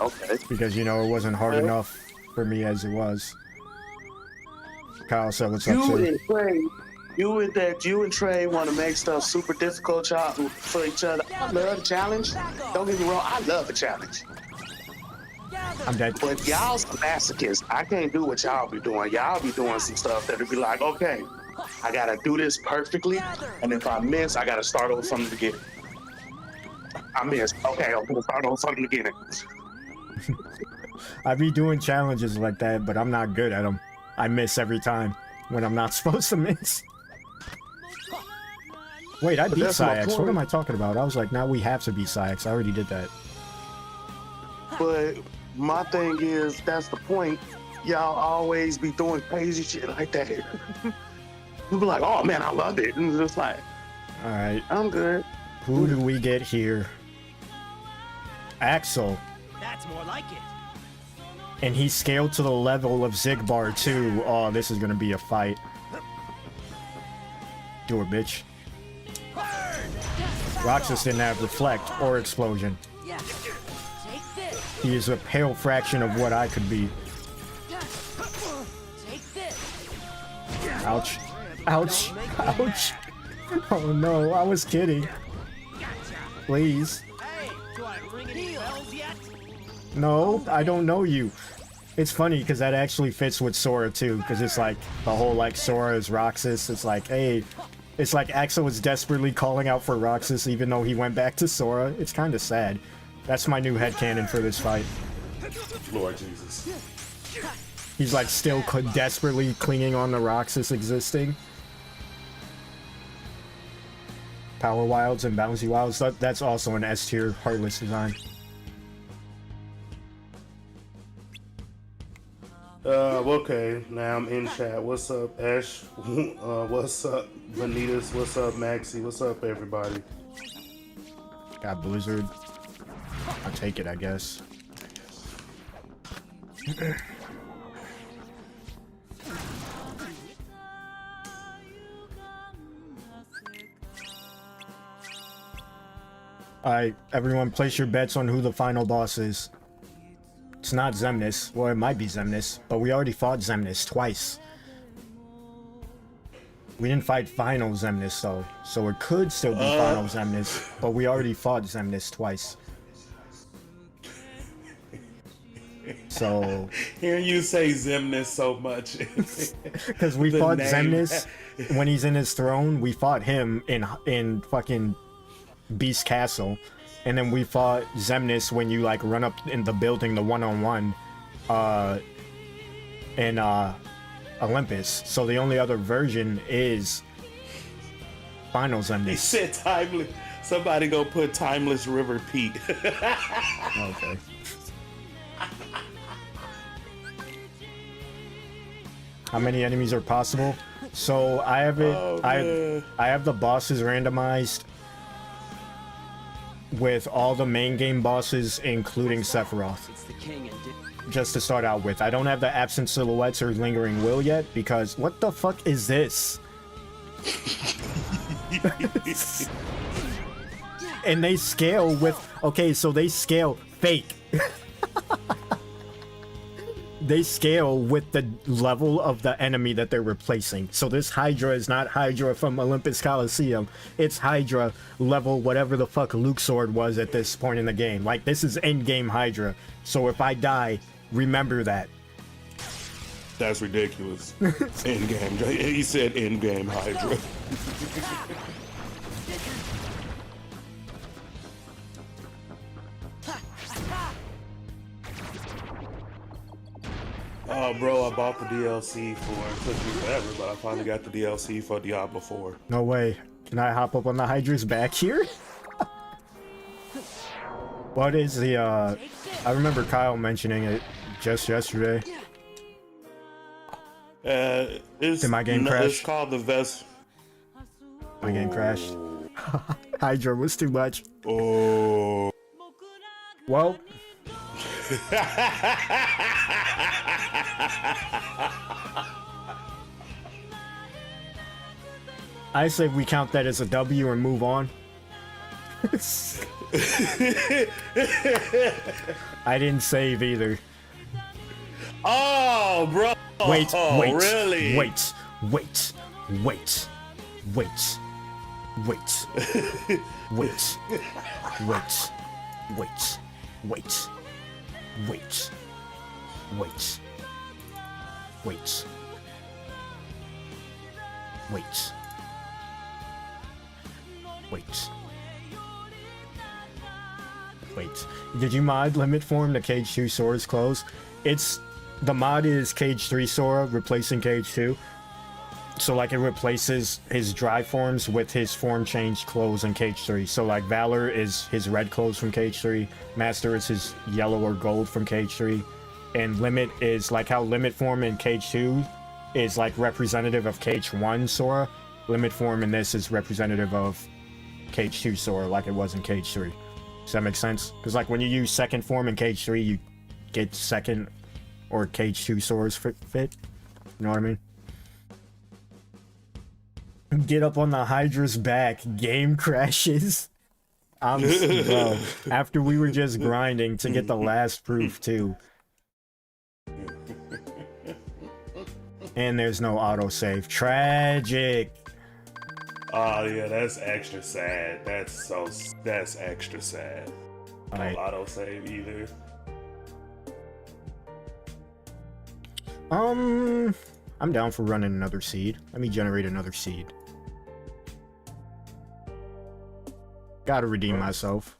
Okay. Because you know it wasn't hard enough for me as it was. Kyle said, "What's up, sir?" You and Trey want to make stuff super difficult for each other. I love the challenge. Don't get me wrong, I love the challenge. I'm dead. But y'all some masochists. I can't do what y'all be doing. Y'all be doing some stuff that'll be like, okay, I gotta do this perfectly, and if I miss, I gotta start over from the beginning. I missed. Okay, I'm gonna start over from the beginning. I be doing challenges like that, but I'm not good at them. I miss every time when I'm not supposed to miss. Wait, I beat that's my Psyx. What point. am I talking about? I was like, now we have to beat Psyx. I already did that. But my thing is, that's the point. Y'all always be doing crazy shit like that. You be like, oh man, I love it. And it's just like, All right, I'm good. who do we get here? Axel. That's more like it. And he scaled to the level of Zigbar too. Oh, this is gonna be a fight. Do it, bitch. Roxas didn't have Reflect or Explosion. Yeah. Take this. He is a pale fraction of what I could be. Take this. Ouch. Ouch. Ouch. Oh no, I was kidding. Please. Hey, do I ring any bells yet? No, I don't know you. It's funny because that actually fits with Sora too, because it's like the whole like Sora is Roxas. It's like, hey, it's like Axel was desperately calling out for Roxas even though he went back to Sora. It's kind of sad. That's my new headcanon for this fight. Lord Jesus. He's like still desperately clinging on to Roxas existing. Power Wilds and Bouncy Wilds. That's also an S tier Heartless design. Okay, now I'm in chat. What's up, Ash? What's up, Vanitas? What's up, Maxie? What's up, everybody? Got Blizzard. I'll take it, I guess. Alright, everyone place your bets on who the final boss is. It's not Xemnas. Well, it might be Xemnas, but we already fought Xemnas twice. We didn't fight final Xemnas though, so it could still be final Xemnas, but we already fought Xemnas twice. So... Hearing you say Xemnas so much. Because we fought Xemnas when he's in his throne. We fought him in fucking Beast Castle. And then we fought Xemnas when you like run up in the building, the one-on-one, in Olympus. So the only other version is Final Xemnas. He said timeless. Somebody go put Timeless River Pete. Okay. How many enemies are possible? So I have it. I have the bosses randomized with all the main game bosses, including Sephiroth. It's the king and Just to start out with, I don't have the absent silhouettes or lingering will yet because what the fuck is this? And they scale with okay, so they scale fake. They scale with the level of the enemy that they're replacing. So this Hydra is not Hydra from Olympus Coliseum. It's Hydra level whatever the fuck Luxord was at this point in the game. Like, this is endgame Hydra. So if I die, remember that. That's ridiculous. In-game. He said in-game Hydra. Oh, bro, I bought the DLC for it. It took me forever, but I finally got the DLC for Diablo 4. No way. Can I hop up on the Hydra's back here? What is the, I remember Kyle mentioning it just yesterday. Did my game crash? It's called the Vest. My game crashed. Hydra was too much. Oh. Well. I say we count that as a W and move on. I didn't save either. Oh, bro. Wait, really? wait, wait, wait, wait, wait, wait, wait, wait, wait, wait, wait, wait, wait, wait. Wait, did you mod limit form to Cage 2 Sora's clothes? The mod is Cage 3 Sora replacing Cage 2. So like it replaces his dry forms with his form change clothes in Cage 3. So like Valor is his red clothes from Cage 3, Master is his yellow or gold from Cage 3, and Limit is like how Limit form in Cage 2 is like representative of Cage 1 Sora. Limit form in this is representative of Cage 2 Sora, like it was in Cage 3. Does that make sense? Because like when you use second form in Cage 3, you get second or Cage 2 Sora's fit. You know what I mean? Get up on the Hydra's back. Game crashes. Bro, after we were just grinding to get the last proof too. And there's no autosave. Tragic. Oh yeah, that's extra sad. That's extra sad. No Alright. autosave either. I'm down for running another seed. Let me generate another seed. Gotta redeem myself.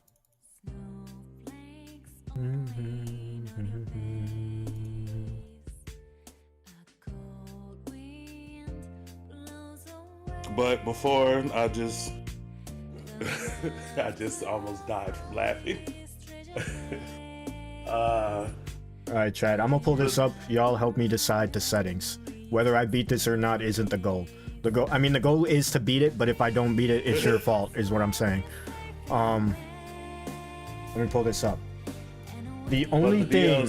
But before I just I just almost died from laughing. Alright, Chad, I'm gonna pull this up. Y'all help me decide the settings. Whether I beat this or not isn't the goal. The goal is to beat it, but if I don't beat it, it's your fault, is what I'm saying. Let me pull this up. The only thing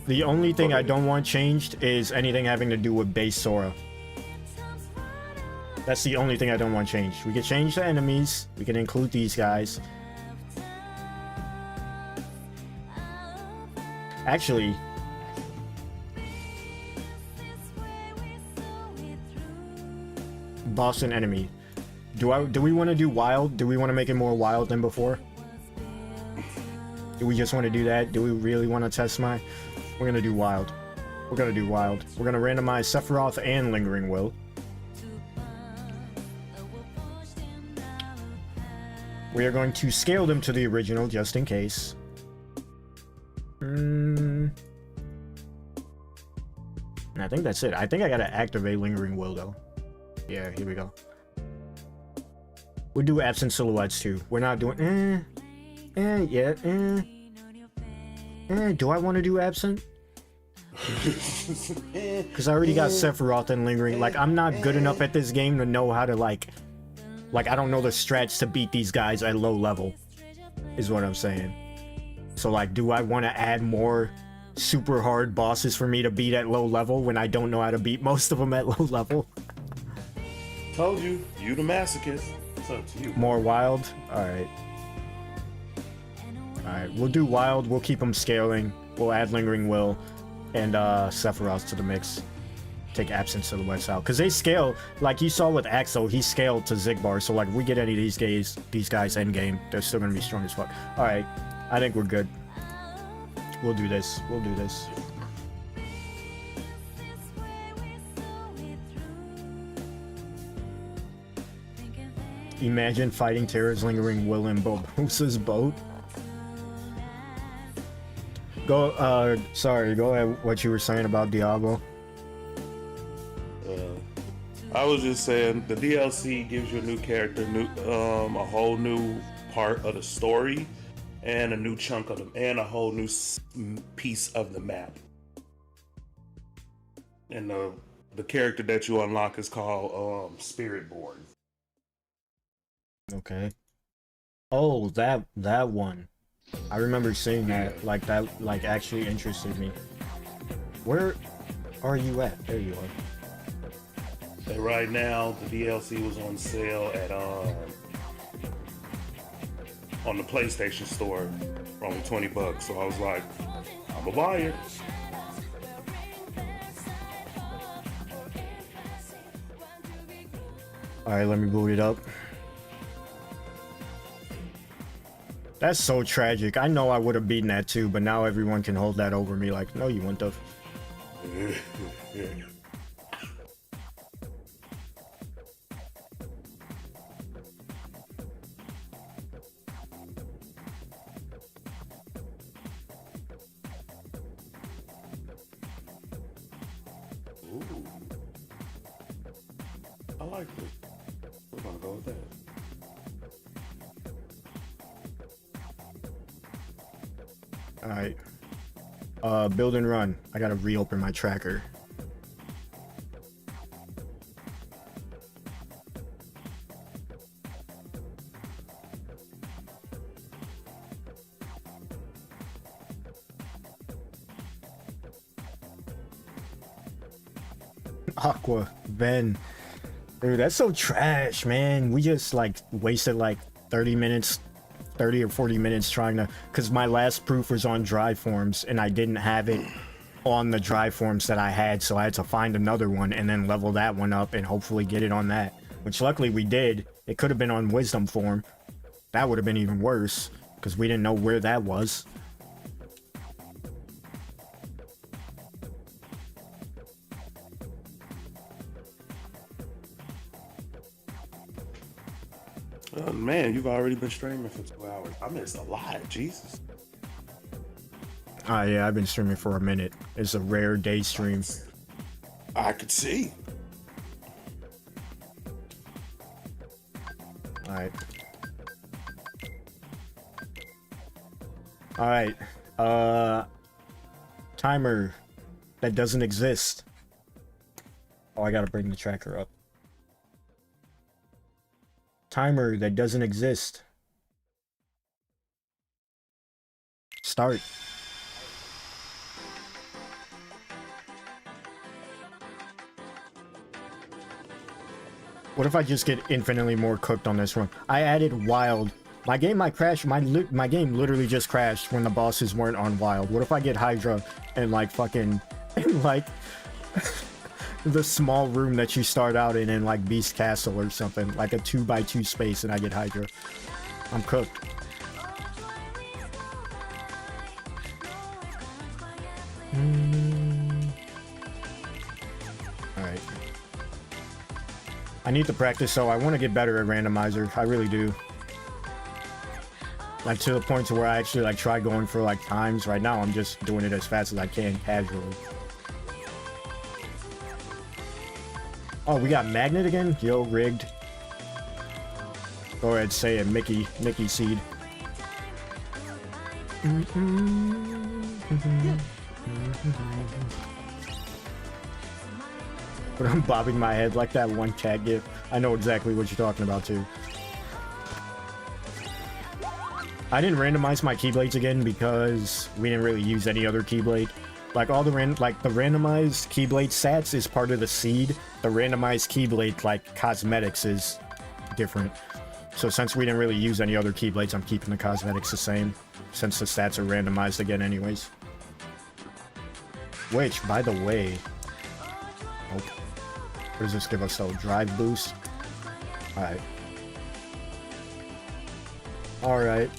The only thing I don't want changed is anything having to do with base Sora. That's the only thing I don't want changed. We can change the enemies. We can include these guys. Actually, boss and enemy. Do we want to do wild? Do we want to make it more wild than before? Do we just want to do that? Do we really want to test my... We're gonna do wild. We're gonna do wild. We're gonna randomize Sephiroth and Lingering Will. We are going to scale them to the original just in case. I think that's it. I think I gotta activate Lingering Will though. Yeah, here we go. We'll do absent silhouettes too. We're not doing do I want to do absent? Because I already got Sephiroth and Lingering. Like, I'm not good enough at this game to know how to like I don't know the strats to beat these guys at low level, is what I'm saying. So like, do I want to add more super hard bosses for me to beat at low level when I don't know how to beat most of them at low level? Told you, you the masochist. It's up to you. More wild? Alright. Alright, we'll do wild, we'll keep them scaling. We'll add Lingering Will and Sephiroth to the mix. Take absent silhouettes out. Because they scale, like you saw with Axel, he scaled to Zigbar. So like, if we get any of these guys end game, they're still gonna be strong as fuck. Alright, I think we're good. We'll do this. We'll do this. Imagine fighting Terra's Lingering Will in Barbosa's boat. Go, sorry, go ahead what you were saying about Diablo. I was just saying, the DLC gives you a new character, a whole new part of the story, and a new chunk of them, and a whole new piece of the map. And the character that you unlock is called Spiritborn. Okay. Oh, that one. I remember seeing that. That actually interested me. Where are you at? There you are. And right now, the DLC was on sale at on the PlayStation Store for only $20. So I was like, I'm gonna buy it. All right, let me boot it up. That's so tragic. I know I would have beaten that too, but now everyone can hold that over me like, no, you wouldn't have. like it. We're gonna go with that. All right. Build and run. I gotta reopen my tracker. Aqua, Ben. Dude, that's so trash, man. We just like wasted like 30 minutes, 30 or 40 minutes trying to, because my last proof was on dry forms and I didn't have it on the dry forms that I had, so I had to find another one and then level that one up and hopefully get it on that, which luckily we did. It could have been on wisdom form. That would have been even worse because we didn't know where that was. Oh man, you've already been streaming for 2 hours. I missed a lot. Jesus. Yeah, I've been streaming for a minute. It's a rare day stream. I could see. Alright. Alright. Timer that doesn't exist. Oh, I gotta bring the tracker up. Timer that doesn't exist. Start. What if I just get infinitely more cooked on this one? I added wild. My game might crash. My game literally just crashed when the bosses weren't on wild. What if I get Hydra and like fucking and like the small room that you start out in like Beast Castle or something, like a 2x2 space, and I get Hydra? I'm cooked. Alright. I need to practice, so I want to get better at randomizer. I really do. Like to the point to where I actually like try going for like times. Right now I'm just doing it as fast as I can casually. Oh, we got Magnet again? Yo, rigged. Go ahead, say it, Mickey seed. But I'm bobbing my head like that one cat gif. I know exactly what you're talking about too. I didn't randomize my keyblades again because we didn't really use any other keyblade. Like all the randomized keyblade stats is part of the seed. The randomized keyblade like cosmetics is different. So since we didn't really use any other keyblades, I'm keeping the cosmetics the same since the stats are randomized again anyways. Which, by the way, oh, what does this give us? So drive boost. All right.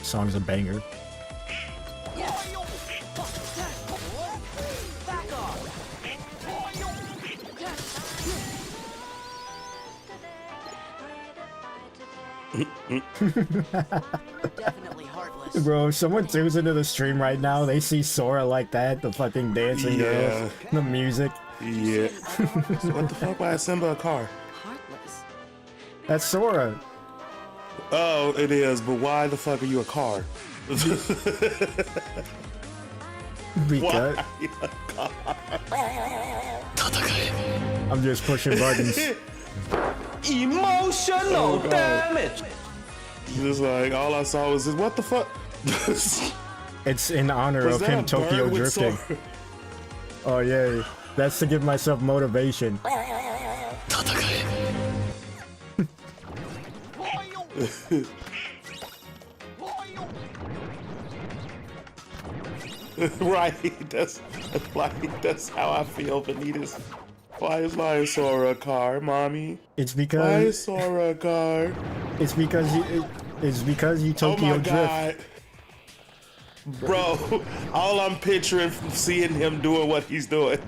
Song's a banger. Back off. Definitely heartless. Bro, if someone tunes into the stream right now, they see Sora like that, the fucking dancing girl, the music. Yeah. What the fuck? Why is Simba a car? Heartless. That's Sora. Oh, it is, but why the fuck are you a car? Because I'm just pushing buttons. Emotional damage. Just like, all I saw was this, what the fuck? It's in honor Was of that him a Tokyo bird with drifting. Sora? Oh yay. That's to give myself motivation. Right, that's how I feel, Vanitas. Why is my Sora a car, mommy? It's Why because is Sora a car? it's because you Oh Tokyo my drift. god. Bro, all I'm picturing from seeing him doing what he's doing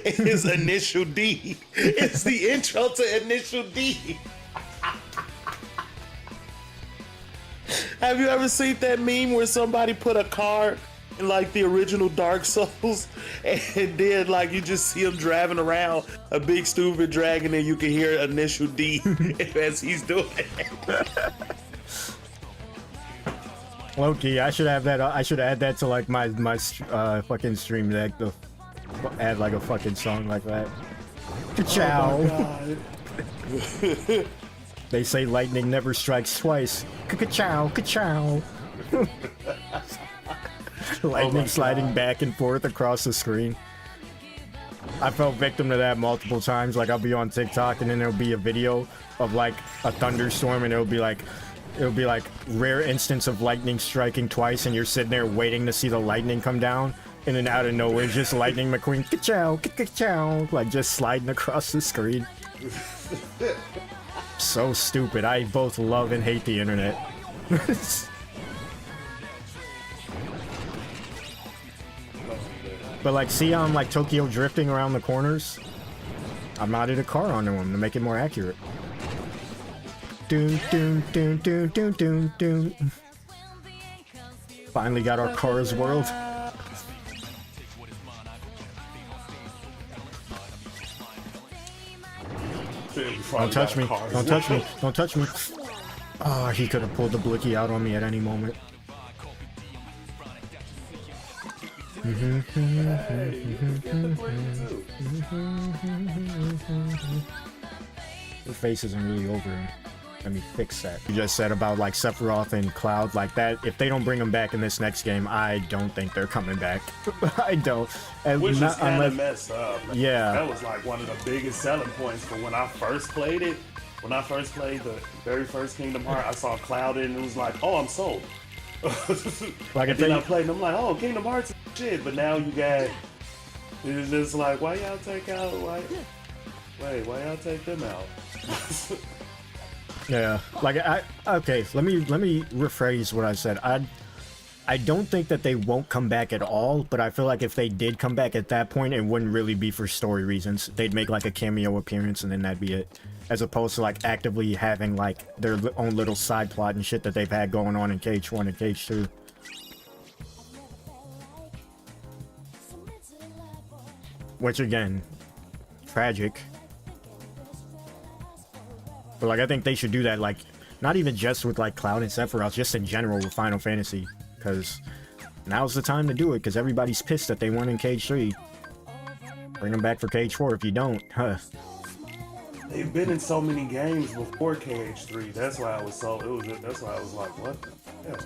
is Initial D. It's the intro to Initial D. Have you ever seen that meme where somebody put a card in like the original Dark Souls and then like you just see him driving around a big stupid dragon and you can hear Initial D as he's doing it? Loki, I should have that. I should add that to like my fucking stream deck to add like a fucking song like that. Ka-chow. Oh They say lightning never strikes twice. Ka-chow, ka-chow. Lightning sliding back and forth across the screen. I fell victim to that multiple times. Like I'll be on TikTok and then there'll be a video of like a thunderstorm and it'll be like rare instance of lightning striking twice and you're sitting there waiting to see the lightning come down and then out of nowhere just Lightning McQueen ka-chow, ka-chow, like just sliding across the screen. So stupid. I both love and hate the internet. But like, see how I'm like Tokyo drifting around the corners? I modded a car onto him to make it more accurate. Doom, doom, doom, doom, doom, doom, doom. Finally got our Cars world. Don't touch me. Don't touch me. Don't touch me. Oh, he could have pulled the blicky out on me at any moment. The face isn't really over him. Let me fix that. You just said about like Sephiroth and Cloud like that. If they don't bring them back in this next game, I don't think they're coming back. I don't. Which is kind of messed up. Yeah. That was like one of the biggest selling points for when I first played it. When I first played the very first Kingdom Hearts, I saw Cloud and it was like, oh, I'm sold. Like and then I played and I'm like, oh, Kingdom Hearts is shit. But now you got, it's just like, why y'all take out, why y'all take them out? Yeah, like okay, let me rephrase what I said. I don't think that they won't come back at all, but I feel like if they did come back at that point, it wouldn't really be for story reasons. They'd make like a cameo appearance and then that'd be it. As opposed to like actively having like their own little side plot and shit that they've had going on in Cage 1 and Cage 2. Which again, tragic. But like I think they should do that, like not even just with like Cloud and Sephiroth, just in general with Final Fantasy, because now's the time to do it, because everybody's pissed that they weren't in Cage 3. Bring them back for Cage 4 if you don't, huh? They've been in so many games before Cage 3. That's why I was that's why I was like, what the hell?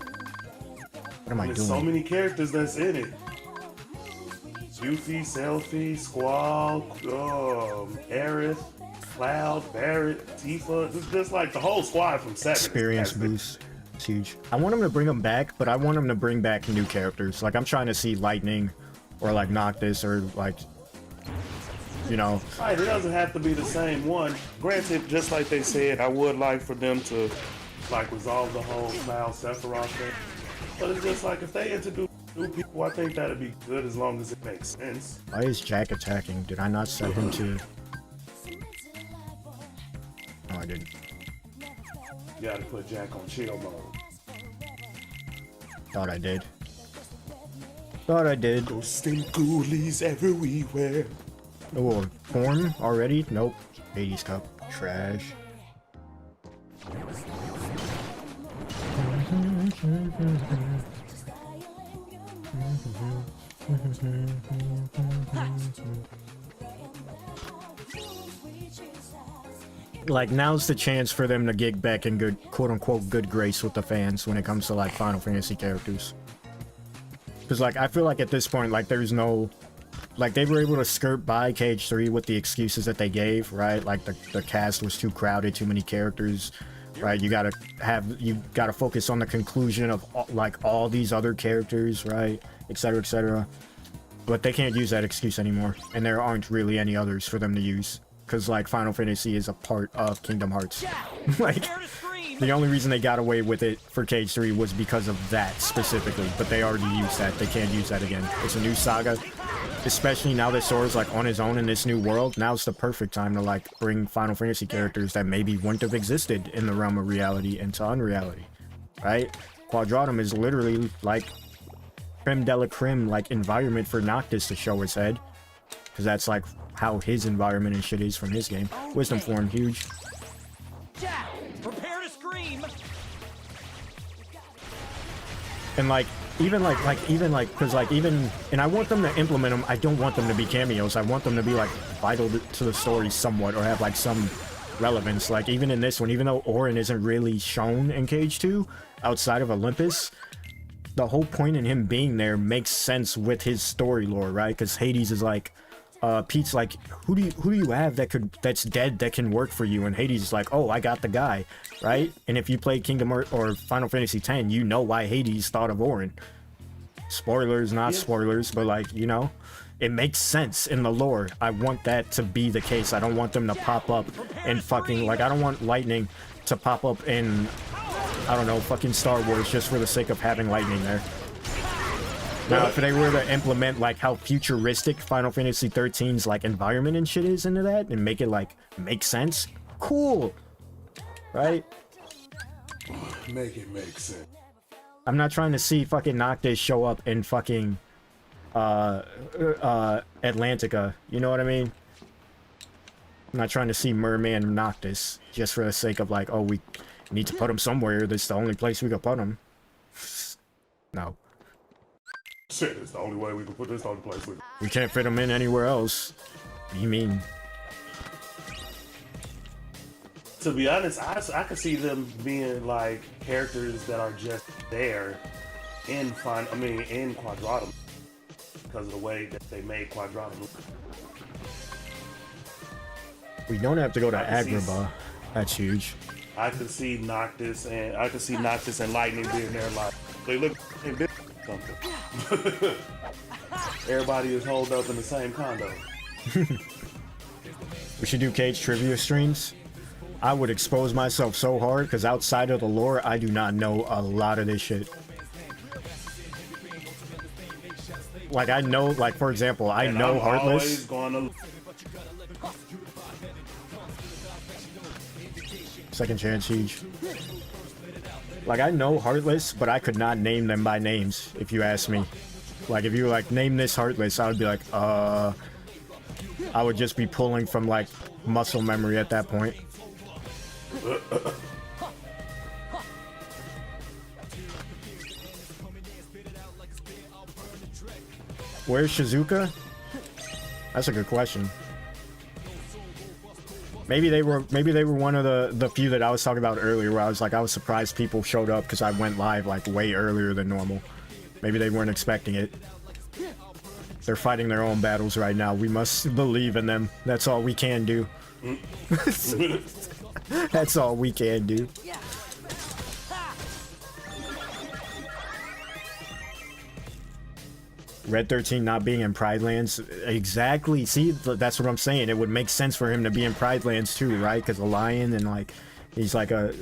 What am I There's doing? so many characters that's in it. Yuffie, Selphie, Squall, Aerith, Cloud, Barrett, Tifa. It's just like the whole squad from 7. Experience boost. It's huge. I want them to bring them back, but I want them to bring back new characters. Like I'm trying to see Lightning or like Noctis or like, you know. Right, it doesn't have to be the same one. Granted, just like they said, I would like for them to like resolve the whole Cloud Sephiroth thing. But it's just like if they introduce new people, I think that'd be good as long as it makes sense. Why is Jack attacking? Did I not set him to? No, I didn't. You gotta put Jack on chill mode. Thought I did. Thought I did. Ghosts and ghoulies everywhere. Oh, form already? Nope. 80s cup. Trash. Like now's the chance for them to get back in good, quote-unquote, good grace with the fans when it comes to like Final Fantasy characters. Because like I feel like at this point, like there's no, like they were able to skirt by Cage 3 with the excuses that they gave, right? Like the cast was too crowded, too many characters, right? You gotta focus on the conclusion of like all these other characters, right? Etc. Etc. But they can't use that excuse anymore, and there aren't really any others for them to use. Because like Final Fantasy is a part of Kingdom Hearts. Like The only reason they got away with it for Cage 3 was because of that specifically, but they already used that. They can't use that again. It's a new saga, especially now that Sora's like on his own in this new world. Now's the perfect time to like bring Final Fantasy characters that maybe wouldn't have existed in the realm of reality into unreality, right? Quadratum is literally like creme de la creme like environment for Noctis to show his head, because that's like how his environment and shit is from his game. Wisdom form, huge. Jack, prepare to scream. And like even because like even, and I want them to implement them. I don't want them to be cameos. I want them to be like vital to the story somewhat, or have like some relevance. Like even in this one, even though Auron isn't really shown in Cage 2 outside of Olympus, the whole point in him being there makes sense with his story lore, right? Because Hades is like, Pete's like, who do you have that's dead that can work for you? And Hades is like, oh, I got the guy, right? And if you played Kingdom Hearts or Final Fantasy X, you know why Hades thought of Auron. Spoilers, not spoilers, but like, you know, it makes sense in the lore. I want that to be the case. I don't want them to pop up and fucking, like, I don't want lightning to pop up in, I don't know, fucking Star Wars just for the sake of having lightning there. Now, if they were to implement like how futuristic Final Fantasy 13's like environment and shit is into that, and make it like make sense, cool, right? Make it make sense. I'm not trying to see fucking Noctis show up in fucking Atlantica. You know what I mean? I'm not trying to see Merman Noctis just for the sake of like, oh, we need to put him somewhere. This is the only place we can put him. No. Shit, it's the only way we can put this on the place. We can't fit him in anywhere else. What do you mean? To be honest, I could see them being like characters that are just there in Quadratum, because of the way that they made Quadratum. We don't have to go to Agrabah. That's huge. I could see Noctis and Lightning being there like they look something. Everybody is holed up in the same condo. We should do Cage trivia streams. I would expose myself so hard because outside of the lore, I do not know a lot of this shit. Like I know, like for example, I know Heartless. Second Chance Siege. Like I know Heartless, but I could not name them by names if you ask me. Like if you were like name this Heartless, I would be like, I would just be pulling from like muscle memory at that point. Where's Shizuka? That's a good question. Maybe they were one of the few that I was talking about earlier, where I was like, I was surprised people showed up because I went live like way earlier than normal. Maybe they weren't expecting it. They're fighting their own battles right now. We must believe in them. That's all we can do. That's all we can do. Red 13 not being in Pride Lands, exactly. See, that's what I'm saying. It would make sense for him to be in Pride Lands too, right? Because a lion and like he's like a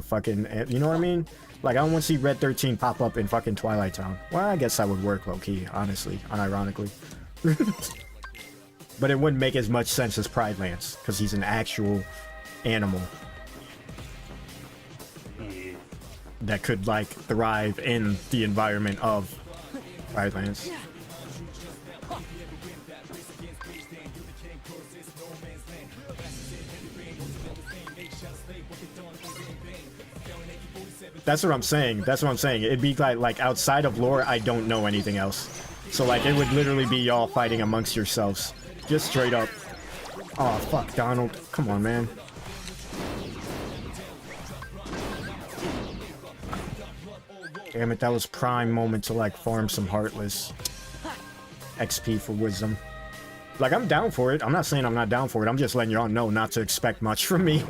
fucking, you know what I mean? Like I don't want to see Red 13 pop up in fucking Twilight Town. Well, I guess that would work low key, honestly, unironically. But it wouldn't make as much sense as Pride Lands because he's an actual animal that could like thrive in the environment of Pride Lands. That's what I'm saying. That's what I'm saying. It'd be like outside of lore, I don't know anything else. So like it would literally be y'all fighting amongst yourselves. Just straight up. Oh fuck, Donald. Come on, man. Damn it, that was prime moment to like farm some Heartless. XP for wisdom. Like I'm down for it. I'm not saying I'm not down for it. I'm just letting y'all know not to expect much from me.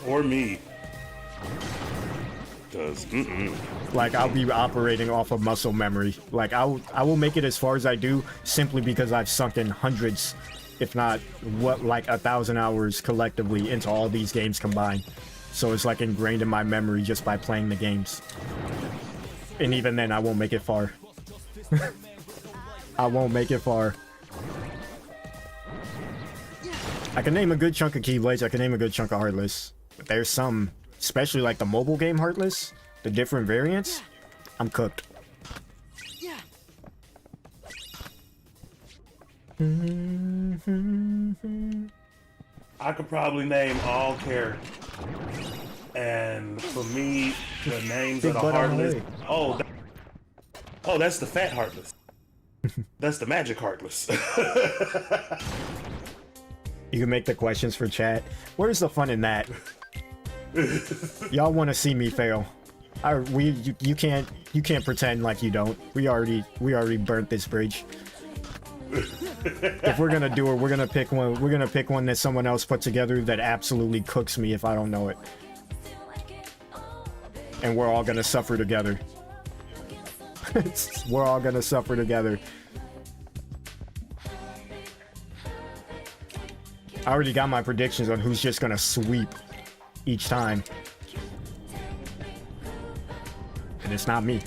Or me. Cause like I'll be operating off of muscle memory. Like I will make it as far as I do simply because I've sunk in hundreds if not what, like 1,000 hours collectively into all these games combined. So it's like ingrained in my memory just by playing the games. And even then, I won't make it far. I won't make it far. I can name a good chunk of Keyblades, I can name a good chunk of Heartless. But there's some, especially like the mobile game Heartless, the different variants, I'm cooked. I could probably name all characters. And for me, the names of the Heartless... Oh, that's the fat Heartless. That's the magic Heartless. You can make the questions for chat. Where's the fun in that? Y'all want to see me fail? You can't pretend like you don't. We already burnt this bridge. If we're gonna do it, we're gonna pick one. We're gonna pick one that someone else put together that absolutely cooks me if I don't know it. And we're all gonna suffer together. We're all gonna suffer together. I already got my predictions on who's just gonna sweep each time. And it's not me.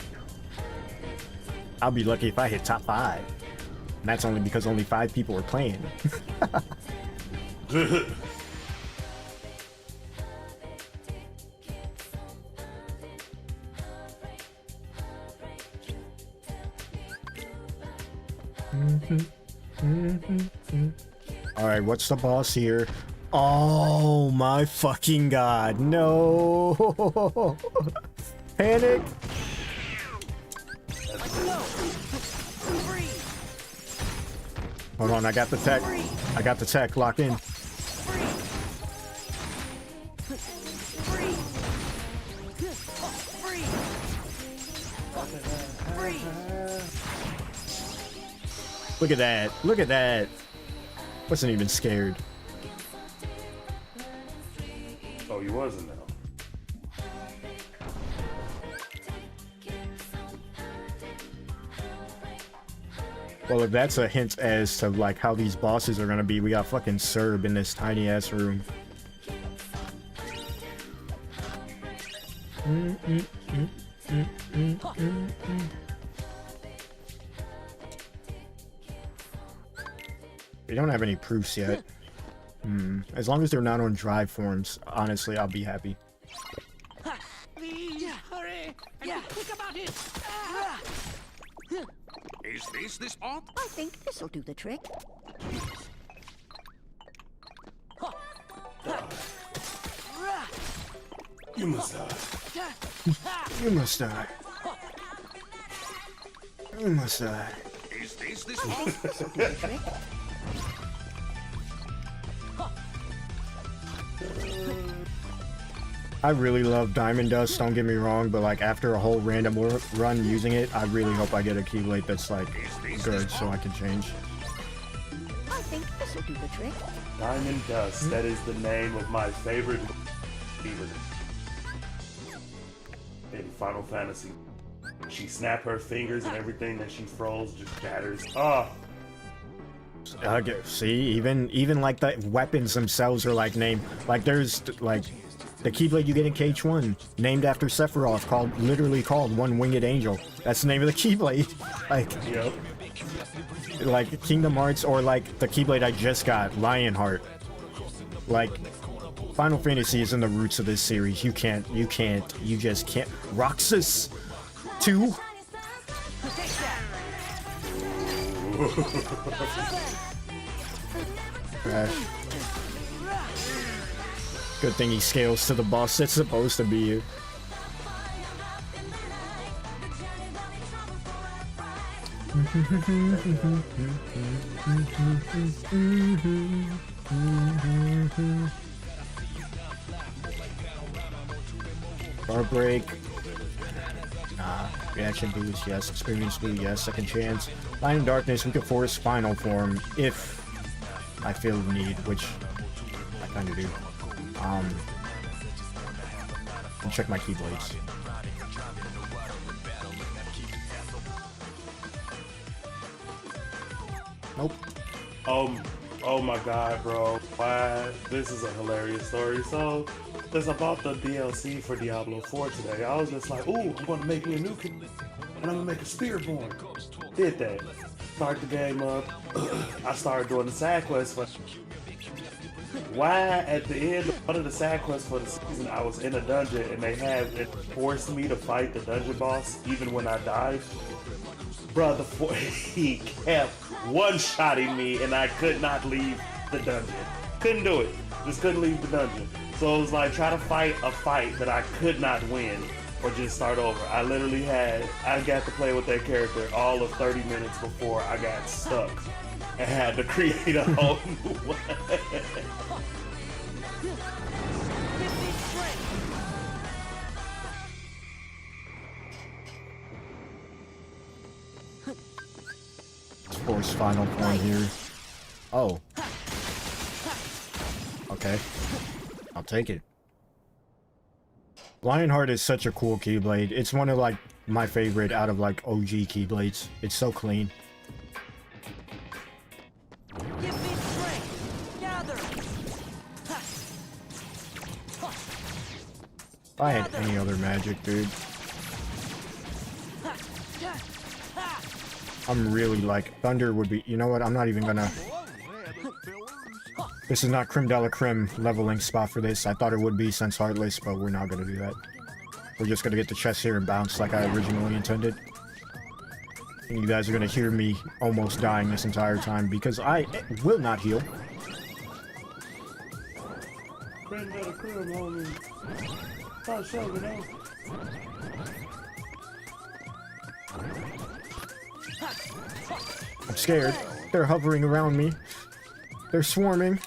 I'll be lucky if I hit top 5. And that's only because only 5 people are playing. Alright, what's the boss here? Oh my fucking god, no! Panic! Hold on, I got the tech. I got the tech locked in. Look at that. Look at that. Wasn't even scared. Oh, you wasn't now. Well, if that's a hint as to like how these bosses are gonna be, we got fucking Serb in this tiny ass room. We don't have any proofs yet. As long as they're not on drive forms, honestly, I'll be happy. Please, hurry! And be quick about it! Is this the spot? I think this'll do the trick. You must die. You must die. You must die. Is this the spot? This'll do the trick. I really love Diamond Dust, don't get me wrong, but like after a whole random run using it, I really hope I get a Keyblade that's like good so I can change. I think this'll do the trick. Diamond Dust. That is the name of my favorite in Final Fantasy. She snapped her fingers and everything that she froze just shatters. Ah. See, even like the weapons themselves are like named. Like there's like the Keyblade you get in KH1, named after Sephiroth, literally called One Winged Angel. That's the name of the Keyblade. Like, Yep. like Kingdom Hearts, or like the Keyblade I just got, Lionheart. Like, Final Fantasy is in the roots of this series. You just can't. Roxas 2? Crash. Good thing he scales to the boss that's supposed to be you. Bar break. Nah. Reaction boost, yes. Experience boost, yes. Second chance. Line in Darkness, we can force final form if I feel the need, which I kind of do. And check my Keyblades. Nope. Oh my god, bro. Why? This is a hilarious story. So, since I bought the DLC for Diablo 4 today, I was just like, ooh, I'm gonna make me a new kid, and I'm gonna make a Spearborn. Did that. Start the game up. I started doing the side quest for. Why at the end of one of the side quests for the season, I was in a dungeon and it forced me to fight the dungeon boss even when I died. Brother, he kept one-shotting me and I could not leave the dungeon. Couldn't do it. Just couldn't leave the dungeon. So it was like try to fight a fight that I could not win or just start over. I got to play with that character all of 30 minutes before I got stuck and had to create a whole new one. Force final form here. Oh. Okay. I'll take it. Lionheart is such a cool keyblade. It's one of like my favorite out of like OG keyblades. It's so clean. Give me strength. Gather. If I had any other magic, dude. I'm really like, Thunder would be, you know what, I'm not even gonna, this is not creme de la creme leveling spot for this. I thought it would be since Heartless, but we're not gonna do that. We're just gonna get the chest here and bounce like I originally intended. And you guys are gonna hear me almost dying this entire time because I will not heal. Creme de la creme, homie. Oh, so, you know. I'm scared. They're hovering around me. They're swarming.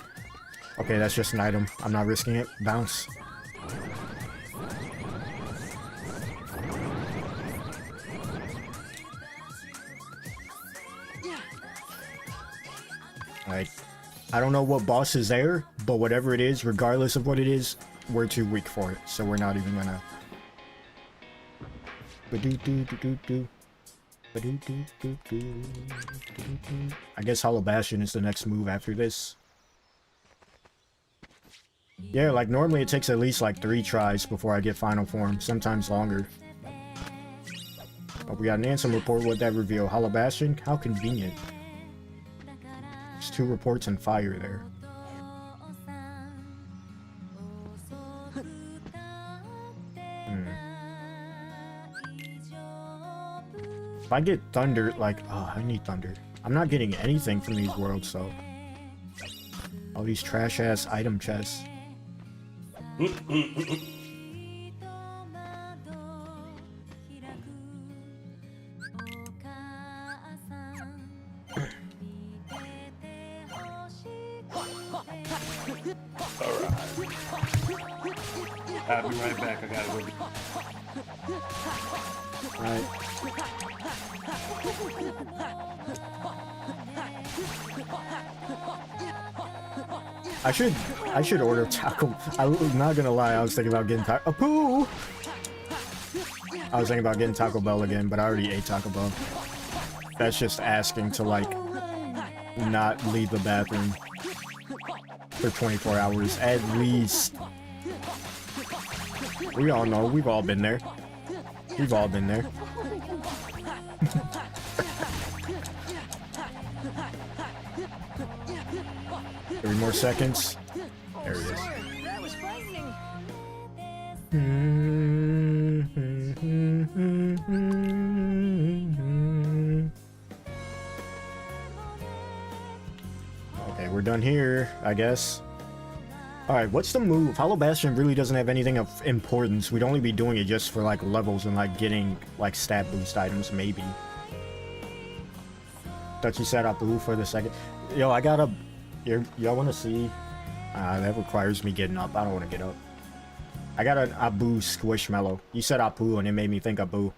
Okay, that's just an item. I'm not risking it. Bounce. Alright. I don't know what boss is there, but whatever it is, regardless of what it is, we're too weak for it. So we're not even gonna... Ba-do-do-do-do-do. I guess Hollow Bastion is the next move after this. Yeah, like normally it takes at least like 3 tries before I get final form, sometimes longer. But we got an Ansem report with that reveal. Hollow Bastion? How convenient. There's 2 reports and fire there. If I get Thunder, like, oh, I need Thunder. I'm not getting anything from these worlds, so. All these trash-ass item chests. I'll be right back. I gotta go. Alright. I should order Taco. I'm not gonna lie, I was thinking about getting Taco. Poo! I was thinking about getting Taco Bell again, but I already ate Taco Bell. That's just asking to like not leave the bathroom for 24 hours at least. We all know, we've all been there. We've all been there. 3 more seconds. There it is. That was frightening. Okay, we're done here, I guess. Alright, what's the move? Hollow Bastion really doesn't have anything of importance. We'd only be doing it just for like levels and like getting like stat boost items, maybe. Thought you said Apu for the second. Yo, I got a... Y'all want to see? That requires me getting up. I don't want to get up. I got an Abu Squishmallow. You said Apu and it made me think Abu.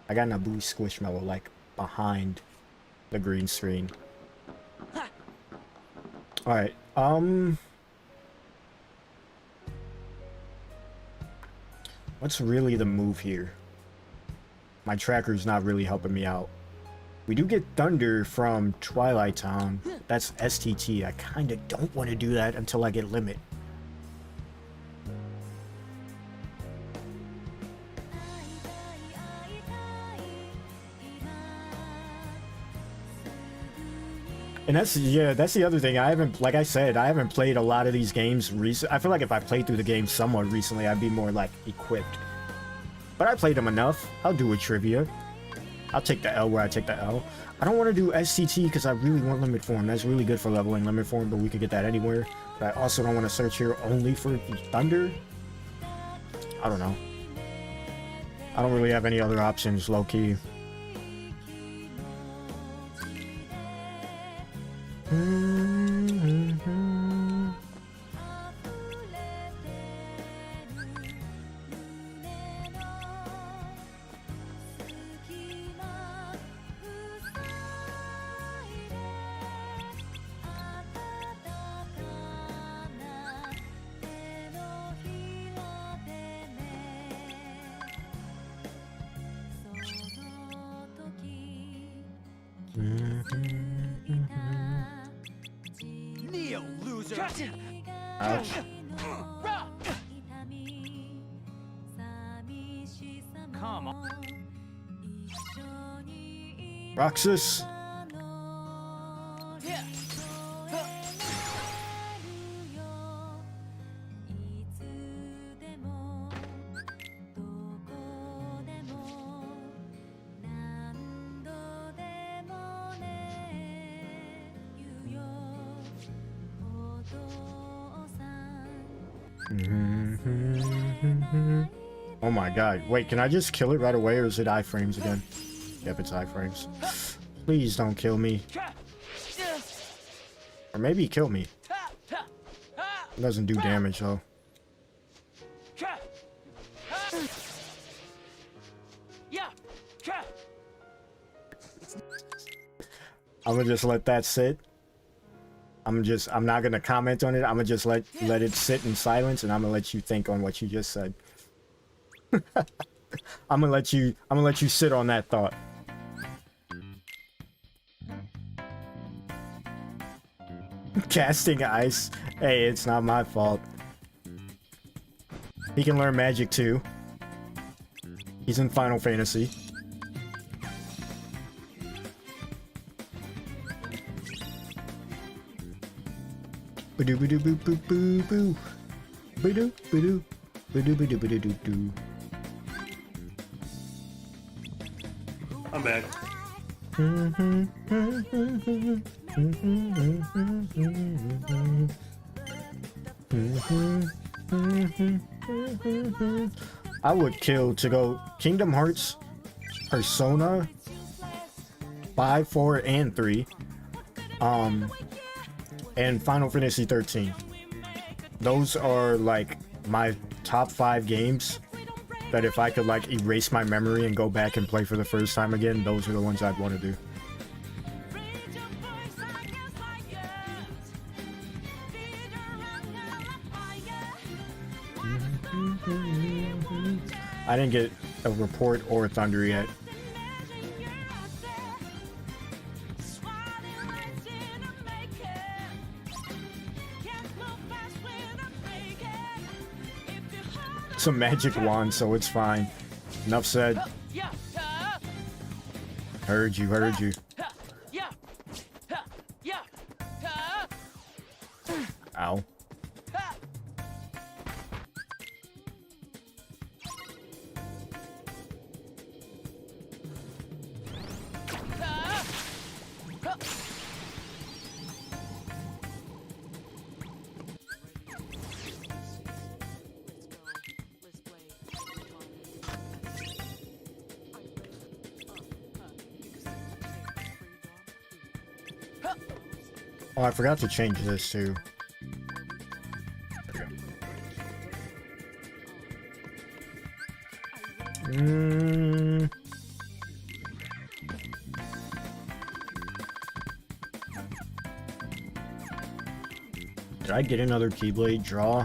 I got an Abu Squishmallow like behind the green screen. Alright, what's really the move here? My tracker's not really helping me out. We do get Thunder from Twilight Town. That's STT. I kind of don't want to do that until I get limit. And that's the other thing. I haven't, like I said, I haven't played a lot of these games recent. I feel like if I played through the game somewhat recently, I'd be more like equipped. But I played them enough. I'll do a trivia. I'll take the L where I take the L. I don't want to do STT because I really want limit form. That's really good for leveling limit form, but we could get that anywhere. But I also don't want to search here only for the thunder. I don't know. I don't really have any other options, low key. Kneel, loser. Ouch. Come on. Roxas. Oh my god. Wait, can I just kill it right away or is it iframes again? Yep, it's iframes. Please don't kill me. Or maybe kill me. It doesn't do damage though. I'm gonna just let that sit. I'm not gonna comment on it. I'm gonna just let it sit in silence and I'm gonna let you think on what you just said. I'm gonna let you sit on that thought. Casting ice. Hey, it's not my fault. He can learn magic too. He's in Final Fantasy. Ba-doo ba-doo boo boo boo boo. Ba-doo ba-doo. Ba-doo ba-doo ba-doo doo doo. I'm back. I would kill to go Kingdom Hearts, Persona 5, 4, and 3, and Final Fantasy 13. Those are like my top 5 games that if I could like erase my memory and go back and play for the first time again, those are the ones I'd want to do. I didn't get a report or a thunder yet. It's a magic wand, so it's fine. Enough said. Heard you, heard you. Ow. Oh, I forgot to change this too. There we go. Did I get another Keyblade draw?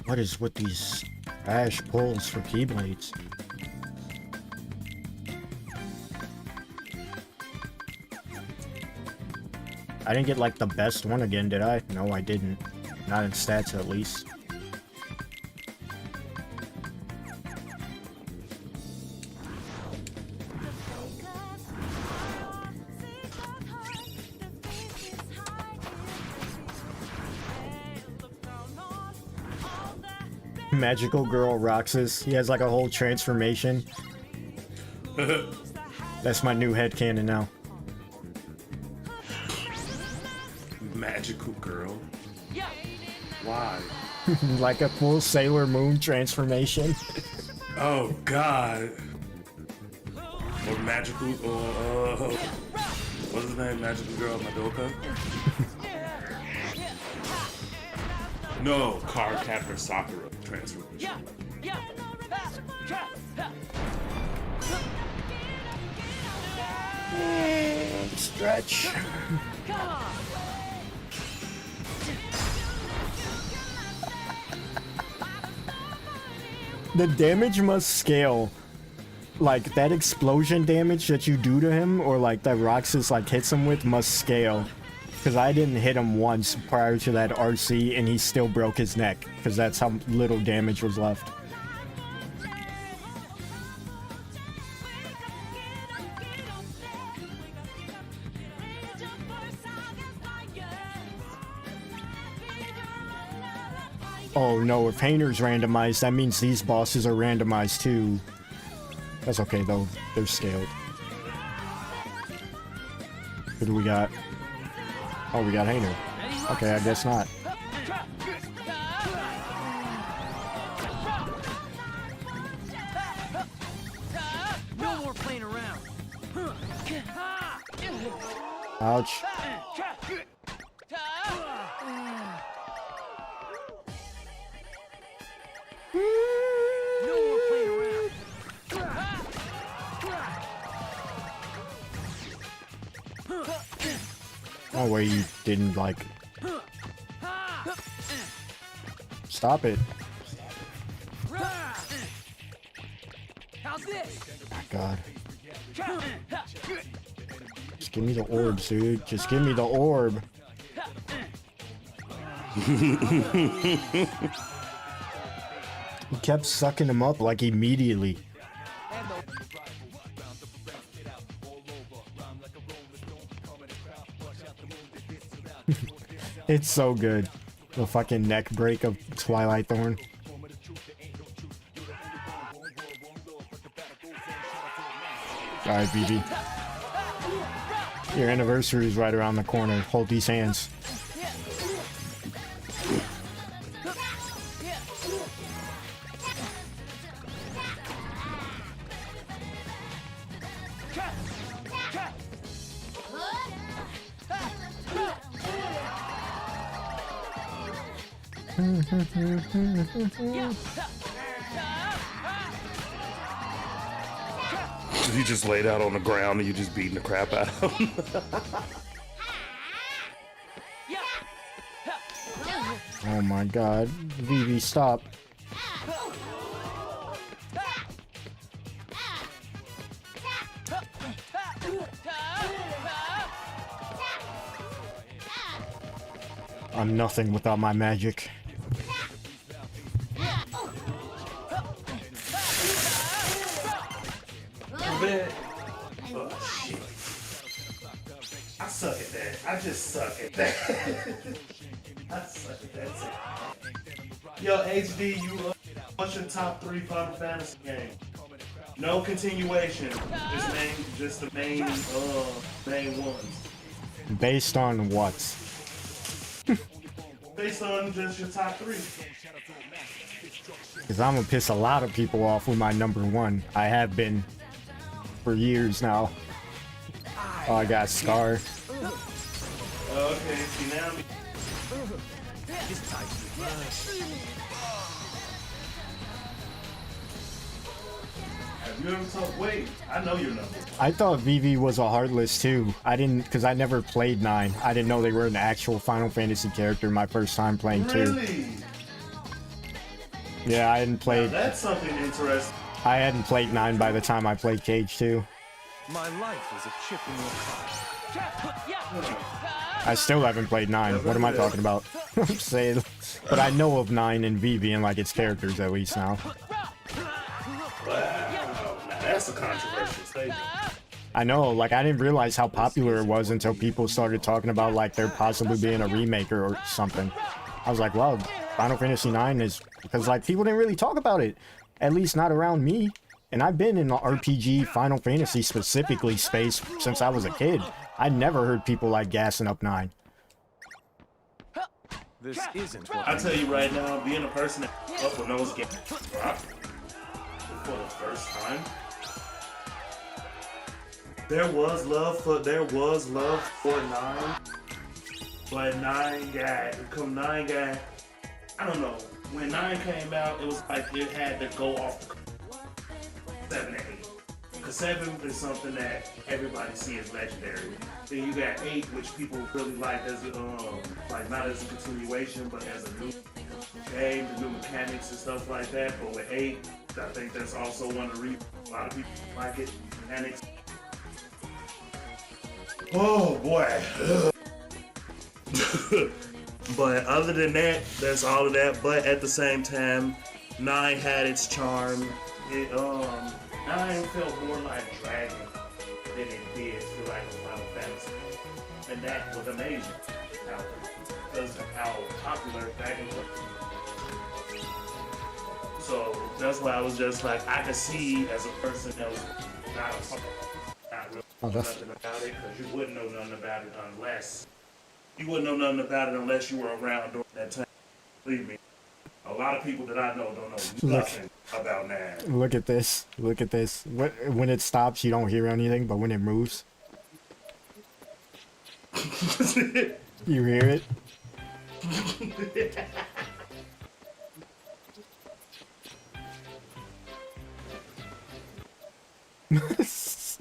What is with these trash pulls for Keyblades? I didn't get like the best one again, did I? No, I didn't. Not in stats, at least. Magical girl Roxas. He has like a whole transformation. That's my new headcanon now. Magical girl. Why? Like a full Sailor Moon transformation. Oh God. Or magical. What's his name? Magical girl Madoka. No, Card Captor Sakura transformation. Stretch. The damage must scale. Like, that explosion damage that you do to him, or like that Roxas like hits him with, must scale. Because I didn't hit him once prior to that RC, and he still broke his neck. Because that's how little damage was left. Oh no, if Hayner's randomized, that means these bosses are randomized too. That's okay though, they're scaled. Who do we got? Oh, we got Hayner. Okay, I guess not. No more playing around. Ouch. No more playing around. Oh wait, you didn't like... Stop it. How's this? God. Just give me the orbs, dude. Just give me the orb. He kept sucking him up like immediately. It's so good. The fucking neck break of Twilight Thorn. Alright, BB. Your anniversary is right around the corner. Hold these hands. He just laid out on the ground and you just beating the crap out of him. Oh my god. Vivi, stop. I'm nothing without my magic. Oh, shit. I suck at that. I just suck at that. I suck at that. Yo, HD, what's your top 3 Final Fantasy game? No continuation. Just the main ones. Based on what? Based on just your top 3. Because I'm gonna piss a lot of people off with my number 1. I have been for years now. Oh, I got Scar. Okay, see now. Have you ever told? Wait, I know your number. I thought Vivi was a Heartless too. I didn't, because I never played 9. I didn't know they were an actual Final Fantasy character my first time playing 2. Really? Yeah, I hadn't played. Now that's something interesting. I hadn't played 9 by the time I played Cage 2. My life is a chip in your car. I still haven't played 9. What am I talking about? I'm saying, but I know of 9 and V being like its characters at least now. Wow, now that's a controversial statement. I know, like I didn't realize how popular it was until people started talking about like there possibly being a remake or something. I was like, wow, Final Fantasy 9 is, because like people didn't really talk about it, at least not around me. And I've been in the RPG Final Fantasy specifically space since I was a kid. I never heard people like gassing up 9. This isn't what I tell you right now, being a person that up when those games dropped for the first time, there was love for 9, but 9 got, I don't know. When 9 came out, it was like it had to go off the 7 and 8. Because 7 is something that everybody sees as legendary. Then you got 8, which people really like as like not as a continuation, but as a new game, the new mechanics and stuff like that. But with 8, I think that's also one of the reasons a lot of people like it. Mechanics. Oh boy. But other than that, that's all of that. But at the same time, 9 had its charm. It 9 felt more like Dragon than it did feel like a Final Fantasy, and that was amazing. Because of how popular Dragon was. So that's why I was just like, I could see as a person that was not really nothing about it, because you wouldn't know nothing about it unless you were around during that time. Believe me, a lot of people that I know don't know nothing about 9. Look at this. Look at this. When it stops, you don't hear anything, but when it moves, you hear it.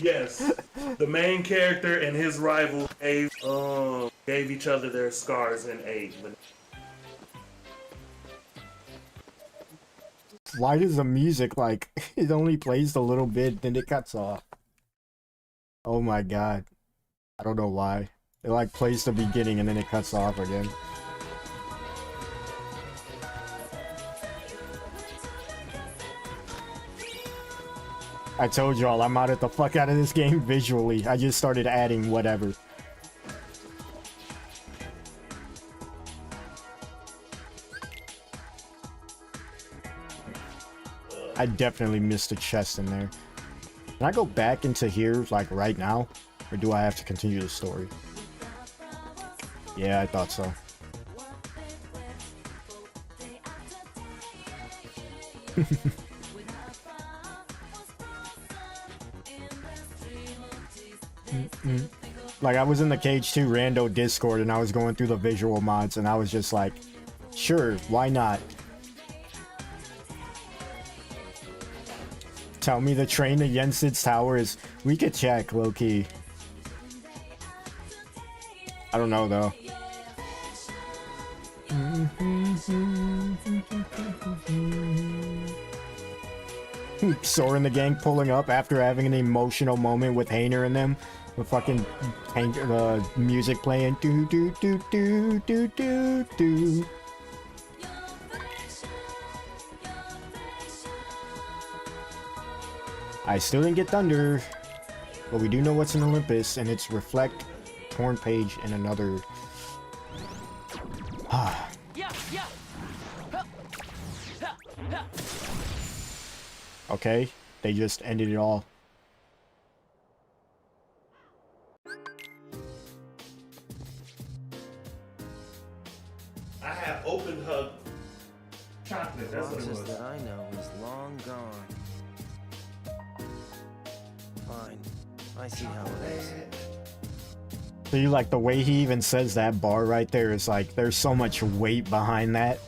Yes, the main character and his rival gave each other their scars in 8. Why does the music, like, it only plays a little bit, then it cuts off? Oh my god. I don't know why. It, like, plays the beginning and then it cuts off again. I told y'all, I modded the fuck out of this game visually. I just started adding whatever. I definitely missed a chest in there. Can I go back into here, like, right now? Or do I have to continue the story? Yeah, I thought so. Like, I was in the Cage 2 Rando Discord and I was going through the visual mods and I was just like, sure, why not? Tell me the train to Yensid's tower is... We could check, low-key. I don't know, though. Sora and the gang pulling up after having an emotional moment with Hainer and them. The fucking music playing. Do do do do do do do. I still didn't get Thunder, but we do know what's in Olympus, and it's Reflect, Torn Page, and another. Okay, they just ended it all. I have open hug chocolate. That's what it was. That I know is long gone. Fine. I see how it is. See, like, the way he even says that bar right there is like, there's so much weight behind that.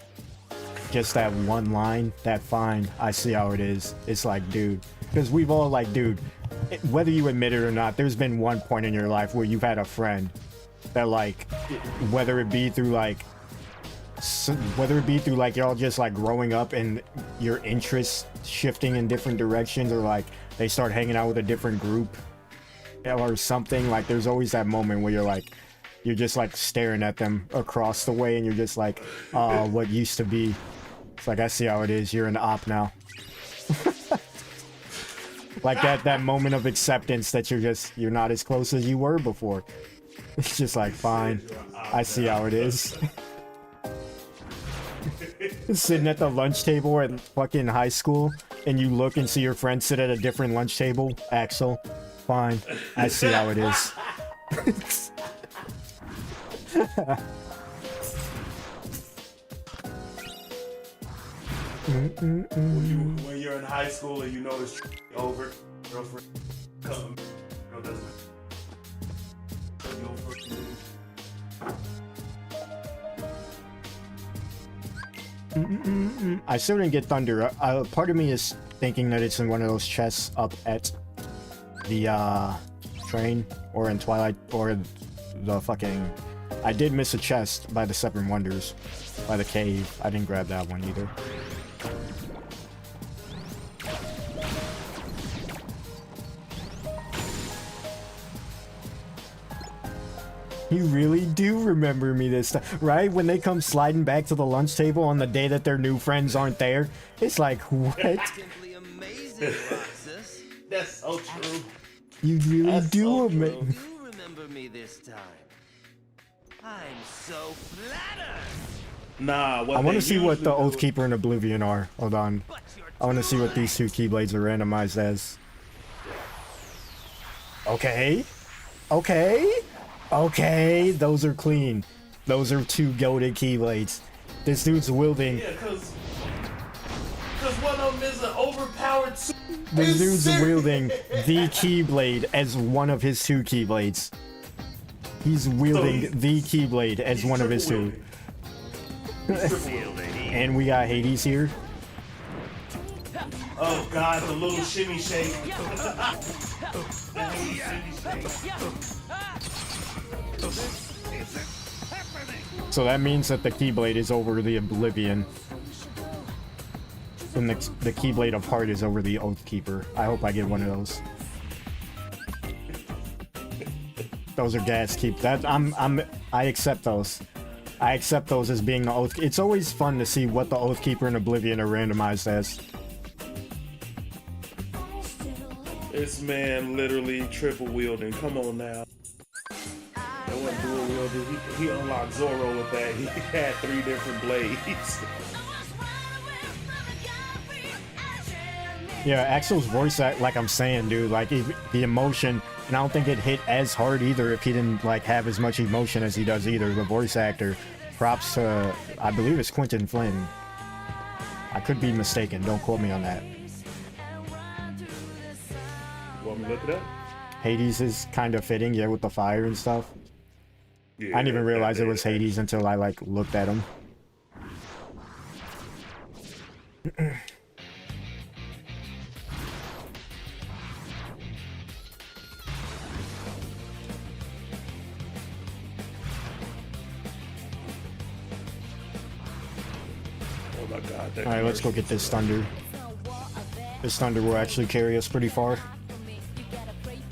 Just that one line, that fine, I see how it is. It's like, dude, because we've all like, dude, whether you admit it or not, there's been one point in your life where you've had a friend that, like, whether it be through like y'all just like growing up and your interests shifting in different directions, or like they start hanging out with a different group or something, like there's always that moment where you're like, you're just like staring at them across the way, and you're just like, oh, what used to be. It's like, I see how it is. You're an op now. Like that moment of acceptance that you're not as close as you were before. It's just like, fine, I see how it is. Sitting at the lunch table at fucking high school, and you look and see your friend sit at a different lunch table. Axel, fine, I see how it is. When you're in high school and you know it's over, girlfriend come, girl doesn't. I still didn't get Thunder. Part of me is thinking that it's in one of those chests up at the train, or in Twilight, or the fucking... I did miss a chest by the Seven Wonders, by the cave. I didn't grab that one either. You really do remember me this time, right? When they come sliding back to the lunch table on the day that their new friends aren't there, it's like, what? Simply amazing, Roxas. That's so true. You really That's do so remember. true. You remember me this time. I'm so flattered. Nah, what I want they to see what the usually do- Oathkeeper and Oblivion are. Hold on. I want to see what these two Keyblades are randomized as. Okay. Okay. Okay. Those are clean. Those are two goated Keyblades. This dude's wielding. Yeah, cause one of them is an overpowered. This dude's wielding the Keyblade as one of his two Keyblades. He's wielding the Keyblade as one of his two. And we got Hades here. Oh god, the little shimmy shake. So that means that the Keyblade is over the Oblivion. And the Keyblade of Heart is over the Oathkeeper. I hope I get one of those. Those are gas keep. That I accept those. I accept those as being the Oath. It's always fun to see what the Oathkeeper and Oblivion are randomized as. This man literally triple wielding. Come on now. That wasn't dual wielding. He unlocked Zoro with that. He had 3 different blades. Yeah, Axel's voice act, like I'm saying, dude, like the emotion, and I don't think it hit as hard either if he didn't like have as much emotion as he does either. The voice actor, props to, I believe it's Quentin Flynn. I could be mistaken, don't quote me on that. Want me to look it up? Hades is kind of fitting, yeah, with the fire and stuff. Yeah, I didn't even realize it was Hades until I like looked at him. Oh my god. All right, let's go get this Thunder. This Thunder will actually carry us pretty far.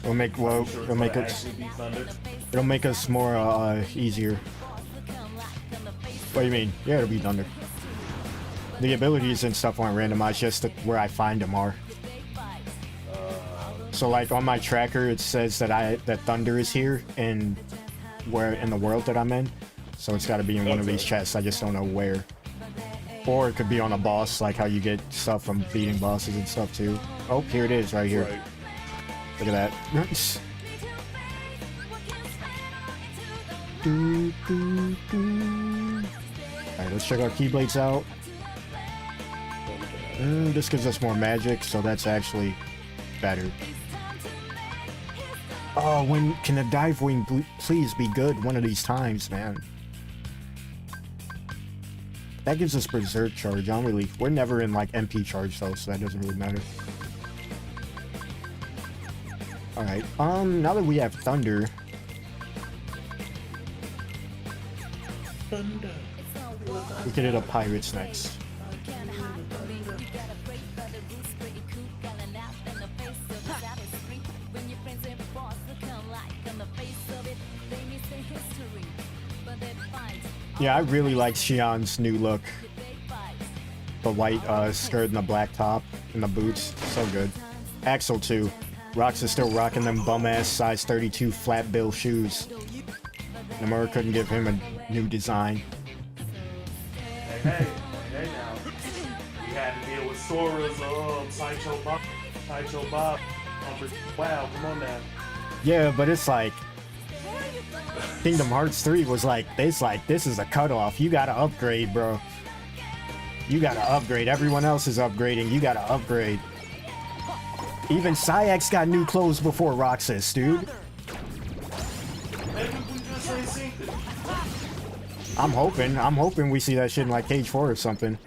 It'll make it'll make us more easier. What do you mean? Yeah, it'll be Thunder. The abilities and stuff aren't randomized, just where I find them are. So like on my tracker, it says that Thunder is here and where in the world that I'm in. So it's got to be in one of these chests. I just don't know where. Or it could be on a boss, like how you get stuff from beating bosses and stuff too. Oh, here it is, right here. Right. Look at that. Alright, let's check our Keyblades out. This gives us more magic, so that's actually better. Oh, when can a dive wing please be good one of these times, man? That gives us Berserk charge. I don't really. We're never in like MP charge though, so that doesn't really matter. All right. Now that we have Thunder. We can hit up Pirates next. Yeah, I really like Xi'an's new look. The white skirt and the black top and the boots. So good. Axel too. Rox is still rocking them bum-ass size 32 flat bill shoes. Nomura couldn't give him a new design. Hey now. We had to deal with Sora's Sideshow Bob. Wow, come on now. Yeah, but it's like Kingdom Hearts 3 was like, this is a cutoff. You gotta upgrade, bro. You gotta upgrade. Everyone else is upgrading. You gotta upgrade. Even Sayax got new clothes before Roxas, dude. Maybe we just ain't seen it. I'm hoping we see that shit in like Cage 4 or something.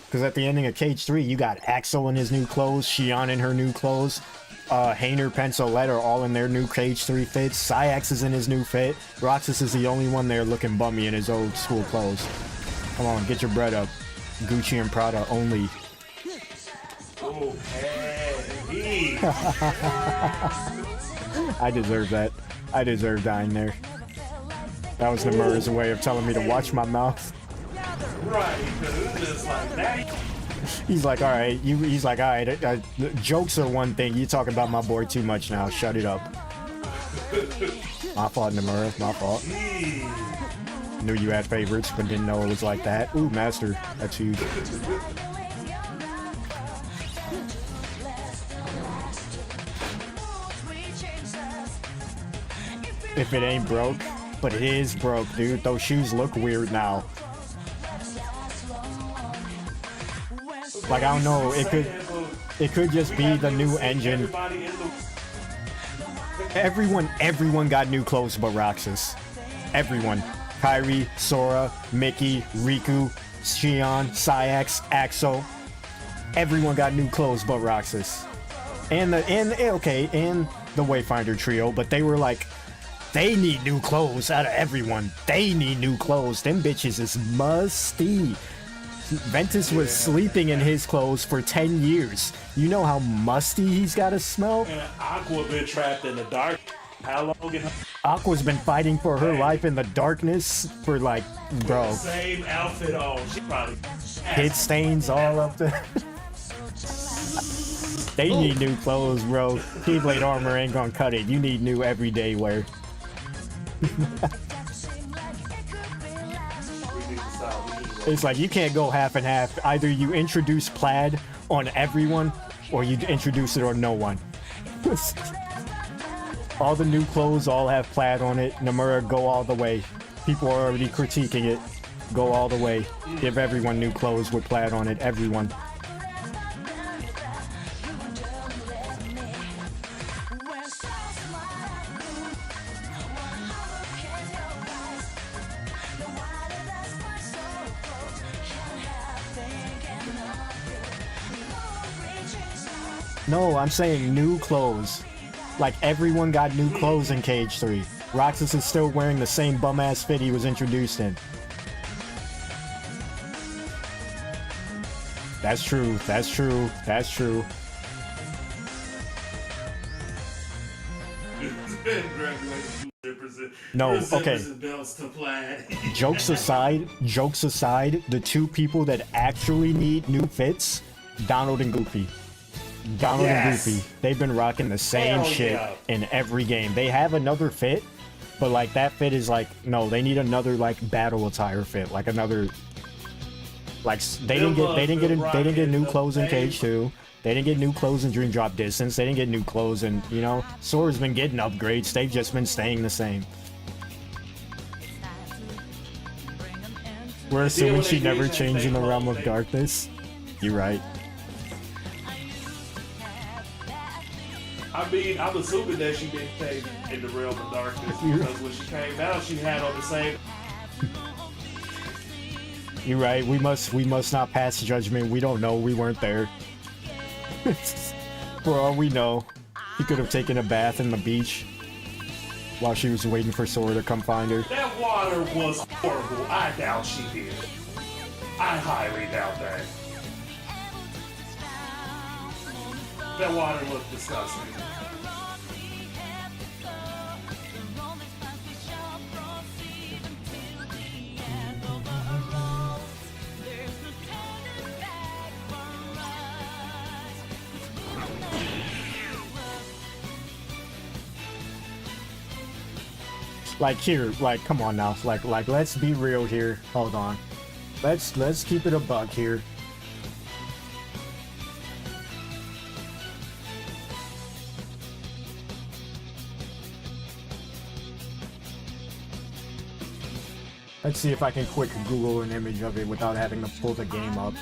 Because at the ending of Cage 3, you got Axel in his new clothes, Xi'an in her new clothes, Hainer, Pencilette are all in their new Cage 3 fits, Sayax is in his new fit, Roxas is the only one there looking bummy in his old school clothes. Come on, get your bread up. Gucci and Prada only. Okay. I deserve that. I deserve dying there. That was Nomura's way of telling me to watch my mouth. Right, because it's just like that. He's like, alright, he's like, alright, jokes are one thing, you talking about my boy too much now, shut it up. My fault, Nomura, my fault. Knew you had favorites, but didn't know it was like that. Ooh, Master, that's huge. If it ain't broke, but it is broke, dude. Those shoes look weird now. Like, I don't know, it could just be the new engine. Everyone got new clothes but Roxas. Everyone. Kairi, Sora, Mickey, Riku, Xi'an, Sayax, Axel. Everyone got new clothes but Roxas. And the Wayfinder trio, but they were like, they need new clothes out of everyone. They need new clothes. Them bitches is musty. Ventus was sleeping in his clothes for 10 years. You know how musty he's gotta smell? And Aqua been trapped in the dark. How long? Aqua's been fighting for her life in the darkness for like, bro. Same outfit on. She probably Hit stains all up there. They need new clothes, bro. Keyblade armor ain't gonna cut it. You need new everyday wear. It's like you can't go half and half. Either you introduce plaid on everyone or you introduce it on no one. All the new clothes all have plaid on it. Nomura, go all the way. People are already critiquing it. Go all the way. Give everyone new clothes with plaid on it. Everyone. No, I'm saying new clothes. Like, everyone got new clothes in Cage 3. Roxas is still wearing the same bum-ass fit he was introduced in. That's true, that's true, that's true. No, okay. Jokes aside, the two people that actually need new fits, Donald and Goofy. Donald and Goofy, they've been rocking the same shit in every game. They have another fit, but like that fit is like, no, they need another like battle attire fit, like another, like they didn't get new clothes in Cage 2. They didn't get new clothes in Dream Drop Distance. They didn't get new clothes in, you know, Sora's been getting upgrades. They've just been staying the same. We're assuming she never changed in the Realm of Darkness. You're right. I mean, I'm assuming that she didn't change in the Realm of Darkness because when she came out, she had on the same. You're right. We must not pass judgment. We don't know. We weren't there. For all we know, he could have taken a bath in the beach while she was waiting for Sora to come find her. That water was horrible. I doubt she did. I highly doubt that. That water looked disgusting. Like here, like come on now, like let's be real here. Hold on, let's keep it a buck here. Let's see if I can quick Google an image of it without having to pull the game up.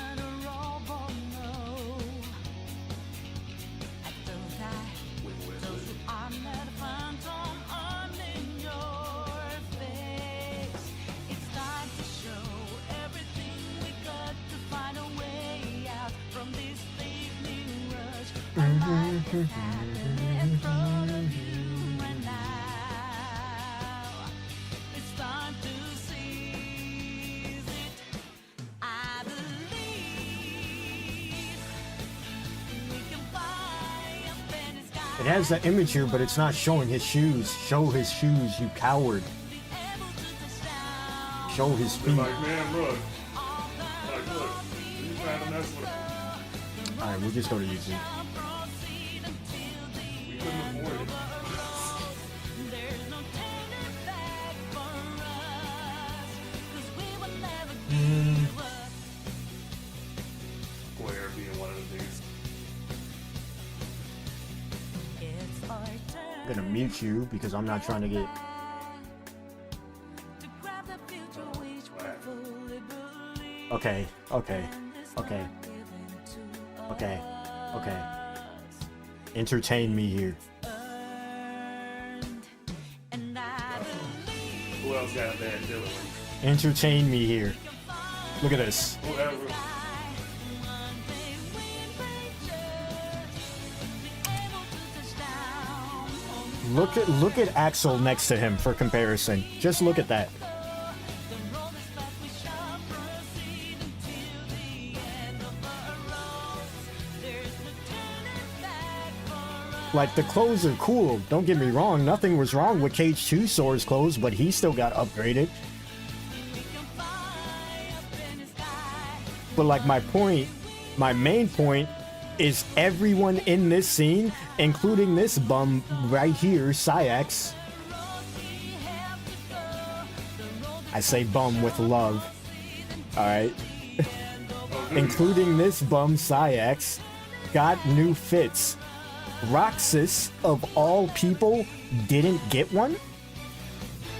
It has the image here, but it's not showing his shoes. Show his shoes, you coward. Show his feet. Like, man, look. Like, look. You trying to mess with him. Alright, we'll just go to YouTube. We couldn't afford it. Square being one of the biggest. I'm gonna mute you because I'm not trying to get... Okay, okay, okay, okay, okay. Entertain me here. Who else got a bad dealer? Entertain me here. Look at this. Whoever. Look at Axel next to him for comparison. Just look at that. Like, the clothes are cool, don't get me wrong. Nothing was wrong with Cage 2 Sora's clothes, but he still got upgraded. But like my main point is everyone in this scene, including this bum right here, Sayax. I say bum with love. Alright. Including this bum Sayax, got new fits. Roxas, of all people, didn't get one?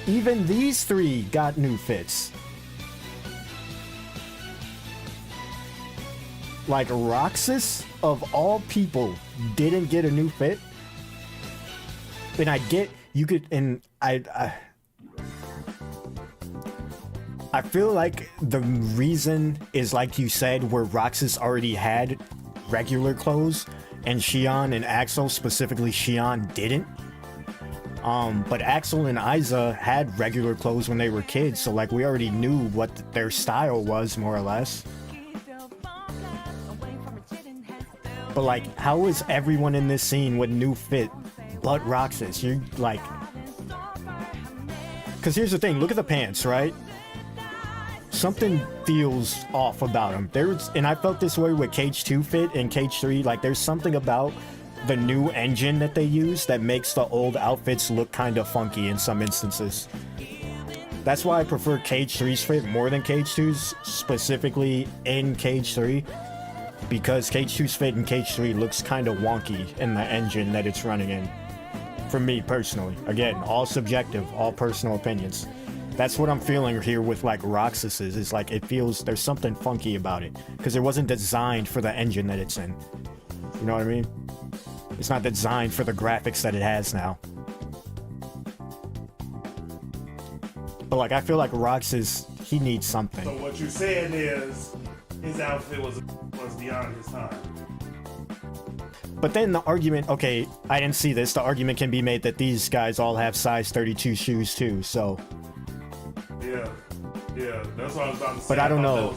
Even these three got new fits. Like, Roxas, of all people, didn't get a new fit? And I get, you could, and I feel like the reason is, like you said, where Roxas already had regular clothes, and Xion and Axel, specifically Xion, didn't. But Axel and Isa had regular clothes when they were kids, so like we already knew what their style was, more or less. But like, how is everyone in this scene with new fit but Roxas? You're like... Because here's the thing, look at the pants, right? Something feels off about them. And I felt this way with Cage 2 fit and Cage 3. Like, there's something about the new engine that they use that makes the old outfits look kind of funky in some instances. That's why I prefer Cage 3's fit more than Cage 2's, specifically in Cage 3. Because Cage 2's fit in Cage 3 looks kind of wonky in the engine that it's running in. For me, personally. Again, all subjective, all personal opinions. That's what I'm feeling here with like Roxas's. It's like it feels there's something funky about it because it wasn't designed for the engine that it's in. You know what I mean? It's not designed for the graphics that it has now. But like I feel like Roxas, he needs something. So what you're saying is his outfit was beyond his time. But then the argument, okay, I didn't see this. The argument can be made that these guys all have size 32 shoes too. So. Yeah, that's what I was about to say. But I don't know.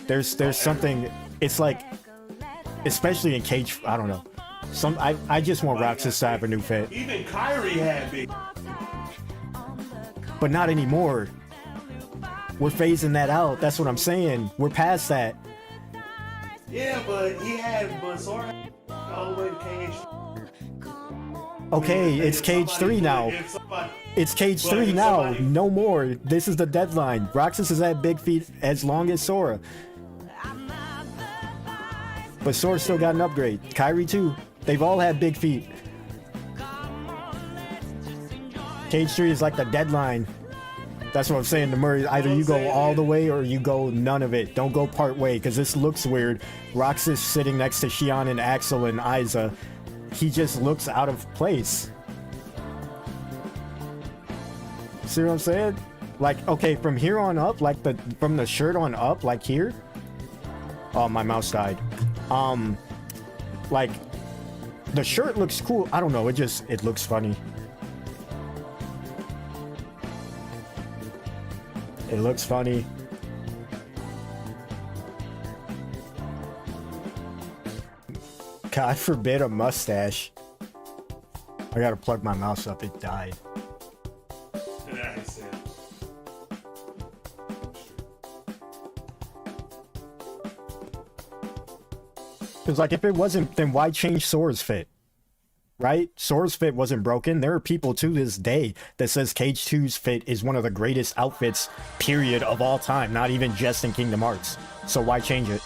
There's something. It's like, especially in Cage. I don't know. I just want Roxas to have a new fit. Even Kyrie had big. But not anymore. We're phasing that out. That's what I'm saying. We're past that. Yeah, but Sora all the way to Cage. Okay, it's Cage 3 now. It's Cage 3 now. No more. This is the deadline. Roxas has had big feet as long as Sora. But Sora still got an upgrade. Kyrie too. They've all had big feet. Cage 3 is like the deadline. That's what I'm saying to Murray. Either you go all the way or you go none of it. Don't go part way, because this looks weird. Roxas sitting next to Xion and Axel and Aiza. He just looks out of place. See what I'm saying? Like, okay, from here on up, like from the shirt on up, like here. Oh, my mouse died. Like, the shirt looks cool. I don't know, it looks funny. It looks funny. God forbid a mustache. I gotta plug my mouse up, it died. Because, like, if it wasn't, then why change Sora's fit? Right? Sora's fit wasn't broken. There are people to this day that says Cage 2's fit is one of the greatest outfits, period, of all time. Not even just in Kingdom Hearts. So why change it?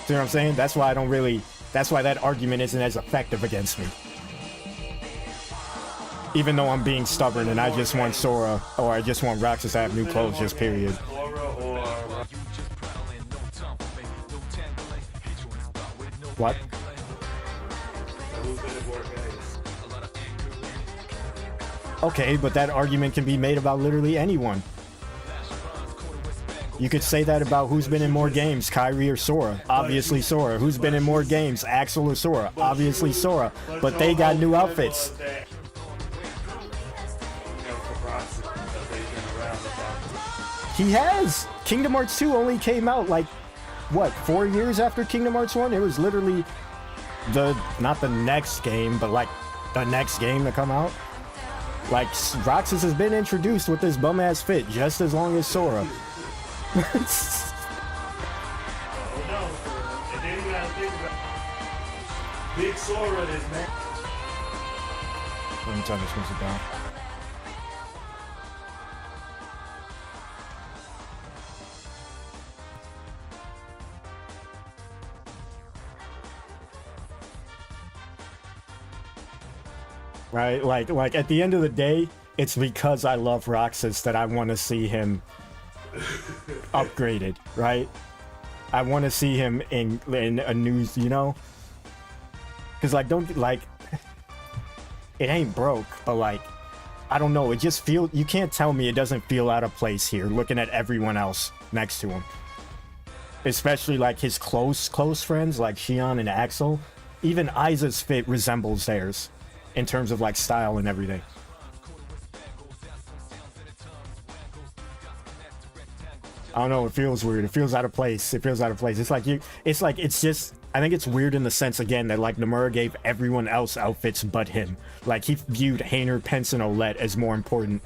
See what I'm saying? That's why I don't really... That's why that argument isn't as effective against me. Even though I'm being stubborn and I just want Sora, or I just want Roxas to have new clothes, just period. What? Okay, but that argument can be made about literally anyone. You could say that about who's been in more games, Kyrie or Sora. Obviously Sora. Who's been in more games, Axel or Sora? Obviously Sora. But they got new outfits. He has! Kingdom Hearts 2 only came out like, what, 4 years after Kingdom Hearts 1? It was literally not the next game, but like the next game to come out. Like, Roxas has been introduced with this bum-ass fit just as long as Sora. Big Sora is, man. Let me turn this music down. Right, like at the end of the day, it's because I love Roxas that I want to see him upgraded, right? I want to see him in a new, you know? Because, like, it ain't broke, but, like, I don't know, it just feels, you can't tell me it doesn't feel out of place here, looking at everyone else next to him. Especially, like, his close friends, like Xion and Axel. Even Aiza's fit resembles theirs, in terms of, like, style and everything. I don't know, it feels weird. It feels out of place. It feels out of place. It's just, I think it's weird in the sense, again, that, like, Nomura gave everyone else outfits but him. Like, he viewed Hayner, Pence, and Olette as more important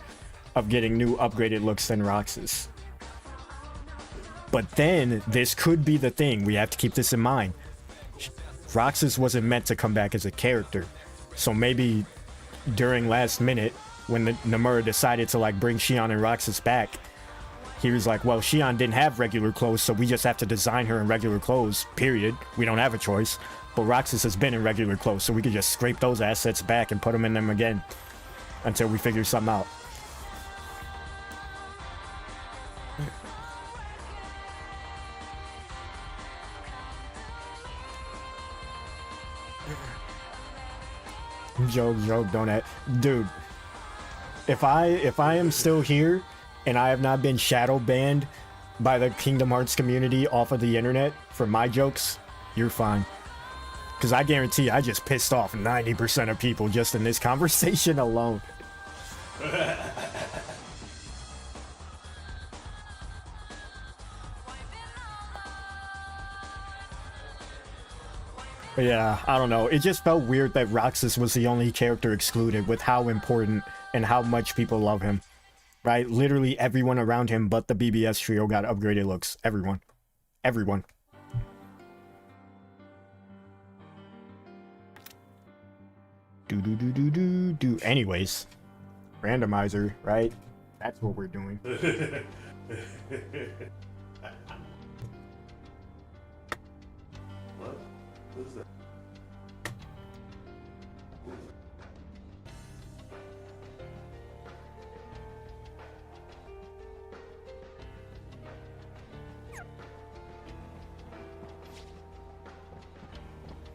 of getting new upgraded looks than Roxas. But then, this could be the thing. We have to keep this in mind. Roxas wasn't meant to come back as a character. So maybe during last minute, when Nomura decided to, like, bring Xion and Roxas back, he was like, well, Xion didn't have regular clothes, so we just have to design her in regular clothes, period. We don't have a choice. But Roxas has been in regular clothes, so we could just scrape those assets back and put them in them again until we figure something out. Joke, don't act. Dude, if I am still here and I have not been shadow banned by the Kingdom Hearts community off of the internet for my jokes, you're fine. Because I guarantee I just pissed off 90% of people just in this conversation alone. But yeah, I don't know. It just felt weird that Roxas was the only character excluded with how important and how much people love him. Right? Literally everyone around him but the BBS trio got upgraded looks. Everyone. Everyone. Do. Anyways, randomizer, right? That's what we're doing. What? What is that?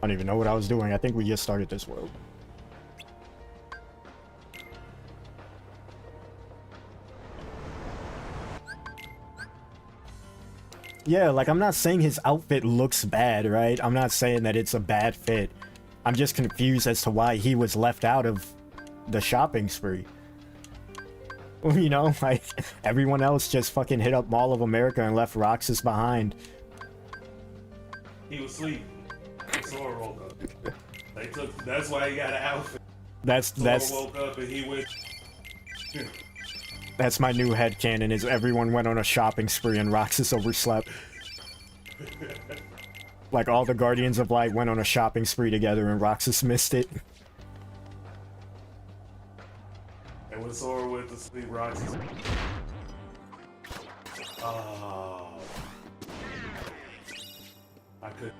I don't even know what I was doing. I think we just started this world. Yeah, like, I'm not saying his outfit looks bad, right? I'm not saying that it's a bad fit. I'm just confused as to why he was left out of the shopping spree. You know, like, everyone else just fucking hit up Mall of America and left Roxas behind. He was asleep. Sora woke up. They took. That's why he got an outfit. That's Sora woke up and he went. That's my new headcanon, is everyone went on a shopping spree and Roxas overslept. Like, all the Guardians of Light went on a shopping spree together and Roxas missed it. And when Sora went to sleep, Roxas. Oh. I could.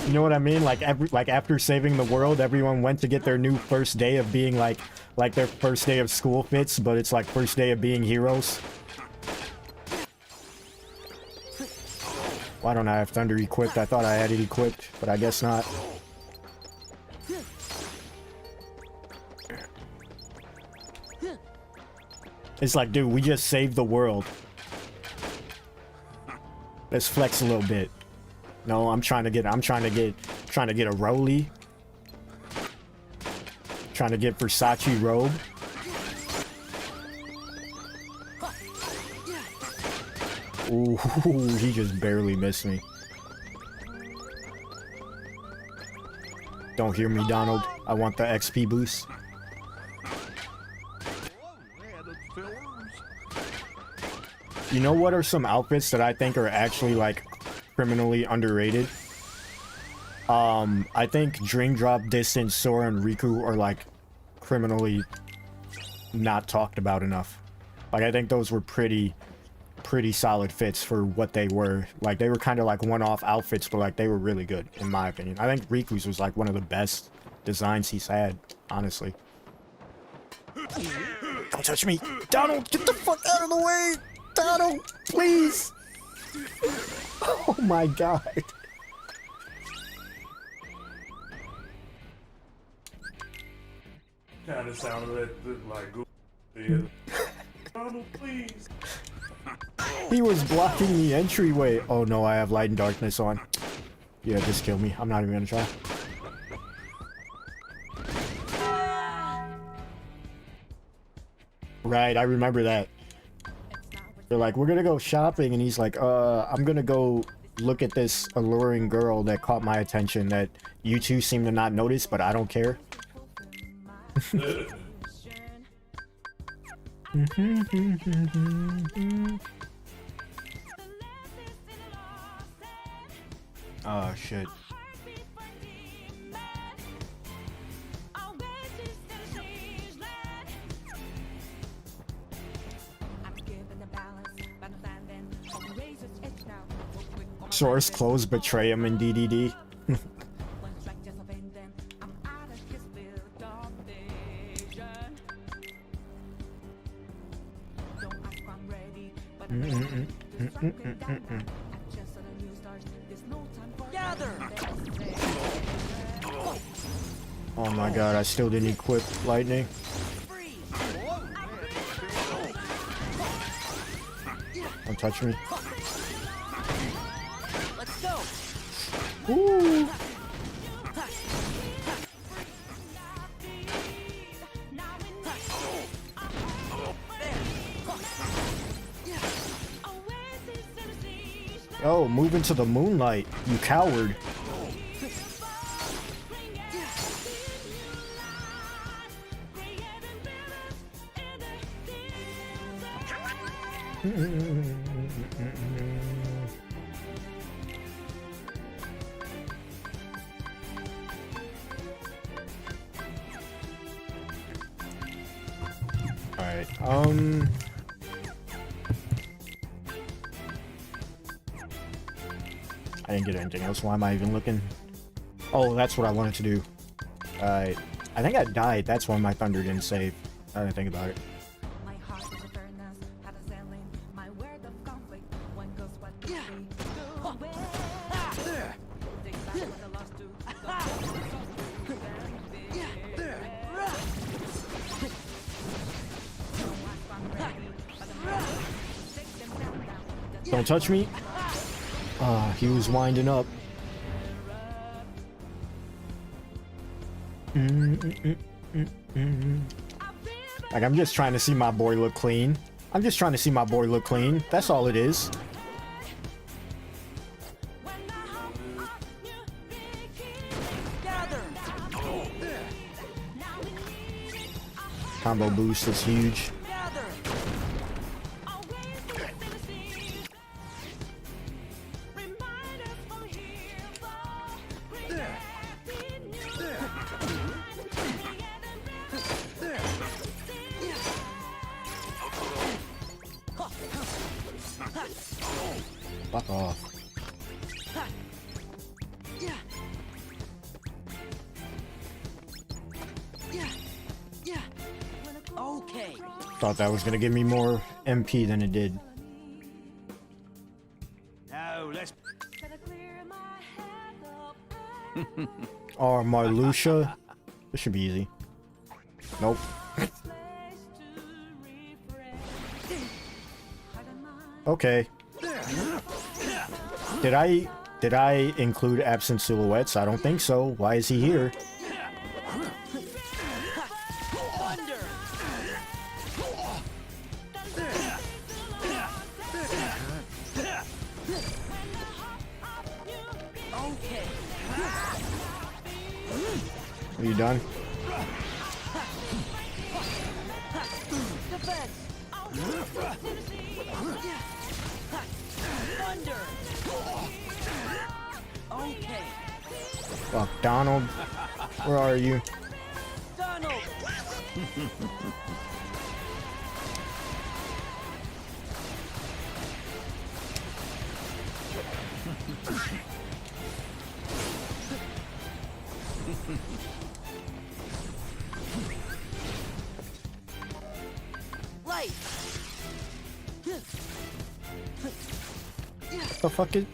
You know what I mean? Like, after saving the world, everyone went to get their new first day of being like their first day of school fits, but it's like first day of being heroes. Why don't I have Thunder equipped? I thought I had it equipped, but I guess not. It's like, dude, we just saved the world. Let's flex a little bit. No, I'm trying to get a Rolly. Trying to get Versace robe. Ooh, he just barely missed me. Don't hear me, Donald. I want the XP boost. You know what are some outfits that I think are actually, like, criminally underrated? I think Dream Drop, Distance, Sora, and Riku are, like, criminally not talked about enough. Like, I think those were pretty solid fits for what they were. Like, they were kind of like one-off outfits, but, like, they were really good, in my opinion. I think Riku's was, like, one of the best designs he's had, honestly. Don't touch me! Donald, get the fuck out of the way! Donald, please! Oh my god. Kind of sounded like Google. Donald, please. He was blocking the entryway. Oh no, I have Light and Darkness on. Yeah, just kill me. I'm not even gonna try. Right, I remember that. They're like, we're gonna go shopping, and he's like, I'm gonna go look at this alluring girl that caught my attention that you two seem to not notice, but I don't care. Oh shit. Sora's clothes betray him in DDD. Oh my god, I still didn't equip lightning. Don't touch me. Let's go. Ooh. Oh, move into the moonlight, you coward. Alright, I didn't get anything else. Why am I even looking? Oh, that's what I wanted to do. Alright. I think I died. That's why my thunder didn't save. I didn't think about it. My heart is a furnace, had a selling, my word of conflict, one goes what we go away. Take back what I lost to. Don't touch me. Ah, he was winding up. Like, I'm just trying to see my boy look clean. I'm just trying to see my boy look clean. That's all it is. Combo boost is huge. Fuck off. Okay. Thought that was gonna give me more MP than it did. Now let's. Oh, Marluxia. This should be easy. Nope. Okay. Did I include absent silhouettes? I don't think so. Why is he here? Are you done? Okay. Fuck, Donald. Where are you? Donald. Light. The fuck is?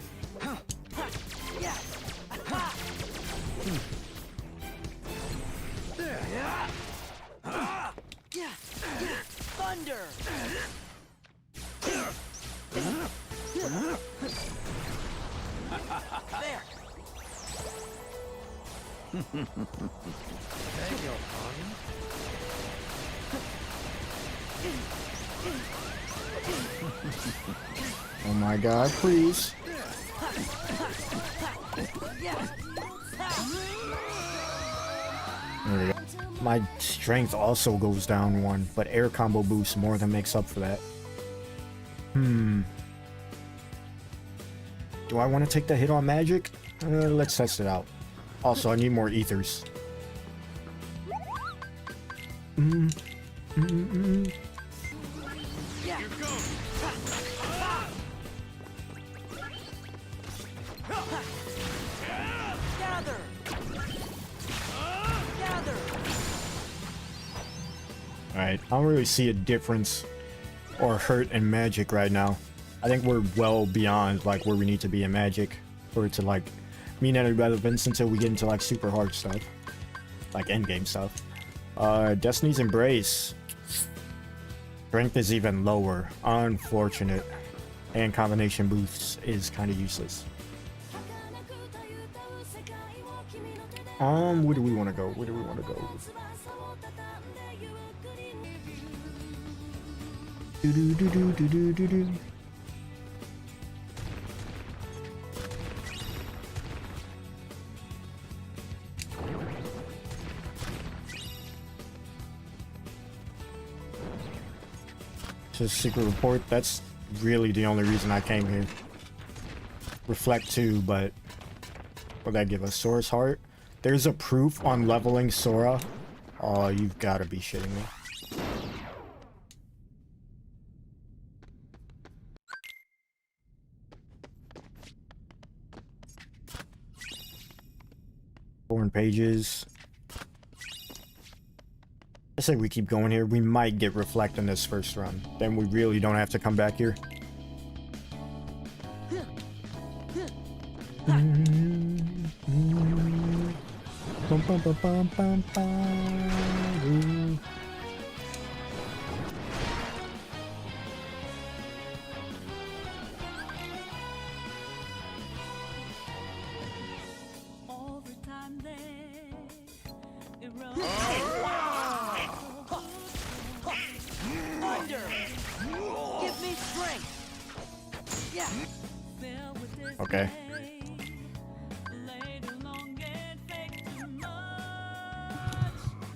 Thunder. There. Oh my god, please. There we go. My strength also goes down 1, but air combo boost more than makes up for that. Do I want to take the hit on magic? Let's test it out. Also, I need more ethers. Gather. Gather. Alright, I don't really see a difference or hurt in magic right now. I think we're well beyond like where we need to be in magic for it to like mean any relevance until we get into like super hard stuff. Like endgame stuff. Destiny's Embrace. Strength is even lower. Unfortunate. And combination boosts is kind of useless. Where do we want to go? Where do we want to go? Do do do do do do do. Just secret report. That's really the only reason I came here. Reflect 2, but what'd that give us? Sora's Heart? There's a proof on leveling Sora. Oh, you've got to be shitting me. Foreign pages. I say we keep going here. We might get Reflect in this first run. Then we really don't have to come back here. Bum, bum, bum, bum, bum, bum. Give me strength. Yeah. Okay.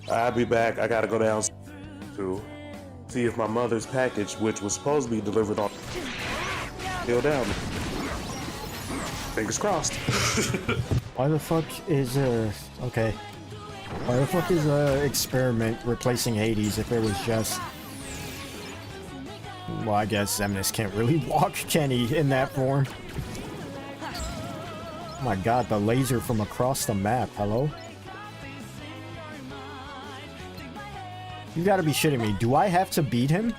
I'll be back. I gotta go down to see if my mother's package, which was supposed to be delivered on, still down. Fingers crossed. Why the fuck is okay. Why the fuck is experiment replacing Hades if it was just... Well, I guess Xemnas can't really walk, can he, in that form? Oh my god, the laser from across the map, hello? You gotta be shitting me. Do I have to beat him?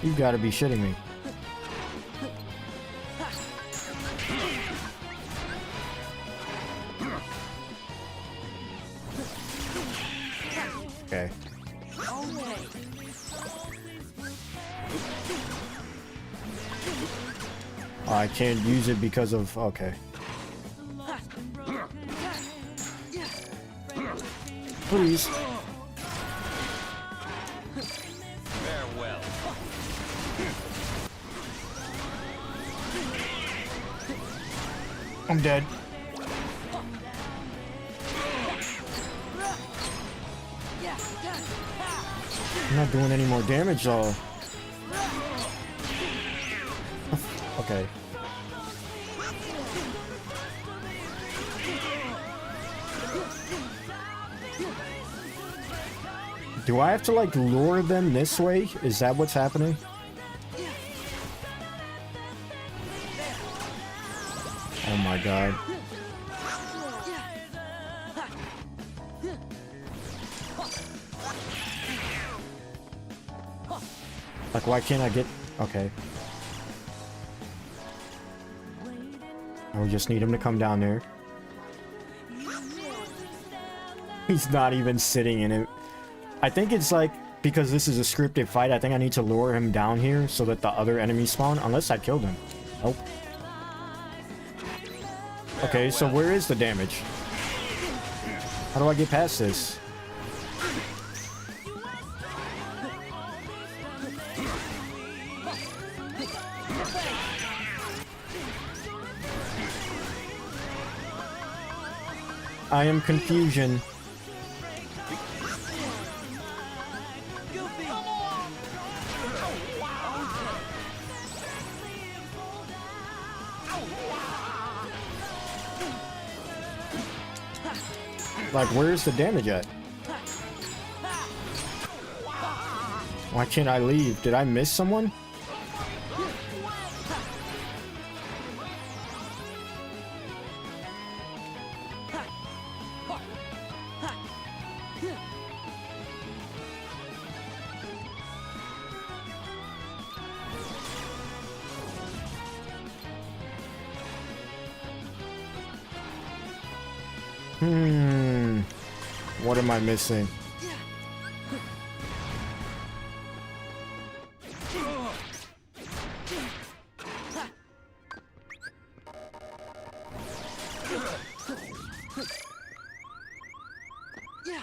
You gotta be shitting me. Okay. I can't use it because of... Okay. Please. Farewell. I'm dead. I'm not doing any more damage though. Okay. Do I have to like lure them this way? Is that what's happening? Oh my god. Like, why can't I get... Okay. We just need him to come down there. He's not even sitting in it. I think it's like, because this is a scripted fight, I think I need to lure him down here so that the other enemies spawn, unless I killed him. Nope. Okay, so where is the damage? How do I get past this? I am confusion. Like, where's the damage at? Why can't I leave? Did I miss someone? What am I missing?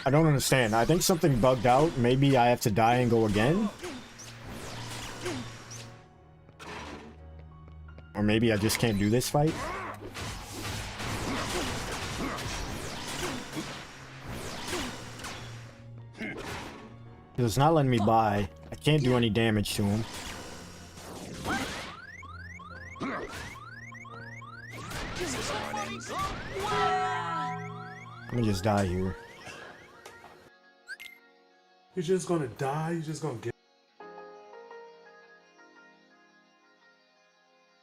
I don't understand. I think something bugged out. Maybe I have to die and go again? Or maybe I just can't do this fight? It's not letting me buy. I can't do any damage to him. I'm gonna just die here. You're just gonna die? You're just gonna get...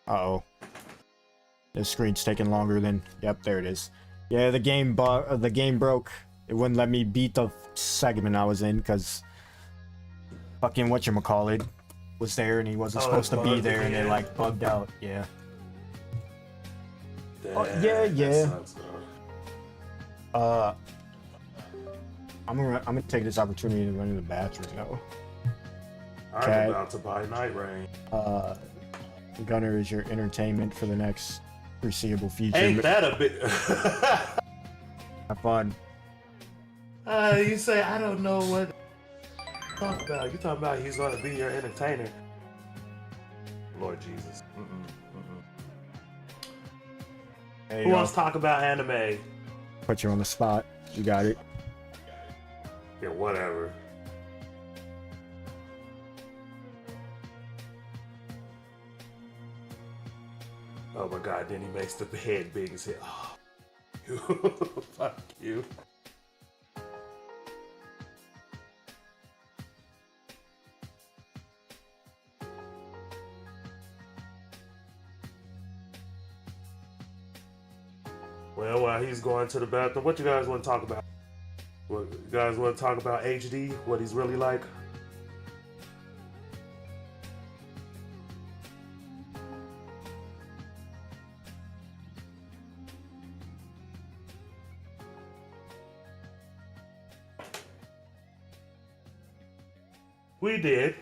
Uh-oh. This screen's taking longer than... Yep, there it is. Yeah, the game broke. It wouldn't let me beat the segment I was in, because... Fucking whatchamacallit was there, and he wasn't supposed to be there, and it, like, bugged out. Yeah. Damn, yeah. Sucks, bro. I'm gonna take this opportunity to run to the bathroom, though. I'm about to buy Night Rain. Gunner is your entertainment for the next foreseeable future. Ain't that a bit... Have fun. You say, I don't know what to talk about. You're talking about he's gonna be your entertainer. Lord Jesus. Hey, Who wants to talk about anime? Put you on the spot. You got it. Yeah, whatever. Oh my god, then he makes the head big as hell. Oh, you. Fuck you. Well, while he's going to the bathroom, what you guys want to talk about? What, you guys want to talk about HD? What he's really like? We did.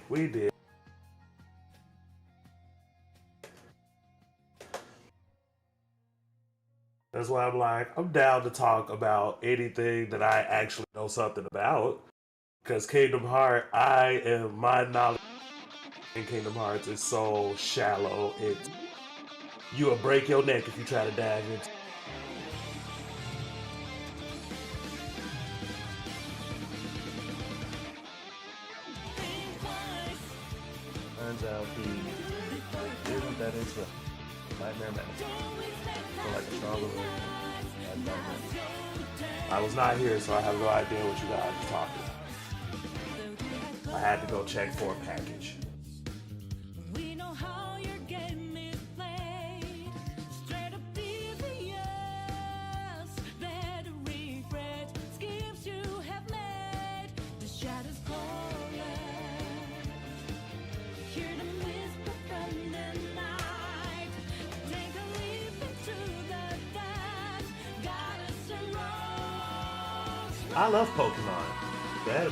That's why I'm like, I'm down to talk about anything that I actually know something about. Because Kingdom Hearts, my knowledge in Kingdom Hearts is so shallow. You will break your neck if you try to dive into. Turns out he isn't that into Nightmare Management. So like a stronger version of Nightmare. I was not here, so I have no idea what you guys are talking about. I had to go check for a package. We know how your game is played. Straight up devious. Better regret schemes you have made. The shadows calling. Hear them whisper from the night. Take a leap into the dance. Goddess and rose. I love Pokemon.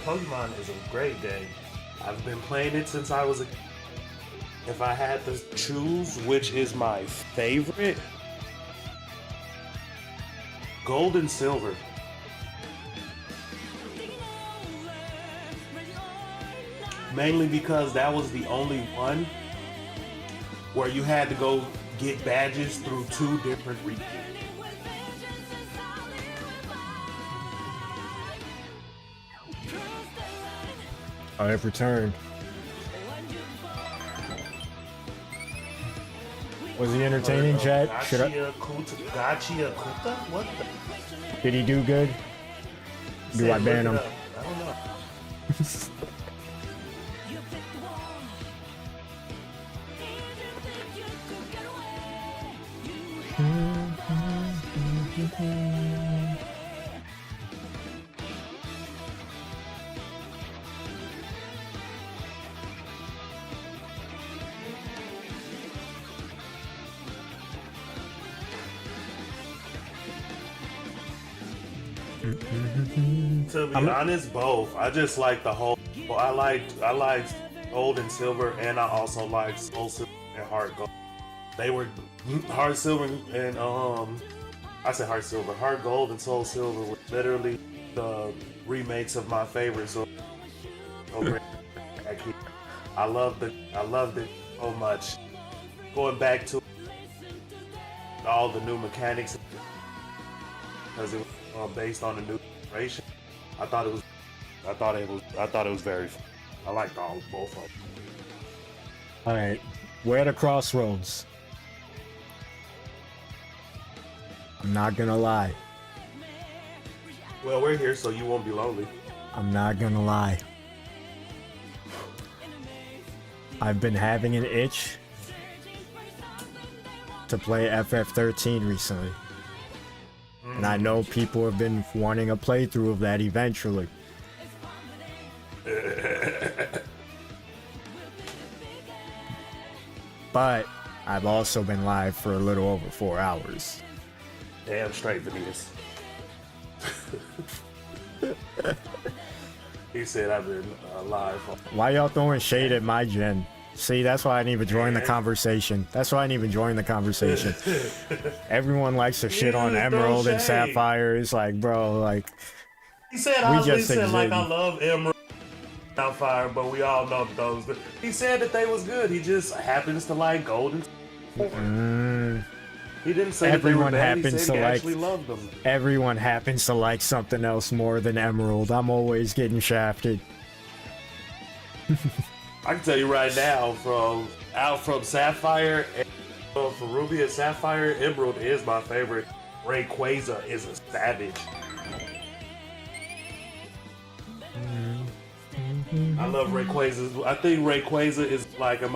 Pokemon is a great game. I've been playing it since I was a... If I had to choose which is my favorite, Gold and Silver. Mainly because that was the only one where you had to go get badges through 2 different regions. I have returned. Was he entertaining, Chad? Should I... Gachia Kuta? What the? Did he do good? Do I ban him? I don't know. To be honest, both. I just like the whole. I like Gold and Silver, and I also like Soul Silver and Heart Gold. They were Heart Silver and I said Heart Silver, Heart Gold and Soul Silver were literally the remakes of my favorites. So I loved it so much. Going back to all the new mechanics because it was based on a new generation. I thought it was I thought it was very fun. I liked both of them. All right, we're at a crossroads. I'm not gonna lie. Well, we're here, so you won't be lonely. I'm not gonna lie. I've been having an itch to play FF13 recently. And I know people have been wanting a playthrough of that eventually. But I've also been live for a little over 4 hours. Damn straight, Venus. He said I've been live. Why y'all throwing shade at my gen? See, that's why I didn't even join the conversation. That's why I didn't even join the conversation. Everyone likes to shit on Emerald and Sapphire. It's like, bro, like... He said, he said like, I love Emerald and Sapphire, but we all know those. He said that they was good. He just happens to like Golden. He didn't say everyone that they were bad. happens He said to he like actually loved them. everyone happens to like something else more than Emerald. I'm always getting shafted. I can tell you right now, from Sapphire, and from Ruby and Sapphire, Emerald is my favorite. Rayquaza is a savage. I love Rayquaza. I think Rayquaza is like a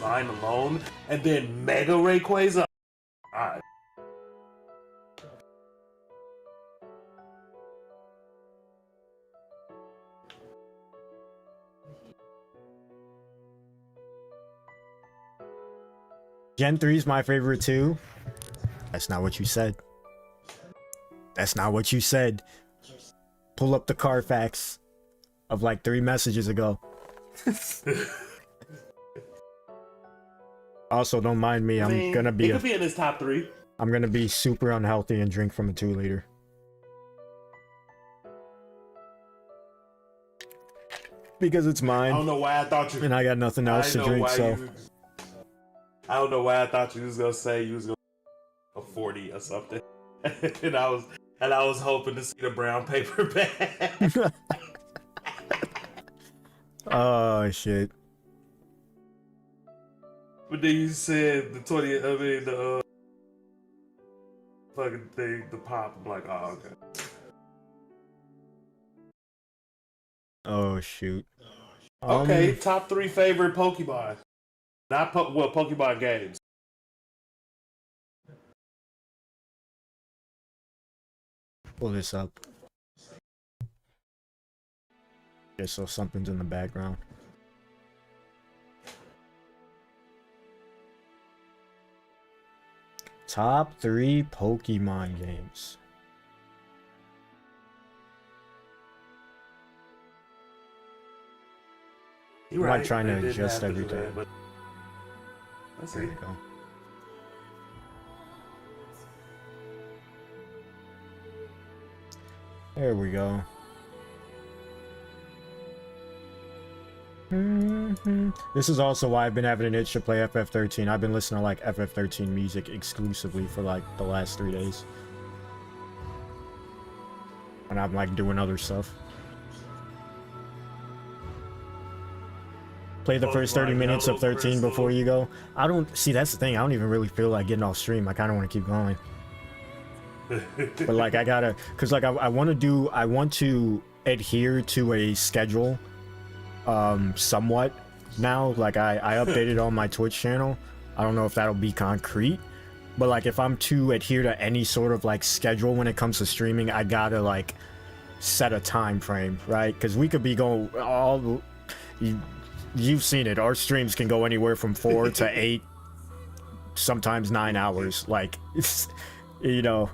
line alone, and then Mega Rayquaza. God. Gen 3 is my favorite too. That's not what you said. That's not what you said. Pull up the Carfax of like 3 messages ago. Also, don't mind me. I'm gonna be. He could be in his top 3. I'm gonna be super unhealthy and drink from a 2-liter. Because it's mine. I don't know why I thought you. And I got nothing else to drink, so. I don't know why I thought you was gonna say you was gonna a 40 or something, and I was hoping to see the brown paper bag. Oh shit. But then you said the 20. I mean the fucking thing, the pop. I'm like, oh okay. Oh shoot. Okay, top 3 favorite Pokemon. Not Pokemon games. Pull this up. Just so something's in the background. Top 3 Pokemon games. You're I'm right. like trying to They didn't adjust have to do everything. that, but let's see. There you go. There we go. This is also why I've been having an itch to play FF13. I've been listening to like FF13 music exclusively for like the last 3 days. And I'm like doing other stuff. Play the first 30 minutes of 13 before you go. I don't see, that's the thing. I don't even really feel like getting off stream. I kind of want to keep going. But like I gotta, cause like I want to adhere to a schedule somewhat now. Like I updated on my Twitch channel. I don't know if that'll be concrete, but like if I'm to adhere to any sort of like schedule when it comes to streaming, I gotta like set a time frame, right? Because we could be going all you've seen it, our streams can go anywhere from 4 to 8, sometimes 9 hours, like you know.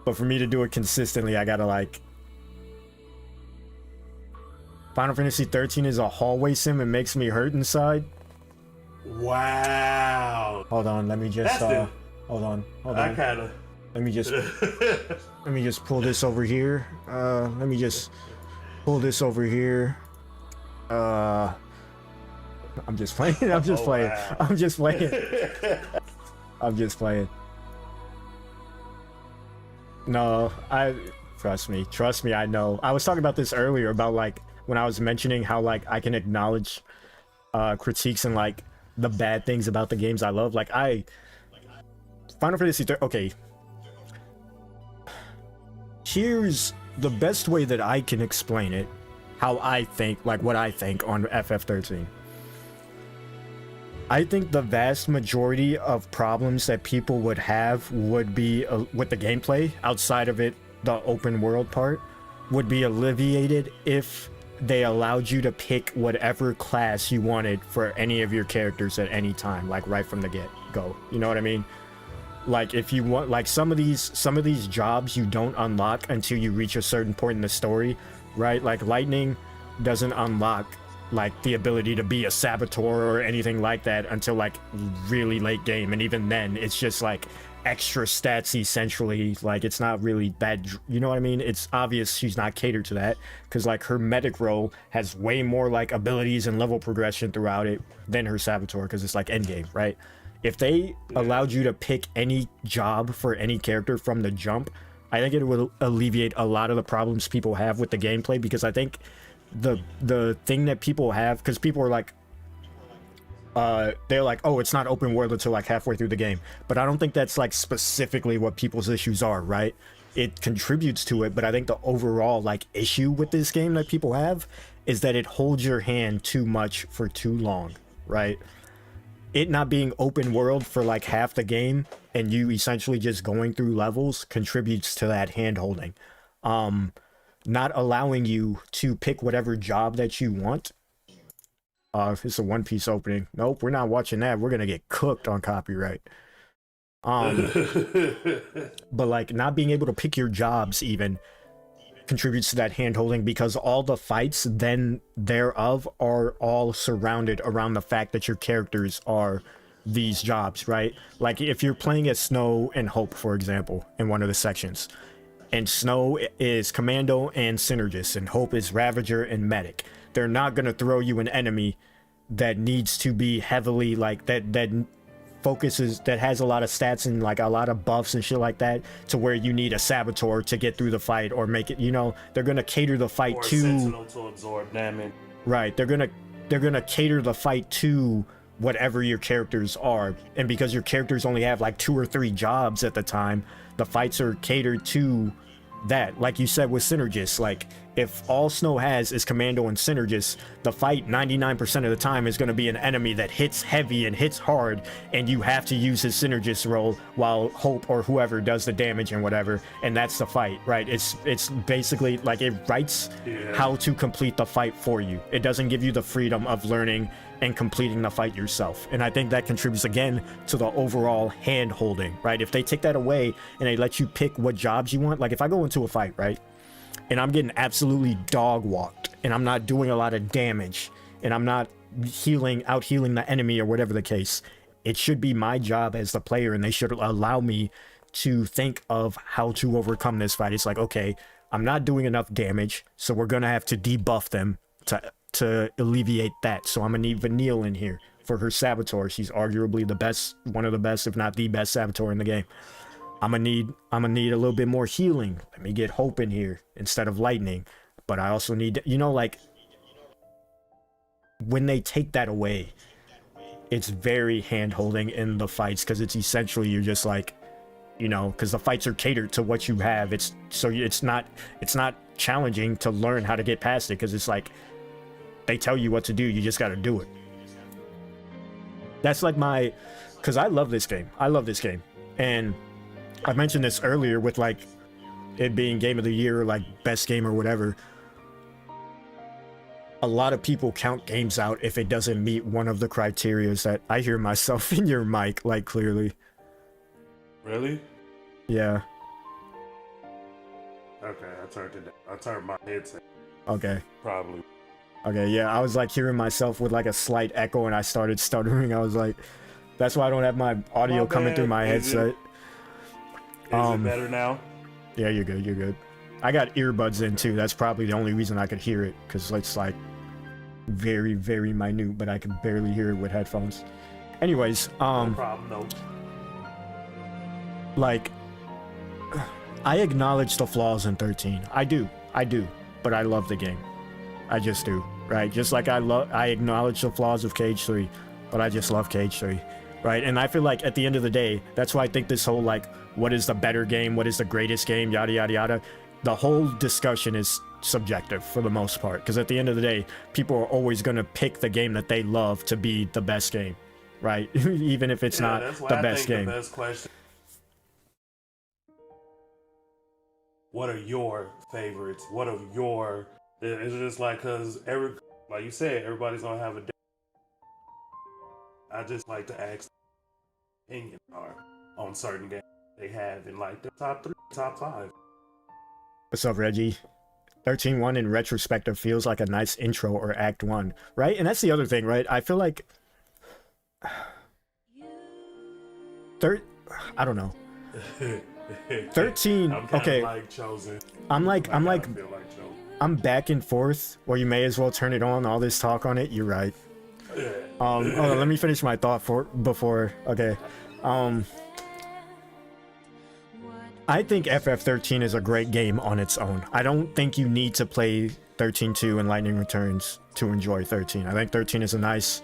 But for me to do it consistently, I gotta like... Final Fantasy 13 is a hallway sim. It makes me hurt inside. Wow. Hold on, let me just hold on. I kinda... Let me just pull this over here. Let me just pull this over here. I'm just playing. I'm just playing. Wow. I'm just playing. I'm just playing. No, Trust me, I know. I was talking about this earlier about like when I was mentioning how like I can acknowledge critiques and like the bad things about the games I love. Like Final Fantasy 3, okay. Here's the best way that I can explain it, how I think, like what I think on FF13. I think the vast majority of problems that people would have would be with the gameplay, outside of it, the open world part, would be alleviated if they allowed you to pick whatever class you wanted for any of your characters at any time, like right from the get-go. You know what I mean? Like if you want, like some of these jobs you don't unlock until you reach a certain point in the story, right? Like Lightning doesn't unlock like the ability to be a saboteur or anything like that until like really late game, and even then it's just like extra stats essentially. Like it's not really bad, you know what I mean? It's obvious she's not catered to that because like her medic role has way more like abilities and level progression throughout it than her saboteur, because it's like endgame, right? If they allowed you to pick any job for any character from the jump, I think it would alleviate a lot of the problems people have with the gameplay, because I think the thing that people have, because people are like they're like, oh, it's not open world until like halfway through the game, but I don't think that's like specifically what people's issues are, right? It contributes to it, but I think the overall like issue with this game that people have is that it holds your hand too much for too long, right? It not being open world for like half the game and you essentially just going through levels contributes to that hand holding. Not allowing you to pick whatever job that you want. It's a One Piece opening. Nope, we're not watching that. We're gonna get cooked on copyright. But like not being able to pick your jobs even contributes to that hand holding, because all the fights then thereof are all surrounded around the fact that your characters are these jobs, right? Like if you're playing as Snow and Hope, for example, in one of the sections, and Snow is Commando and Synergist, and Hope is Ravager and Medic, they're not gonna throw you an enemy that needs to be heavily like that focuses, that has a lot of stats and like a lot of buffs and shit like that, to where you need a saboteur to get through the fight or make it, you know, they're gonna cater the fight or to Sentinel to absorb damage. Right, they're gonna cater the fight to whatever your characters are, and because your characters only have like 2 or 3 jobs at the time, the fights are catered to that. Like you said with Synergist, like if all Snow has is Commando and Synergist, the fight 99% of the time is going to be an enemy that hits heavy and hits hard, and you have to use his Synergist role while Hope or whoever does the damage and whatever, and that's the fight, right? It's basically like it writes how to complete the fight for you. It doesn't give you the freedom of learning and completing the fight yourself, and I think that contributes again to the overall hand holding, right? If they take that away and they let you pick what jobs you want, like if I go into a fight, right, and I'm getting absolutely dog walked and I'm not doing a lot of damage and I'm not out healing the enemy or whatever the case, it should be my job as the player, and they should allow me to think of how to overcome this fight. It's like, okay, I'm not doing enough damage, so we're gonna have to debuff them to alleviate that. So I'm gonna need Vanille in here for her saboteur. She's arguably the best, one of the best, if not the best saboteur in the game. I'm gonna need a little bit more healing. Let me get Hope in here instead of Lightning. But I also need, you know, like when they take that away, it's very hand holding in the fights, because it's essentially you're just like, you know, because the fights are catered to what you have. It's not challenging to learn how to get past it, because it's like they tell you what to do, you just got to do it. That's like because I love this game. And I mentioned this earlier with like it being game of the year, like best game or whatever. A lot of people count games out if it doesn't meet one of the criterias that I hear myself in your mic, like clearly. Really? Yeah. Okay, I turned my headset. Okay. Probably. Okay, yeah, I was like hearing myself with like a slight echo and I started stuttering. I was like, that's why I don't have my audio coming through my headset. Is it better now? Yeah, you're good. I got earbuds in too. That's probably the only reason I could hear it, because it's like very, very minute, but I can barely hear it with headphones. Anyways, no problem, no. Like I acknowledge the flaws in 13. I do, but I love the game. I just do, right? Just like I acknowledge the flaws of Cage 3, but I just love Cage 3, right? And I feel like at the end of the day, that's why I think this whole like, what is the better game? What is the greatest game? Yada, yada, yada. The whole discussion is subjective for the most part, because at the end of the day, people are always going to pick the game that they love to be the best game, right? Even if it's not the best game. The best question. What are your favorites? What are your? It's just like, because like you said, everybody's gonna have a. I just like to ask opinions are on certain games they have in like the top 3, top 5. What's up, Reggie? 13-1 in retrospective feels like a nice intro or act 1, right? And that's the other thing, right? I feel like I don't know. 13. Okay. Like chosen. I'm back and forth. Or you may as well turn it on. All this talk on it. You're right. Hold on, let me finish my thought before. Okay. I think FF13 is a great game on its own. I don't think you need to play 13-2 and Lightning Returns to enjoy 13. I think 13 is a nice,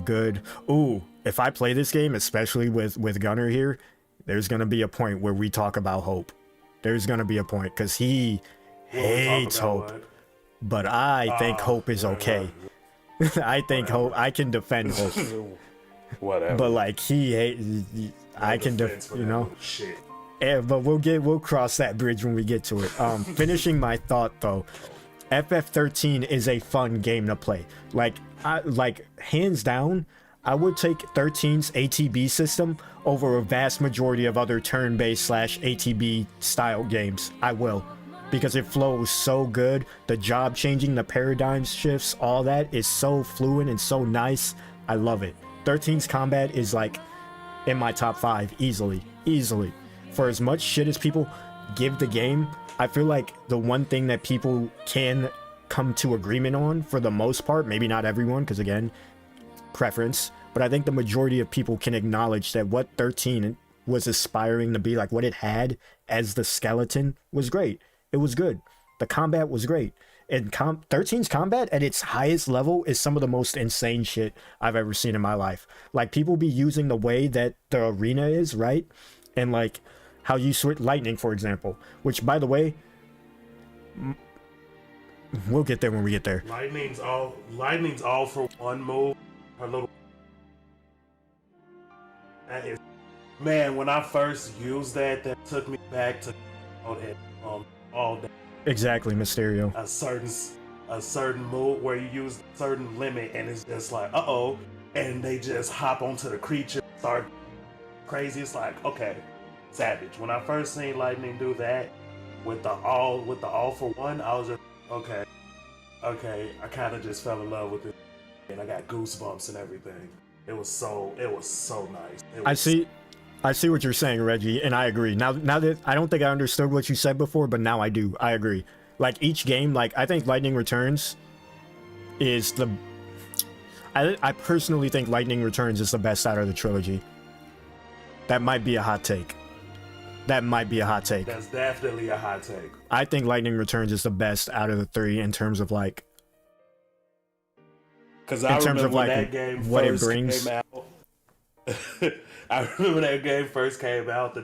good. Ooh, if I play this game, especially with Gunner here, there's gonna be a point where we talk about Hope. There's gonna be a point because he hates Hope, but I think Hope is okay. I think Hope. I can defend Hope. Whatever. But like he hates. I can you know. Shit. Yeah, but we'll cross that bridge when we get to it. Finishing my thought though, FF13 is a fun game to play. Like hands down, I would take 13's ATB system over a vast majority of other turn-based / ATB style games. I will, because it flows so good. The job changing, the paradigm shifts, all that is so fluent and so nice. I love it. 13's combat is like in my top 5 easily. For as much shit as people give the game, I feel like the one thing that people can come to agreement on for the most part, maybe not everyone, because again, preference, but I think the majority of people can acknowledge that what 13 was aspiring to be, like what it had as the skeleton, was great. It was good. The combat was great. And 13's combat at its highest level is some of the most insane shit I've ever seen in my life. Like, people be using the way that the arena is, right? And like how you switch lightning, for example, which by the way, we'll get there when we get there. Lightning's all for one move. Her little. That is, man. When I first used that took me back to all day. Exactly, Mysterio. A certain move where you use a certain limit, and it's just like, and they just hop onto the creature, start crazy. It's like, okay, savage. When I first seen Lightning do that with the all for one, I was just okay. I kind of just fell in love with it, and I got goosebumps and everything. It was so nice. I see what you're saying, Reggie, and I agree. Now that I don't think I understood what you said before, but now I do. I agree. Like, each game, like, I think Lightning Returns is the... I personally think Lightning Returns is the best out of the trilogy. That might be a hot take. That's definitely a hot take. I think Lightning Returns is the best out of the 3 in terms of, like... Because I remember when that game first came out. I remember that game first came out. The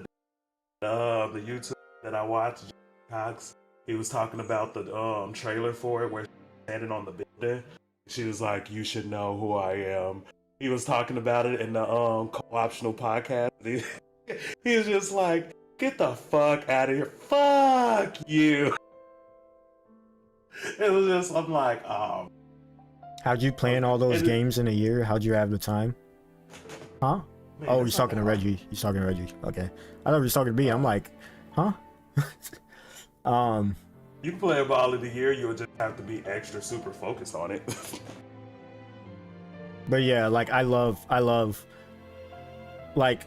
YouTube that I watched, Cox, he was talking about the trailer for it where she's standing on the building. She was like, "You should know who I am." He was talking about it in the co-optional podcast. He was just like, "Get the fuck out of here! Fuck you!" It was just, I'm like, How'd you plan all those games in a year? How'd you have the time? Huh? Man, oh, he's talking to Reggie. He's talking to Reggie. Okay. I thought he was talking to me. I'm like, huh? You can play a ball of the year. You would just have to be extra super focused on it. But yeah, like, I love, like,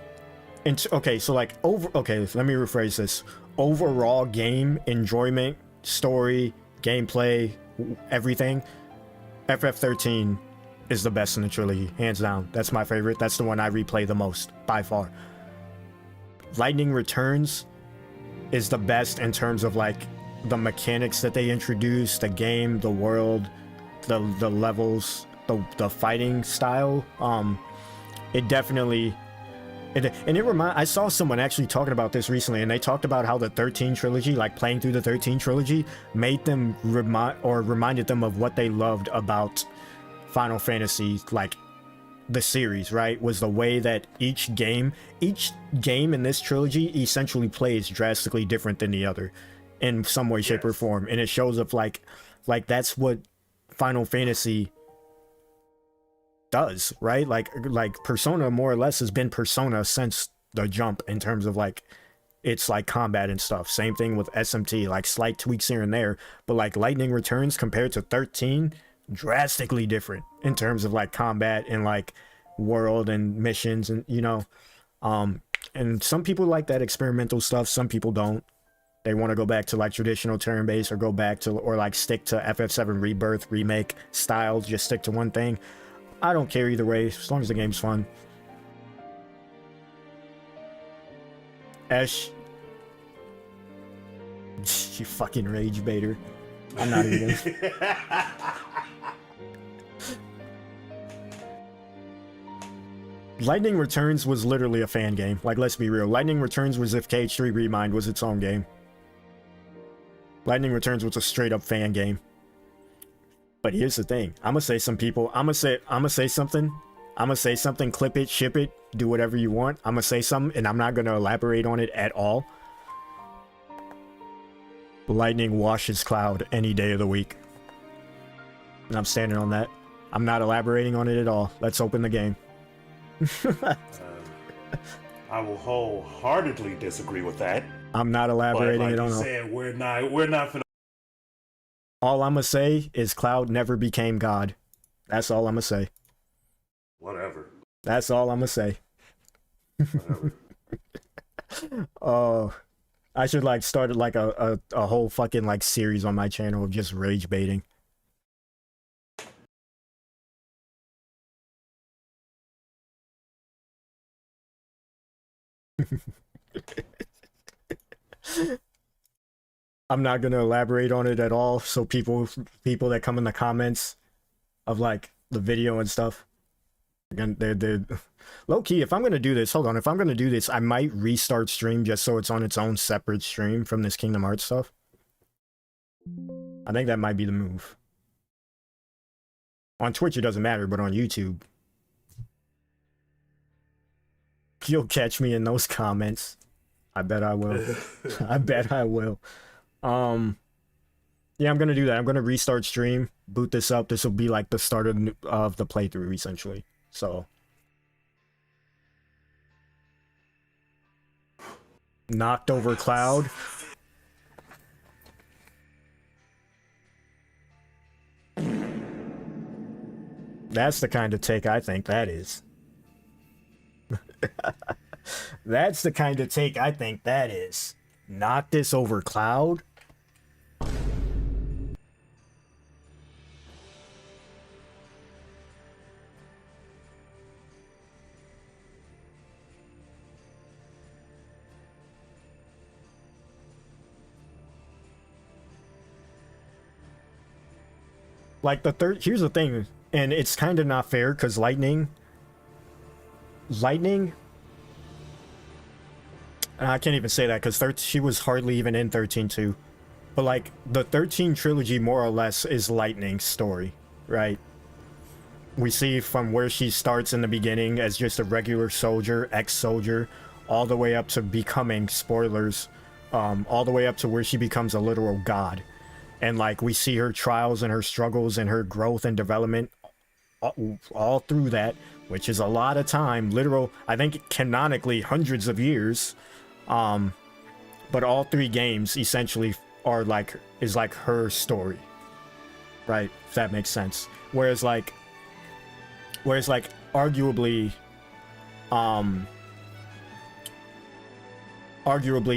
okay, so like, okay, let me rephrase this. Overall game enjoyment, story, gameplay, everything, FF13 is the best in the trilogy, hands down. That's my favorite. That's the one I replay the most, by far. Lightning Returns is the best in terms of like the mechanics that they introduced, the game, the world, the levels, the fighting style. It definitely I saw someone actually talking about this recently, and they talked about how the 13 trilogy, like playing through the 13 trilogy, made them reminded them of what they loved about Final Fantasy, like the series, right? Was the way that each game in this trilogy essentially plays drastically different than the other in some way, shape, or form. And it shows up like that's what Final Fantasy does, right? Like Persona more or less has been Persona since the jump in terms of like it's like combat and stuff. Same thing with SMT, like slight tweaks here and there, but like Lightning Returns compared to 13, drastically different in terms of like combat and like world and missions, and you know, and some people like that experimental stuff, some people don't. They want to go back to like traditional turn-based, or go back to, or like stick to FF7 Rebirth remake styles, just stick to one thing. I don't care either way, as long as the game's fun. Ash, you fucking rage baiter. I'm not even Lightning Returns was literally a fan game. Like, let's be real. Lightning Returns was if KH3 Remind was its own game. Lightning Returns was a straight up fan game. But here's the thing. I'm gonna say something, clip it, ship it, do whatever you want. I'm gonna say something, and I'm not gonna elaborate on it at all. Lightning washes Cloud any day of the week. And I'm standing on that. I'm not elaborating on it at all. Let's open the game. I will wholeheartedly disagree with that. I'm not elaborating it on it. Saying we're not finna. All I'm gonna say is Cloud never became God. That's all I'm gonna say. Whatever. That's all I'm gonna say. Whatever. Oh, I should like start like a whole fucking like series on my channel of just rage baiting. I'm not gonna elaborate on it at all, so people that come in the comments of like the video and stuff, they're low key. If I'm gonna do this, hold on. If I'm gonna do this, I might restart stream just so it's on its own separate stream from this Kingdom Hearts stuff. I think that might be the move. On Twitch it doesn't matter, but on YouTube, you'll catch me in those comments. I bet I will. I bet I will. Yeah, I'm gonna do that. I'm gonna restart stream, boot this up. This will be like the start of the playthrough, essentially. So, knocked over Cloud. That's the kind of take I think that is. That's the kind of take I think that is. Knock this over Cloud? Like here's the thing, and it's kind of not fair because Lightning, I can't even say that because she was hardly even in 13-2. But like the 13 trilogy more or less is Lightning's story, right? We see from where she starts in the beginning as just a regular soldier, ex-soldier, all the way up to becoming, spoilers, all the way up to where she becomes a literal god. And like we see her trials and her struggles and her growth and development all through that, which is a lot of time, literal, I think canonically hundreds of years. But all three games essentially are like, is like her story, right? If that makes sense. Whereas like arguably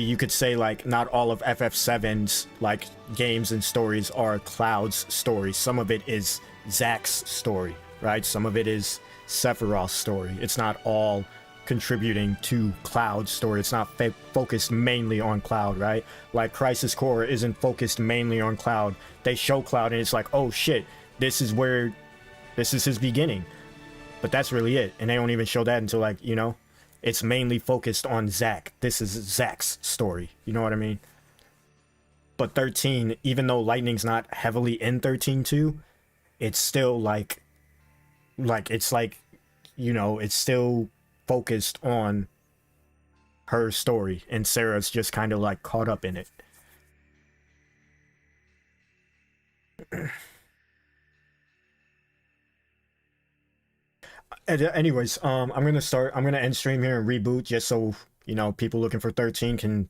you could say like not all of FF7's like games and stories are Cloud's story. Some of it is Zack's story, right? Some of it is Sephiroth's story. It's not all contributing to Cloud's story. It's not focused mainly on Cloud, right? Like Crisis Core isn't focused mainly on Cloud. They show Cloud and it's like, oh shit, this is his beginning. But that's really it. And they don't even show that until, like, you know, it's mainly focused on Zack. This is Zack's story. You know what I mean? But 13, even though Lightning's not heavily in 13-2, it's still like, it's like, you know, it's still focused on her story. And Sarah's just kind of like caught up in it. Anyways, I'm gonna end stream here and reboot just so, you know, people looking for 13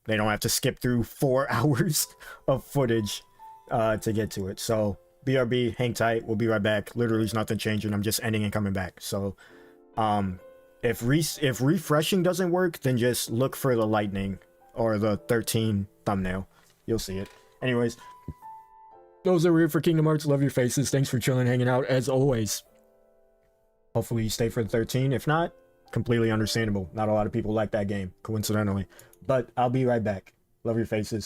they don't have to skip through 4 hours of footage to get to it. So BRB, hang tight, we'll be right back. Literally there's nothing changing, I'm just ending and coming back. So if refreshing doesn't work, then just look for the Lightning or the 13 thumbnail, you'll see it. Anyways, those are here for Kingdom Hearts. Love your faces, thanks for chilling, hanging out as always. Hopefully you stay for the 13. If not, completely understandable. Not a lot of people like that game, coincidentally. But I'll be right back. Love your faces.